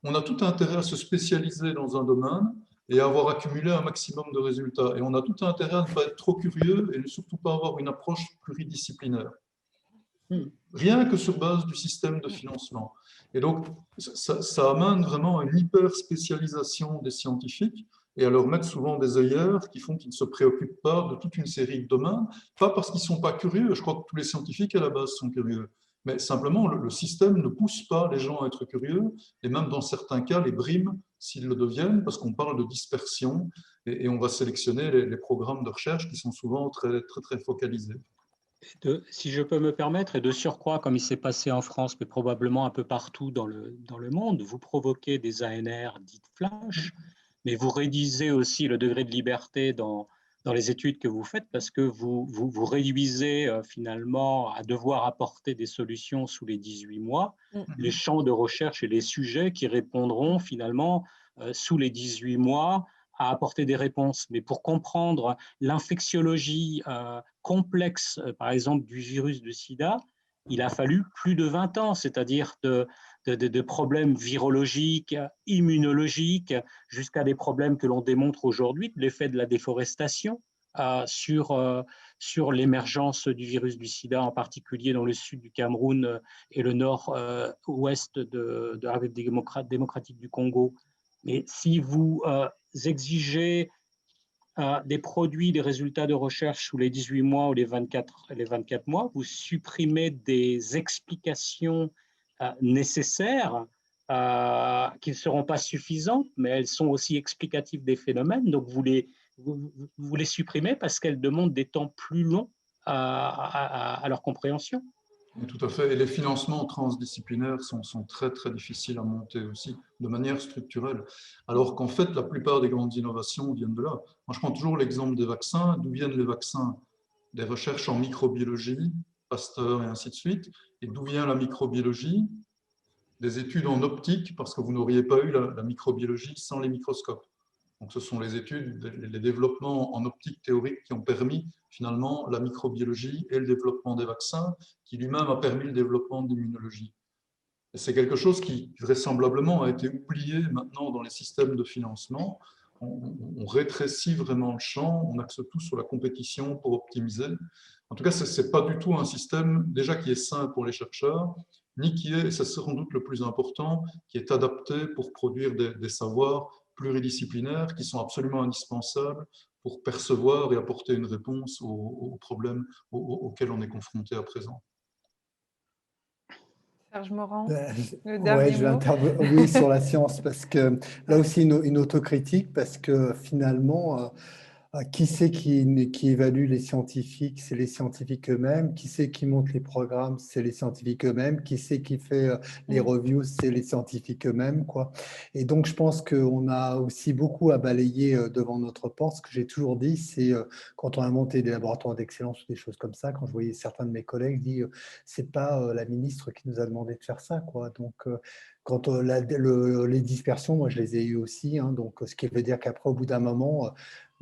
on a tout intérêt à se spécialiser dans un domaine et à avoir accumulé un maximum de résultats. Et on a tout intérêt à ne pas être trop curieux et surtout pas avoir une approche pluridisciplinaire. Rien que sur base du système de financement. Et donc, ça amène vraiment à une hyper-spécialisation des scientifiques et à leur mettre souvent des œillères qui font qu'ils ne se préoccupent pas de toute une série de domaines, pas parce qu'ils ne sont pas curieux, je crois que tous les scientifiques à la base sont curieux, mais simplement le système ne pousse pas les gens à être curieux, et même dans certains cas les brime s'ils le deviennent, parce qu'on parle de dispersion, et on va sélectionner les programmes de recherche qui sont souvent très, très, très focalisés. Si je peux me permettre, et de surcroît, comme il s'est passé en France, mais probablement un peu partout dans le monde, vous provoquez des ANR dites flash, mais vous réduisez aussi le degré de liberté dans les études que vous faites, parce que vous réduisez finalement à devoir apporter des solutions sous les 18 mois, les champs de recherche et les sujets qui répondront finalement sous les 18 mois à apporter des réponses. Mais pour comprendre l'infectiologie complexe, par exemple, du virus du sida, il a fallu plus de 20 ans, c'est-à-dire de problèmes virologiques, immunologiques, jusqu'à des problèmes que l'on démontre aujourd'hui, l'effet de la déforestation sur l'émergence du virus du sida, en particulier dans le sud du Cameroun et le nord-ouest de la République démocratique du Congo. Mais si vous exigez des produits, des résultats de recherche sous les 18 mois ou les 24 mois, vous supprimez des explications nécessaires qui ne seront pas suffisantes, mais elles sont aussi explicatives des phénomènes. Donc, vous les supprimez parce qu'elles demandent des temps plus longs à leur compréhension. Oui, tout à fait. Et les financements transdisciplinaires sont très, très difficiles à monter aussi, de manière structurelle. Alors qu'en fait, la plupart des grandes innovations viennent de là. Moi, je prends toujours l'exemple des vaccins. D'où viennent les vaccins? Des recherches en microbiologie, Pasteur et ainsi de suite. Et d'où vient la microbiologie? Des études en optique, parce que vous n'auriez pas eu la microbiologie sans les microscopes. Donc, ce sont les études, les développements en optique théorique qui ont permis finalement la microbiologie et le développement des vaccins, qui lui-même a permis le développement de l'immunologie. C'est quelque chose qui vraisemblablement a été oublié maintenant dans les systèmes de financement. On rétrécit vraiment le champ, on axe tout sur la compétition pour optimiser. En tout cas, ce n'est pas du tout un système déjà qui est sain pour les chercheurs, ni qui est, et c'est sans doute le plus important, qui est adapté pour produire des savoirs pluridisciplinaires qui sont absolument indispensables pour percevoir et apporter une réponse aux problèmes auxquels on est confronté à présent. Serge Morand, le Ouais, dernier je vais mot. intervenir oui, sur la science, parce que là aussi une autocritique, parce que finalement, qui c'est qui évalue les scientifiques? C'est les scientifiques eux-mêmes. Qui c'est qui monte les programmes? C'est les scientifiques eux-mêmes. Qui c'est qui fait les reviews? C'est les scientifiques eux-mêmes, quoi. Et donc, je pense qu'on a aussi beaucoup à balayer devant notre porte. Ce que j'ai toujours dit, c'est quand on a monté des laboratoires d'excellence ou des choses comme ça, quand je voyais certains de mes collègues dire c'est pas la ministre qui nous a demandé de faire ça, quoi. Donc, quand les dispersions, moi, je les ai eues aussi. Hein, donc, ce qui veut dire qu'après, au bout d'un moment,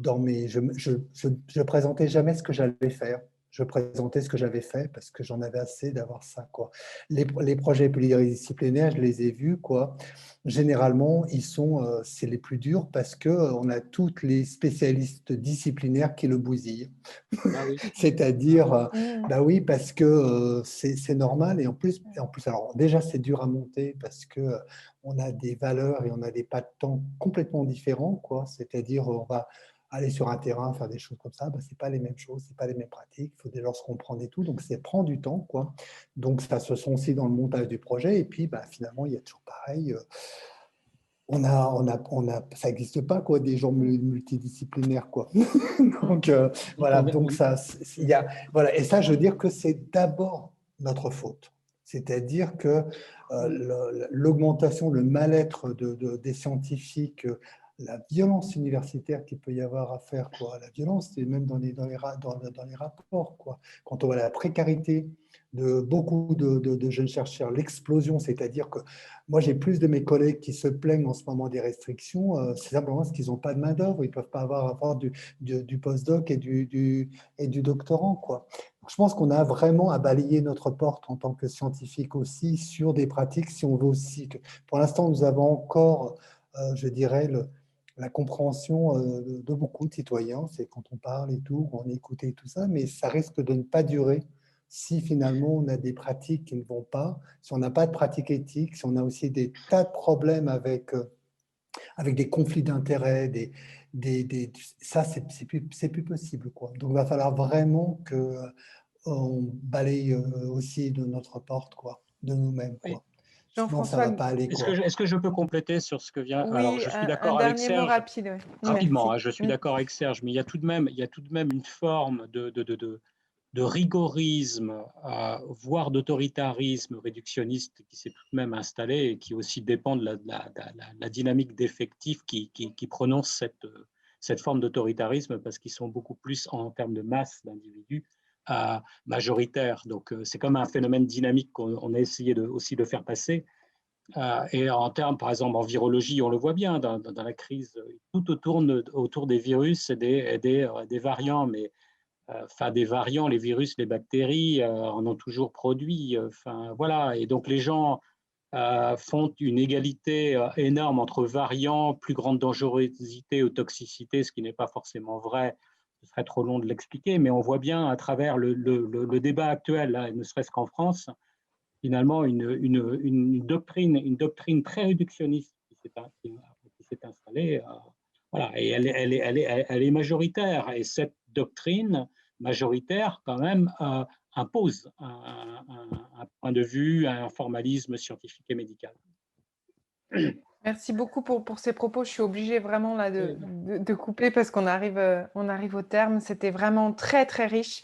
je présentais jamais ce que j'allais faire. Je présentais ce que j'avais fait parce que j'en avais assez d'avoir ça, quoi. Les projets pluridisciplinaires, je les ai vus, quoi. Généralement, c'est les plus durs parce qu'on a toutes les spécialistes disciplinaires qui le bousillent. Ah oui. C'est-à-dire, bah oui, parce que c'est normal. Et en plus, alors déjà, c'est dur à monter parce que on a des valeurs et on a des pas de temps complètement différents, quoi. C'est-à-dire, on va aller sur un terrain, faire des choses comme ça, bah, c'est pas les mêmes choses, c'est pas les mêmes pratiques, il faut dès lors se comprendre et tout, donc ça prend du temps, quoi. Donc ça se sent aussi dans le montage du projet, et puis bah, finalement, il y a toujours pareil, ça n'existe pas, quoi, des gens multidisciplinaires, quoi. Donc voilà, donc ça, voilà, et ça, je veux dire que c'est d'abord notre faute. C'est-à-dire que l'augmentation, le mal-être des scientifiques, la violence universitaire qu'il peut y avoir à faire, quoi. La violence, c'est même dans les rapports, quoi. Quand on voit la précarité de beaucoup de jeunes chercheurs, l'explosion, c'est-à-dire que moi, j'ai plus de mes collègues qui se plaignent en ce moment des restrictions, c'est simplement parce qu'ils n'ont pas de main-d'œuvre, ils ne peuvent pas avoir du postdoc et du doctorant, quoi. Je pense qu'on a vraiment à balayer notre porte en tant que scientifique aussi sur des pratiques, si on veut aussi. Pour l'instant, nous avons encore, je dirais, la compréhension de beaucoup de citoyens, c'est quand on parle et tout, on écoute et tout ça, mais ça risque de ne pas durer si finalement on a des pratiques qui ne vont pas, si on n'a pas de pratique éthique, si on a aussi des tas de problèmes avec avec des conflits d'intérêts, ça, c'est plus possible, quoi. Donc, il va falloir vraiment qu'on balaye aussi de notre porte, quoi, de nous-mêmes, Oui. quoi. Sinon, ça ne Jean-François, va pas aller, quoi. Est-ce que je peux compléter sur ce que vient… Alors, oui, je suis un d'accord avec dernier mot Serge, rapide. Ouais. rapidement, Merci. hein, je suis d'accord avec Serge, mais il y a tout de même une forme de rigorisme, voire d'autoritarisme réductionniste qui s'est tout de même installé et qui aussi dépend de la dynamique d'effectifs qui prononce cette forme d'autoritarisme parce qu'ils sont beaucoup plus en termes de masse d'individus majoritaires. Donc, c'est comme un phénomène dynamique qu'on a essayé aussi de faire passer. Et en termes, par exemple, en virologie, on le voit bien dans la crise, tout tourne autour des virus et des variants, mais enfin, des variants, les virus, les bactéries en ont toujours produit. Enfin, voilà. Et donc, les gens font une égalité énorme entre variants, plus grande dangerosité ou toxicité, ce qui n'est pas forcément vrai. Ce serait trop long de l'expliquer, mais on voit bien à travers le débat actuel, là, ne serait-ce qu'en France, finalement une doctrine très réductionniste qui s'est installée. Voilà, et elle est majoritaire. Et cette doctrine majoritaire, quand même, impose un point de vue, un formalisme scientifique et médical. Merci beaucoup pour ces propos. Je suis obligée vraiment là de couper parce qu'on arrive au terme. C'était vraiment très, très riche.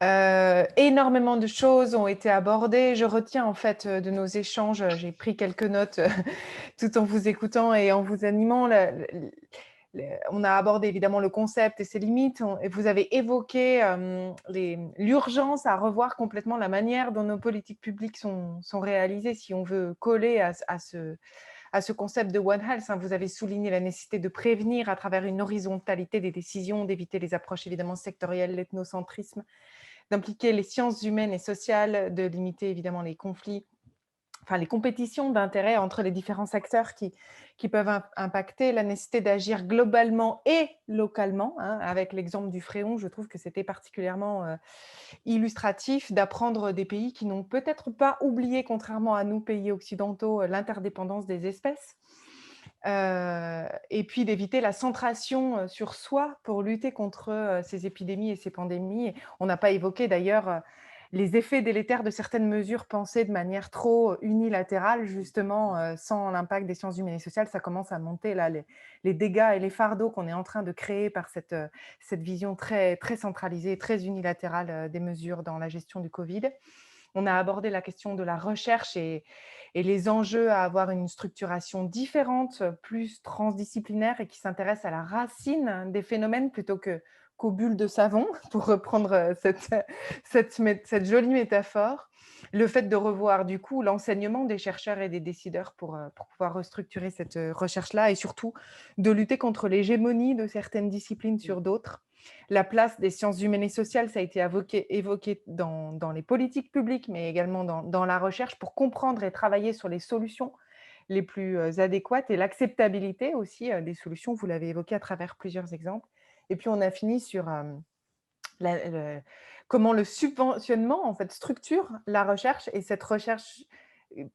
Énormément de choses ont été abordées. Je retiens en fait de nos échanges, j'ai pris quelques notes tout en vous écoutant et en vous animant. On a abordé évidemment le concept et ses limites. Et vous avez évoqué l'urgence à revoir complètement la manière dont nos politiques publiques sont réalisées si on veut coller à ce concept de One Health. Vous avez souligné la nécessité de prévenir à travers une horizontalité des décisions, d'éviter les approches évidemment sectorielles, l'ethnocentrisme, d'impliquer les sciences humaines et sociales, de limiter évidemment les conflits, enfin les compétitions d'intérêts entre les différents secteurs qui peuvent impacter, la nécessité d'agir globalement et localement. Avec l'exemple du Fréon, je trouve que c'était particulièrement illustratif d'apprendre des pays qui n'ont peut-être pas oublié, contrairement à nous, pays occidentaux, l'interdépendance des espèces. Et puis d'éviter la centration sur soi pour lutter contre ces épidémies et ces pandémies. On n'a pas évoqué d'ailleurs les effets délétères de certaines mesures pensées de manière trop unilatérale, justement, sans l'impact des sciences humaines et sociales. Ça commence à monter là, les dégâts et les fardeaux qu'on est en train de créer par cette vision très, très centralisée, très unilatérale des mesures dans la gestion du Covid. On a abordé la question de la recherche et les enjeux à avoir une structuration différente, plus transdisciplinaire et qui s'intéresse à la racine des phénomènes plutôt qu'aux bulles de savon, pour reprendre cette jolie métaphore. Le fait de revoir du coup l'enseignement des chercheurs et des décideurs pour pouvoir restructurer cette recherche-là et surtout de lutter contre l'hégémonie de certaines disciplines sur d'autres. La place des sciences humaines et sociales, ça a été évoqué dans les politiques publiques, mais également dans la recherche pour comprendre et travailler sur les solutions les plus adéquates et l'acceptabilité aussi des solutions. Vous l'avez évoqué à travers plusieurs exemples. Et puis, on a fini sur comment le subventionnement en fait, structure la recherche et cette recherche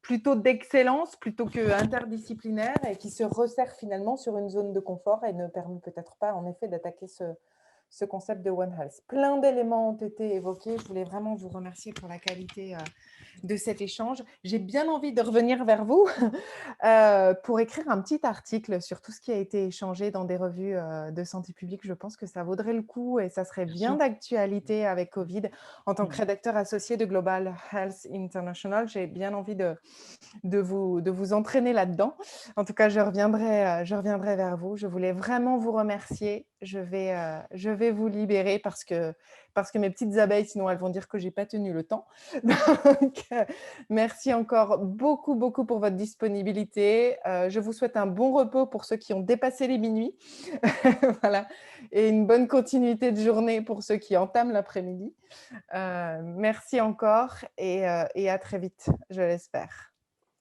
plutôt d'excellence plutôt qu'interdisciplinaire et qui se resserre finalement sur une zone de confort et ne permet peut-être pas en effet d'attaquer ce concept de One Health. Plein d'éléments ont été évoqués. Je voulais vraiment vous remercier pour la qualité de cet échange. J'ai bien envie de revenir vers vous pour écrire un petit article sur tout ce qui a été échangé dans des revues de santé publique. Je pense que ça vaudrait le coup et ça serait bien d'actualité avec Covid. En tant que rédacteur associé de Global Health International, j'ai bien envie de vous entraîner là-dedans. En tout cas, je reviendrai vers vous. Je voulais vraiment vous remercier. Je vais vous libérer parce que mes petites abeilles, sinon elles vont dire que je n'ai pas tenu le temps. Donc, merci encore beaucoup, beaucoup pour votre disponibilité. Je vous souhaite un bon repos pour ceux qui ont dépassé les minuit. Voilà. Et une bonne continuité de journée pour ceux qui entament l'après-midi. Merci encore et à très vite, je l'espère.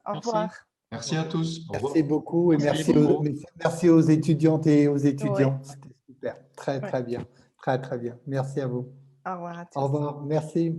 Au revoir. Merci à tous. Au revoir. Merci beaucoup et merci aux étudiantes et aux étudiants. Ouais. C'était super. Très, très bien. Très, très bien. Merci à vous. Au revoir à tous. Au revoir. Merci.